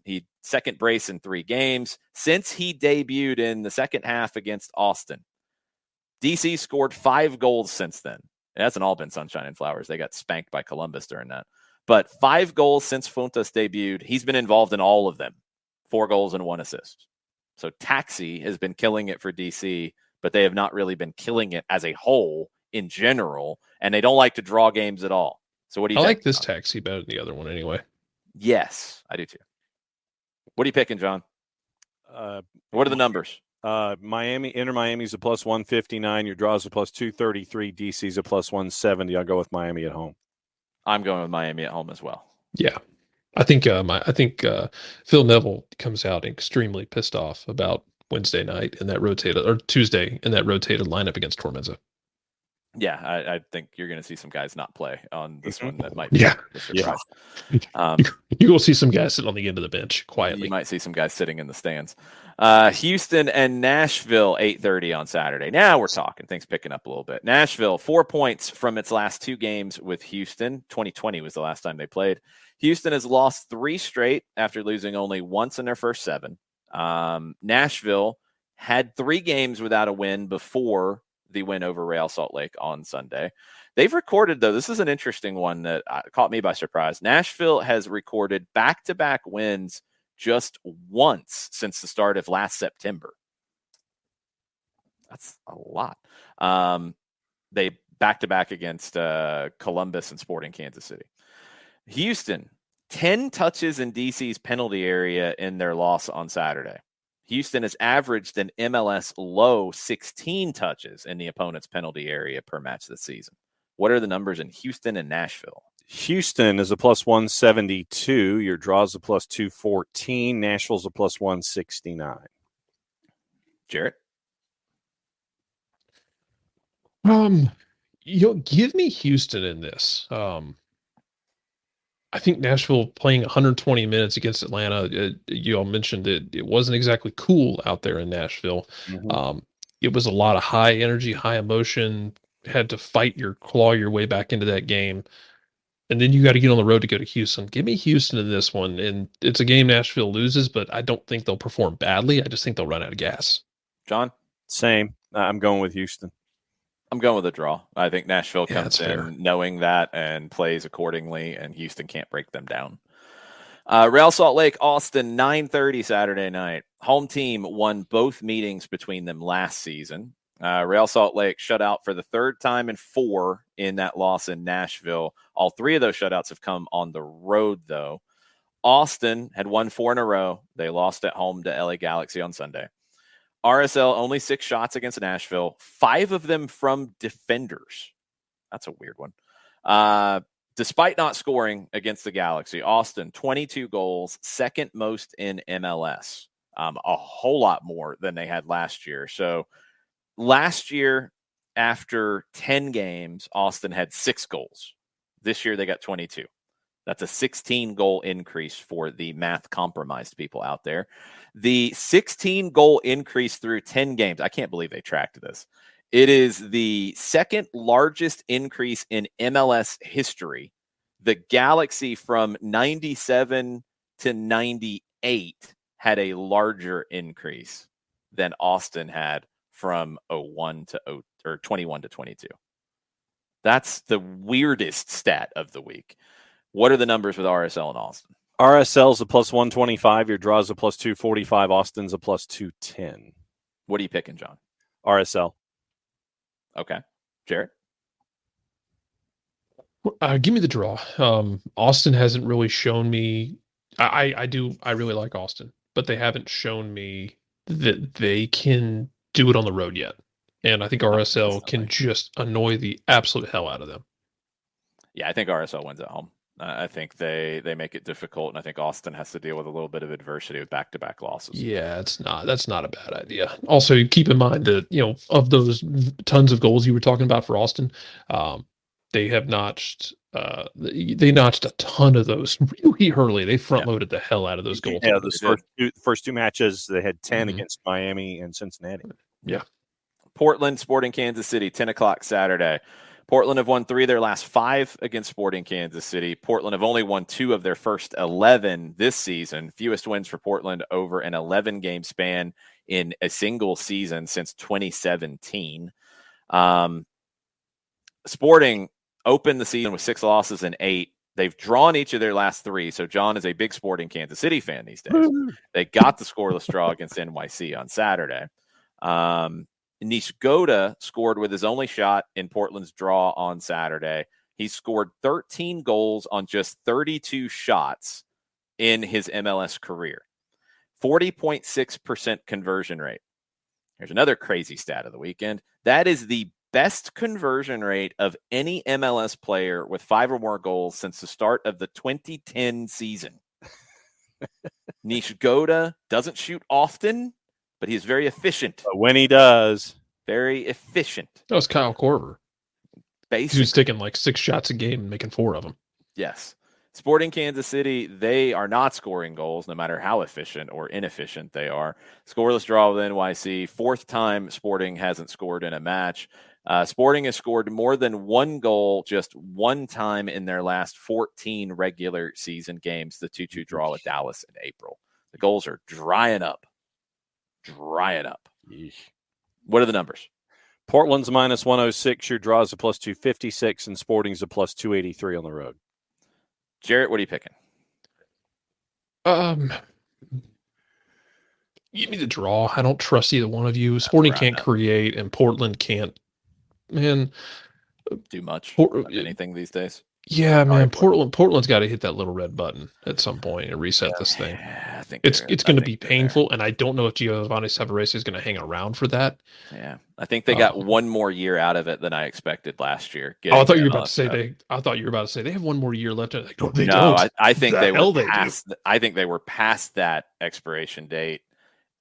He second brace in 3 games since he debuted in the second half against Austin. DC scored 5 goals since then. It hasn't all been sunshine and flowers. They got spanked by Columbus during that. But 5 goals since Fuentes debuted. He's been involved in all of them. 4 goals and 1 assist. So Taxi has been killing it for DC, but they have not really been killing it as a whole in general, and they don't like to draw games at all. So what do you think? I like this Taxi better than the other one anyway. Yes, I do too. What are you picking, John? What are the numbers? Inter Miami's a plus 159. Your draws a plus 233. DC's a plus 170. I'll go with Miami at home. I'm going with Miami at home as well. Yeah, I think Phil Neville comes out extremely pissed off about Wednesday night in that rotated or Tuesday in that rotated lineup against Tormenza. Yeah, I think you're going to see some guys not play on this one. That might be Yeah. a surprise. You will see some guys sitting on the end of the bench quietly. You might see some guys sitting in the stands. Houston and Nashville, 8:30 on Saturday. Now we're talking. Things picking up a little bit. Nashville, 4 points from its last 2 games with Houston. 2020 was the last time they played. Houston has lost 3 straight after losing only once in their first 7. Nashville had 3 games without a win before the win over Real Salt Lake on Sunday. They've recorded, though, this is an interesting one that caught me by surprise. Nashville has recorded back-to-back wins just once since the start of last September. That's a lot. They back-to-back against Columbus and Sporting Kansas City. Houston, 10 touches in DC's penalty area in their loss on Saturday. Houston has averaged an MLS low 16 touches in the opponent's penalty area per match this season. What are the numbers in Houston and Nashville? Houston is a plus 172. Your draw's a plus 214. Nashville's a plus 169. Jarrett? Give me Houston in this. I think Nashville playing 120 minutes against Atlanta, you all mentioned that it wasn't exactly cool out there in Nashville. Mm-hmm. It was a lot of high energy, high emotion, had to claw your way back into that game. And then you got to get on the road to go to Houston. Give me Houston in this one. And it's a game Nashville loses, but I don't think they'll perform badly. I just think they'll run out of gas. John? Same. I'm going with Houston. I'm going with a draw. I think Nashville comes in fair. knowing that and plays accordingly, and Houston can't break them down. Real Salt Lake, Austin, 9:30 Saturday night. Home team won both meetings between them last season. Real Salt Lake shut out for the 3rd time in 4 in that loss in Nashville. All 3 of those shutouts have come on the road, though. Austin had won 4 in a row. They lost at home to LA Galaxy on Sunday. RSL, only 6 shots against Nashville, 5 of them from defenders. That's a weird one. Despite not scoring against the Galaxy, Austin, 22 goals, 2nd most in MLS. A whole lot more than they had last year. So last year, after 10 games, Austin had 6 goals. This year, they got 22. That's a 16-goal increase for the math-compromised people out there. The 16-goal increase through 10 games, I can't believe they tracked this. It is the 2nd largest increase in MLS history. The Galaxy from 97 to 98 had a larger increase than Austin had from 21 to 22. That's the weirdest stat of the week. What are the numbers with RSL and Austin? RSL's a plus 125. Your draw's a plus 245. Austin's a plus 210. What are you picking, John? RSL. Okay. Jarrett? Give me the draw. Austin hasn't really shown me. I really like Austin, but they haven't shown me that they can do it on the road yet. And I think RSL can just annoy the absolute hell out of them. Yeah, I think RSL wins at home. I think they make it difficult, and I think Austin has to deal with a little bit of adversity with back-to-back losses. Yeah, that's not a bad idea. Also, keep in mind that, of those tons of goals you were talking about for Austin, they have notched they notched a ton of those really early. They front-loaded the hell out of those goals. Yeah, those first two matches, they had 10 against Miami and Cincinnati. Yeah. Portland, Sporting Kansas City, 10 o'clock Saturday. Portland have won 3 of their last 5 against Sporting Kansas City. Portland have only won 2 of their first 11 this season. Fewest wins for Portland over an 11-game span in a single season since 2017. Sporting opened the season with 6 losses and 8. They've drawn each of their last 3. So John is a big Sporting Kansas City fan these days. They got the scoreless draw against NYC on Saturday. Nishgoda scored with his only shot in Portland's draw on Saturday. He scored 13 goals on just 32 shots in his MLS career. 40.6% conversion rate. Here's another crazy stat of the weekend. That is the best conversion rate of any MLS player with 5 or more goals since the start of the 2010 season. Nishgoda doesn't shoot often, but he's very efficient. But when he does, very efficient. That was Kyle Korver. Basically. He was taking like 6 shots a game and making 4 of them. Yes. Sporting Kansas City, they are not scoring goals, no matter how efficient or inefficient they are. Scoreless draw with NYC. 4th time Sporting hasn't scored in a match. Sporting has scored more than 1 goal just 1 time in their last 14 regular season games, the 2-2 draw with Dallas in April. The goals are drying up. Yeesh. What are the numbers? Portland's minus 106. Your draw's a plus 256, and Sporting's a plus 283 on the road. Jarrett, what are you picking? Give me the draw. I don't trust either one of you. Sporting can't create, and Portland can't. Man, do much anything these days. Yeah, man. Portland's got to hit that little red button at some point and reset this thing. I think it's going to be painful, and I don't know if Giovanni Savarese is going to hang around for that. Yeah, I think they got 1 more year out of it than I expected last year. I thought you were about to say I thought you were about to say they have 1 more year left. Like, no, they don't. I think they were past. I think they were past that expiration date,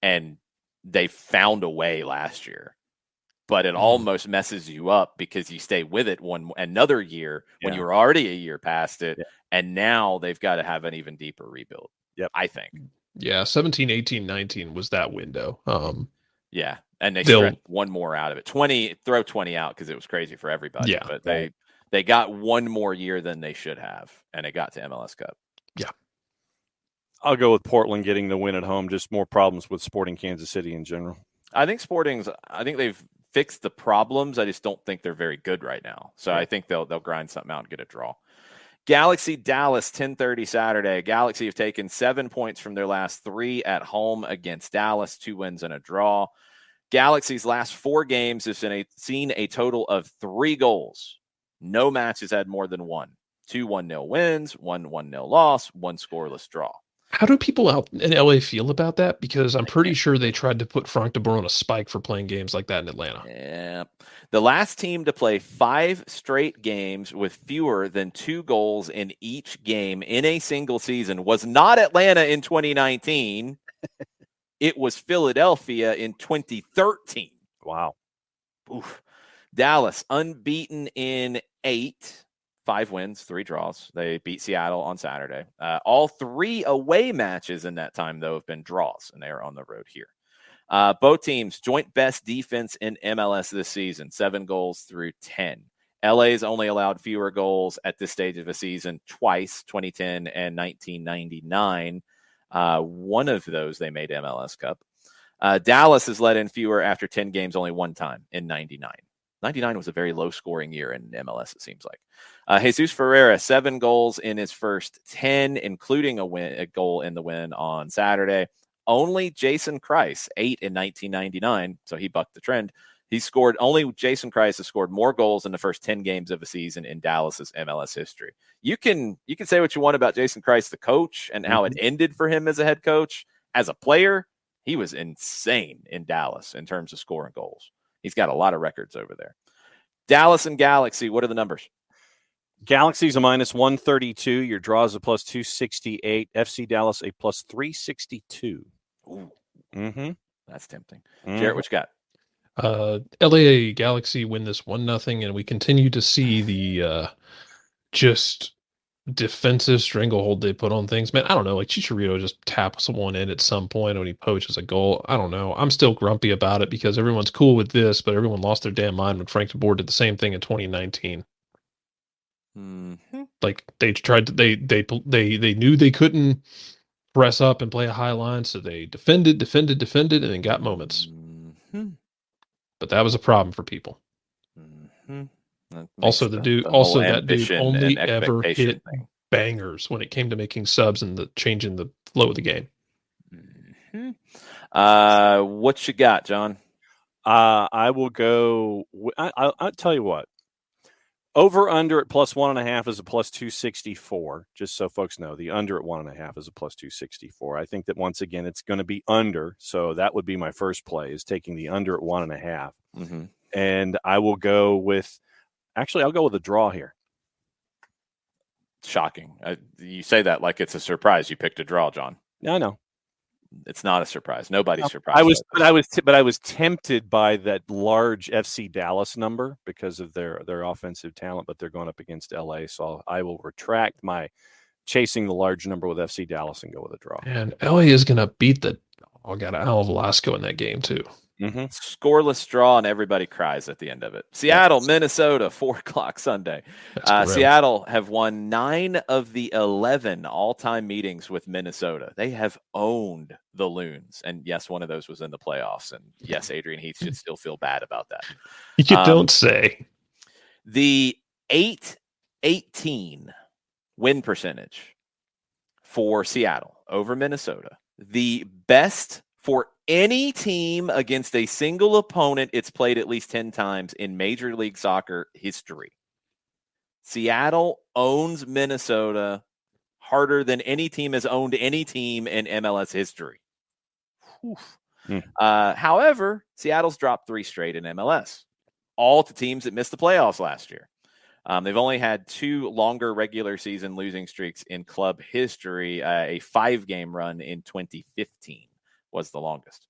and they found a way last year. But it almost messes you up because you stay with it another year when you were already a year past it, and now they've got to have an even deeper rebuild. Yep, I think. Yeah, 17, 18, 19 was that window. Yeah, and they stretched 1 more out of it. 20, throw 20 out because it was crazy for everybody. Yeah, but they got 1 more year than they should have, and it got to MLS Cup. Yeah, I'll go with Portland getting the win at home. Just more problems with Sporting Kansas City in general. I think they've fixed the problems. I just don't think they're very good right now. So I think they'll grind something out and get a draw. Galaxy Dallas, 10:30 Saturday. Galaxy have taken 7 points from their last 3 at home against Dallas, 2 wins and a draw. Galaxy's last 4 games have seen a total of 3 goals. No match has had more than 1. 2 1-0 wins, 1 1-0 loss, 1 scoreless draw. How do people out in LA feel about that? Because I'm pretty sure they tried to put Frank de Boer on a spike for playing games like that in Atlanta. Yeah. The last team to play 5 straight games with fewer than 2 goals in each game in a single season was not Atlanta in 2019. It was Philadelphia in 2013. Wow. Oof. Dallas unbeaten in 8. 5 wins, 3 draws. They beat Seattle on Saturday. All 3 away matches in that time, though, have been draws, and they are on the road here. Both teams, joint best defense in MLS this season, 7 goals through 10. LA's only allowed fewer goals at this stage of the season twice, 2010 and 1999. One of those they made MLS Cup. Dallas has let in fewer after 10 games only 1 time in 99. 99 was a very low-scoring year in MLS, it seems like. Jesus Ferreira, 7 goals in his first 10, including a goal in the win on Saturday. Only Jason Kreis, 8 in 1999, so he bucked the trend. Only Jason Kreis has scored more goals in the first 10 games of a season in Dallas's MLS history. You can say what you want about Jason Kreis, the coach, and how it ended for him as a head coach. As a player, he was insane in Dallas in terms of scoring goals. He's got a lot of records over there. Dallas and Galaxy, what are the numbers? Galaxy's a minus 132. Your draw is a plus 268. FC Dallas a plus 362. Ooh. Mm-hmm. That's tempting. Jarrett, what you got? LA Galaxy win this 1-0, and we continue to see the just defensive stranglehold they put on things. Man, I don't know. Like Chicharito just taps someone in at some point when he poaches a goal. I don't know. I'm still grumpy about it because everyone's cool with this, but everyone lost their damn mind when Frank de Boer did the same thing in 2019. Mm-hmm. Like they tried to, they knew they couldn't press up and play a high line, so they defended, and then got moments. Mm-hmm. But that was a problem for people. Mm-hmm. Also, that dude only ever hit bangers when it came to making subs and the changing the flow of the game. Mm-hmm. What you got, John? I will go. I'll tell you what. Over under at +1.5 is a +264. Just so folks know, the under at 1.5 is a +264. I think that once again it's going to be under. So that would be my first play, is taking the under at 1.5. Mm-hmm. And I will go with. Actually, I'll go with a draw here. Shocking. You say that like it's a surprise. You picked a draw, John. I know. It's not a surprise. Nobody's surprised. I was tempted by that large FC Dallas number because of their offensive talent, but they're going up against LA. So I will retract my chasing the large number with FC Dallas and go with a draw. And LA is going to beat the dog out of Al Velasco in that game too. Mm-hmm. Scoreless draw, and everybody cries at the end of it. Seattle, Minnesota, 4:00 Sunday. Seattle have won 9 of the 11 all-time meetings with Minnesota. They have owned the Loons, and yes, one of those was in the playoffs. And yes, Adrian Heath should still feel bad about that. You don't say. The 8-18 win percentage for Seattle over Minnesota, the best for any team against a single opponent it's played at least 10 times in Major League Soccer history. Seattle owns Minnesota harder than any team has owned any team in MLS history. However, Seattle's dropped 3 straight in MLS, all to teams that missed the playoffs last year. They've only had 2 longer regular season losing streaks in club history. A 5-game run in 2015 was the longest.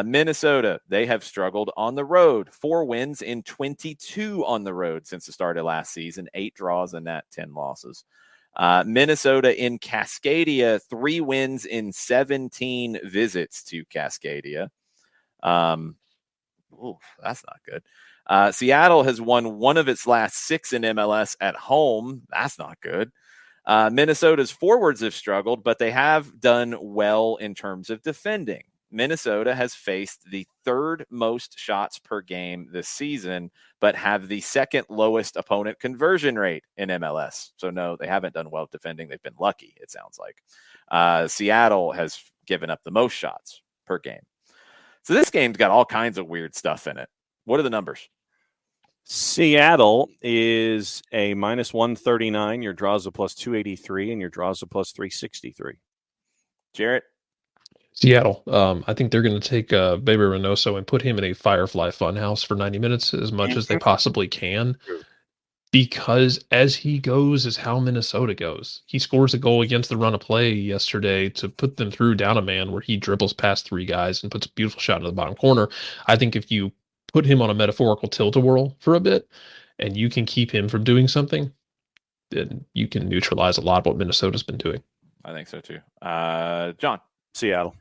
Minnesota, they have struggled on the road. 4 wins in 22 on the road since the start of last season. 8 draws and that 10 losses. Minnesota in Cascadia, 3 wins in 17 visits to Cascadia. That's not good. Seattle has won 1 of its last 6 in MLS at home. That's not good. Minnesota's forwards have struggled, but they have done well in terms of defending. Minnesota has faced the 3rd most shots per game this season, but have the 2nd lowest opponent conversion rate in MLS. So no, they haven't done well defending. They've been lucky, it sounds like. Seattle has given up the most shots per game. So this game's got all kinds of weird stuff in it. What are the numbers? Seattle is a -139. Your draws a +283, and your draws a +363. Jarrett? Seattle. I think they're going to take Baby Reynoso and put him in a Firefly Funhouse for 90 minutes as much as they possibly can. Because as he goes is how Minnesota goes. He scores a goal against the run of play yesterday to put them through down a man where he dribbles past 3 guys and puts a beautiful shot in the bottom corner. I think if you put him on a metaphorical tilt-a-whirl for a bit and you can keep him from doing something, then you can neutralize a lot of what Minnesota's been doing. I think so too. John? Seattle.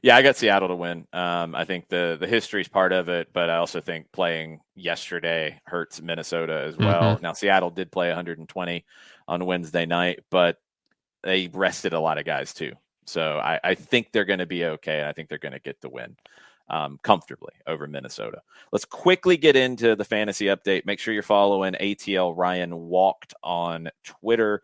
Yeah, I got Seattle to win. I think the history is part of it, but I also think playing yesterday hurts Minnesota as well. Mm-hmm. Now, Seattle did play 120 on Wednesday night, but they rested a lot of guys too. So I think they're going to be okay, and I think they're going to get the win comfortably over Minnesota. Let's quickly get into the fantasy update. Make sure you're following ATL Ryan Walked on Twitter.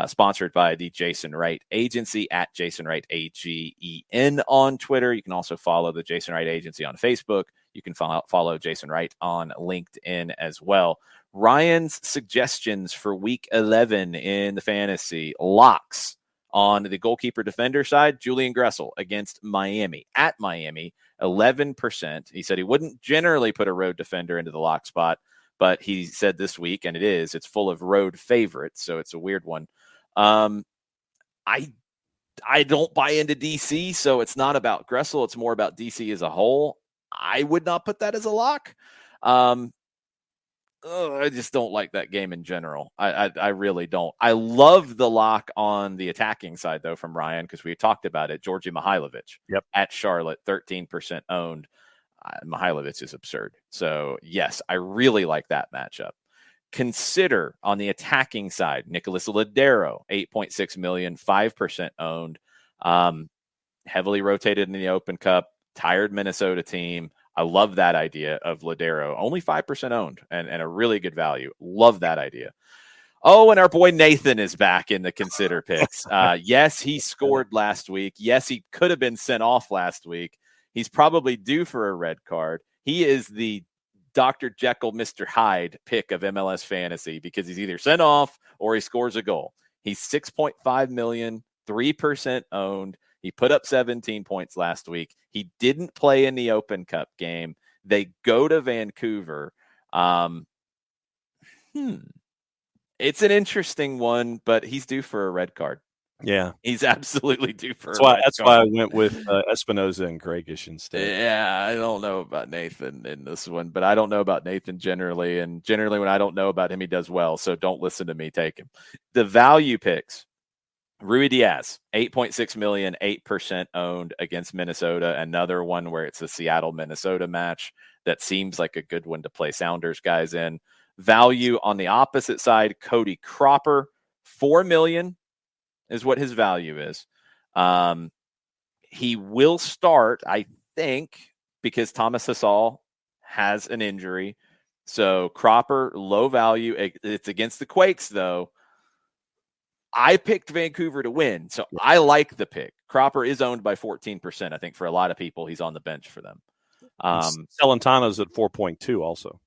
Sponsored by the Jason Wright Agency at Jason Wright AGEN on Twitter. You can also follow the Jason Wright Agency on Facebook. You can follow Jason Wright on LinkedIn as well. Ryan's suggestions for week 11 in the fantasy locks on the goalkeeper defender side. Julian Gressel against Miami at Miami, 11%. He said he wouldn't generally put a road defender into the lock spot, but he said this week, and it's full of road favorites, so it's a weird one. I don't buy into DC, so it's not about Gressel. It's more about DC as a whole. I would not put that as a lock. I just don't like that game in general. I really don't. I love the lock on the attacking side, though, from Ryan, because we talked about it. Georgi Mihailovic at Charlotte, 13% owned. Mihailovic is absurd. So, yes, I really like that matchup. Consider on the attacking side, Nicolas Ladero, 8.6 million, 5% owned. Heavily rotated in the Open Cup, tired Minnesota team. I love that idea of Ladero. Only 5% owned and a really good value. Love that idea. Oh, and our boy Nathan is back in the consider picks. Yes, he scored last week. Yes, he could have been sent off last week. He's probably due for a red card. He is the Dr. Jekyll, Mr. Hyde pick of MLS fantasy because he's either sent off or he scores a goal. He's 6.5 million, 3% owned. He put up 17 points last week. He didn't play in the Open Cup game. They go to Vancouver. It's an interesting one, but he's due for a red card. Yeah, he's absolutely due for that's a why. red That's card. why I went with Espinoza and Gregish instead. Yeah, I don't know about Nathan in this one, but I don't know about Nathan generally. And generally, when I don't know about him, he does well. So don't listen to me. Take him. The value picks. Rui Diaz, 8.6 million, 8% owned against Minnesota. Another one where it's a Seattle-Minnesota match that seems like a good one to play Sounders guys in. Value on the opposite side, Cody Cropper, 4 million is what his value is. He will start, I think, because Thomas Hasal has an injury. So Cropper, low value. It's against the Quakes, though. I picked Vancouver to win, so I like the pick. Cropper is owned by 14%. I think for a lot of people, he's on the bench for them. Celentano's at 4.2 also.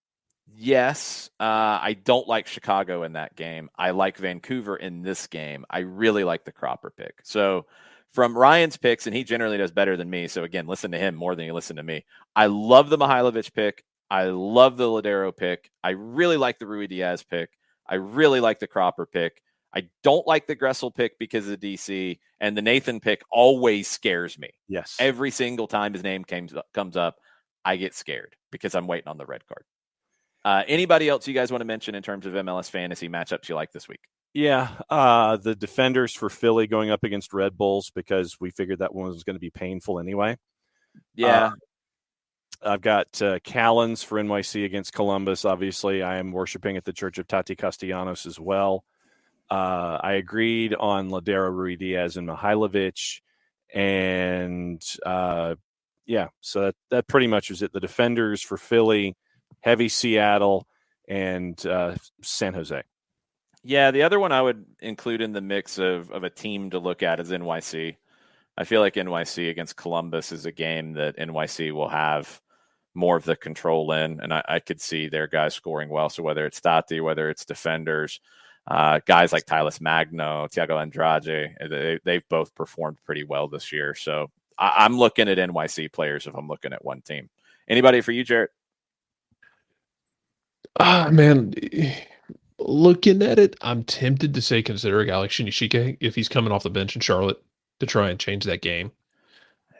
Yes, I don't like Chicago in that game. I like Vancouver in this game. I really like the Cropper pick. So from Ryan's picks, and he generally does better than me, so again, listen to him more than you listen to me. I love the Mihailovic pick. I love the Ladero pick. I really like the Rui Diaz pick. I really like the Cropper pick. I don't like the Gressel pick because of DC, and the Nathan pick always scares me. Yes. Every single time his name comes up, I get scared because I'm waiting on the red card. Anybody else you guys want to mention in terms of MLS fantasy matchups you like this week? Yeah, the defenders for Philly going up against Red Bulls because we figured that one was going to be painful anyway. Yeah. I've got Callens for NYC against Columbus. Obviously, I am worshiping at the Church of Tati Castellanos as well. I agreed on Ladero, Rui Diaz, and Mihailovic. And, so that pretty much is it. The defenders for Philly, heavy Seattle, and San Jose. Yeah, the other one I would include in the mix of a team to look at is NYC. I feel like NYC against Columbus is a game that NYC will have more of the control in, and I could see their guys scoring well. So whether it's Tati, whether it's defenders, guys like Tyler Magno, Thiago Andrade, they've both performed pretty well this year. So I'm looking at NYC players if I'm looking at one team. Anybody for you, Jarrett? Man, looking at it, I'm tempted to say consider Alex Shinishike if he's coming off the bench in Charlotte to try and change that game.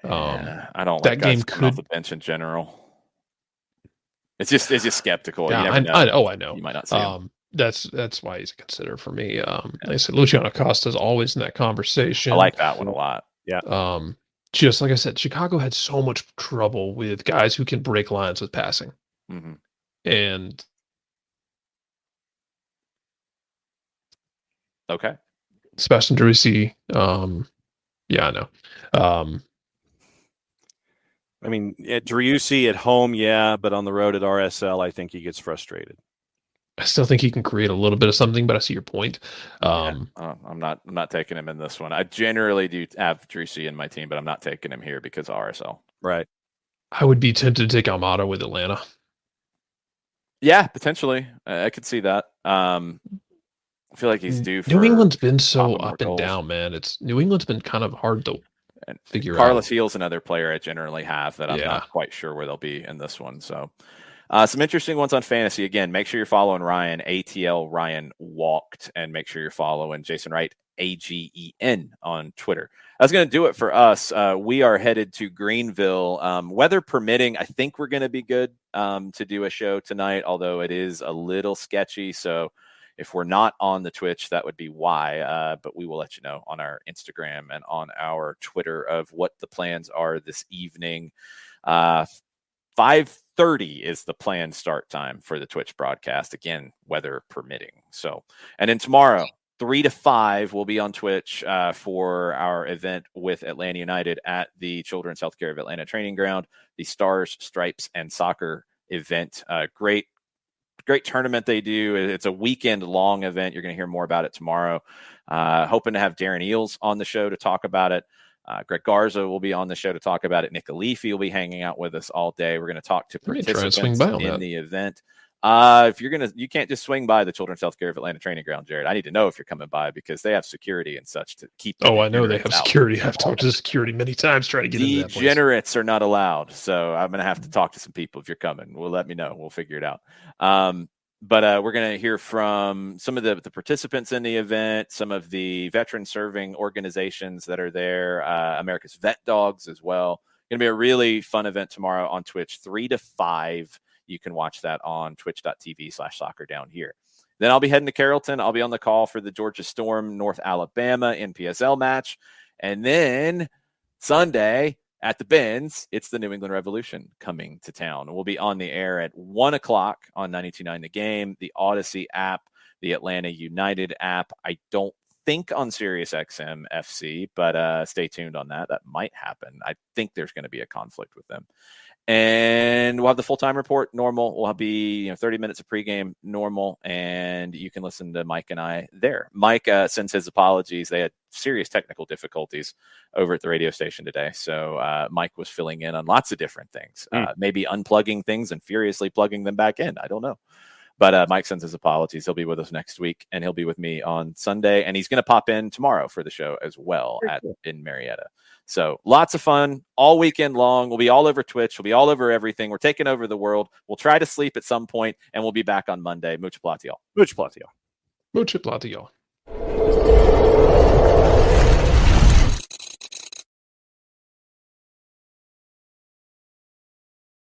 I don't that like game guys coming off the bench in general. It's just skeptical. Yeah, you never know. I know. You might not see him. That's why he's a consider for me. Like I said, Luciano Costa's always in that conversation. I like that one a lot. Yeah. Just like I said, Chicago had so much trouble with guys who can break lines with passing. Mm-hmm. And okay. Sebastian Driussi, yeah, I know. I mean, at Driussi at home, yeah, but on the road at RSL, I think he gets frustrated. I still think he can create a little bit of something, but I see your point. I'm not taking him in this one. I generally do have Driussi in my team, but I'm not taking him here because of RSL. Right. I would be tempted to take Almada with Atlanta. Yeah, potentially. I could see that. I feel like he's due for New England's been so up and goals. down, man. New England's been kind of hard to figure Carlos out. Hill's another player I generally have that I'm not quite sure where they'll be in this one. So some interesting ones on fantasy. Again, make sure you're following Ryan, ATL Ryan Walked, and make sure you're following Jason Wright, AGEN on Twitter. That's going to do it for us. We are headed to Greenville. Weather permitting, I think we're going to be good to do a show tonight, although it is a little sketchy. So if we're not on the Twitch, that would be why. But we will let you know on our Instagram and on our Twitter of what the plans are this evening. 5:30 is the planned start time for the Twitch broadcast. Again, weather permitting. So, and then tomorrow, 3 to 5, we'll be on Twitch for our event with Atlanta United at the Children's Healthcare of Atlanta Training Ground, the Stars, Stripes, and Soccer event. Great great tournament they do. It's a weekend long event. You're going to hear more about it tomorrow. Hoping to have Darren Eels on the show to talk about it. Greg Garza will be on the show to talk about it. Nick Alifi will be hanging out with us all day. We're going to talk to participants in the event. If you're you can't just swing by the Children's Healthcare of Atlanta Training Ground, Jared. I need to know if you're coming by because they have security and such to keep. I know they have security. I've talked to security many times trying to get into that place. Degenerates are not allowed, so I'm going to have to talk to some people if you're coming. Well, let me know. We'll figure it out. But we're going to hear from some of the participants in the event, some of the veteran serving organizations that are there, America's Vet Dogs as well. Going to be a really fun event tomorrow on Twitch, 3 to 5. You can watch that on twitch.tv/soccer down here. Then I'll be heading to Carrollton. I'll be on the call for the Georgia Storm, North Alabama NPSL match. And then Sunday at the Benz, it's the New England Revolution coming to town. We'll be on the air at 1 o'clock on 92.9 The Game, the Odyssey app, the Atlanta United app. I don't think on SiriusXM FC, but stay tuned on that. That might happen. I think there's going to be a conflict with them. And we'll have the full-time report normal. We'll be 30 minutes of pregame normal, and you can listen to Mike and I there. Mike sends his apologies. They had serious technical difficulties over at the radio station today, so Mike was filling in on lots of different things, maybe unplugging things and furiously plugging them back in. I don't know. But Mike sends his apologies. He'll be with us next week, and he'll be with me on Sunday, and he's going to pop in tomorrow for the show as well in Marietta. So lots of fun all weekend long. We'll be all over Twitch. We'll be all over everything. We're taking over the world. We'll try to sleep at some point, and we'll be back on Monday. Mucho platiel. Mucho platiel. Mucho platiel.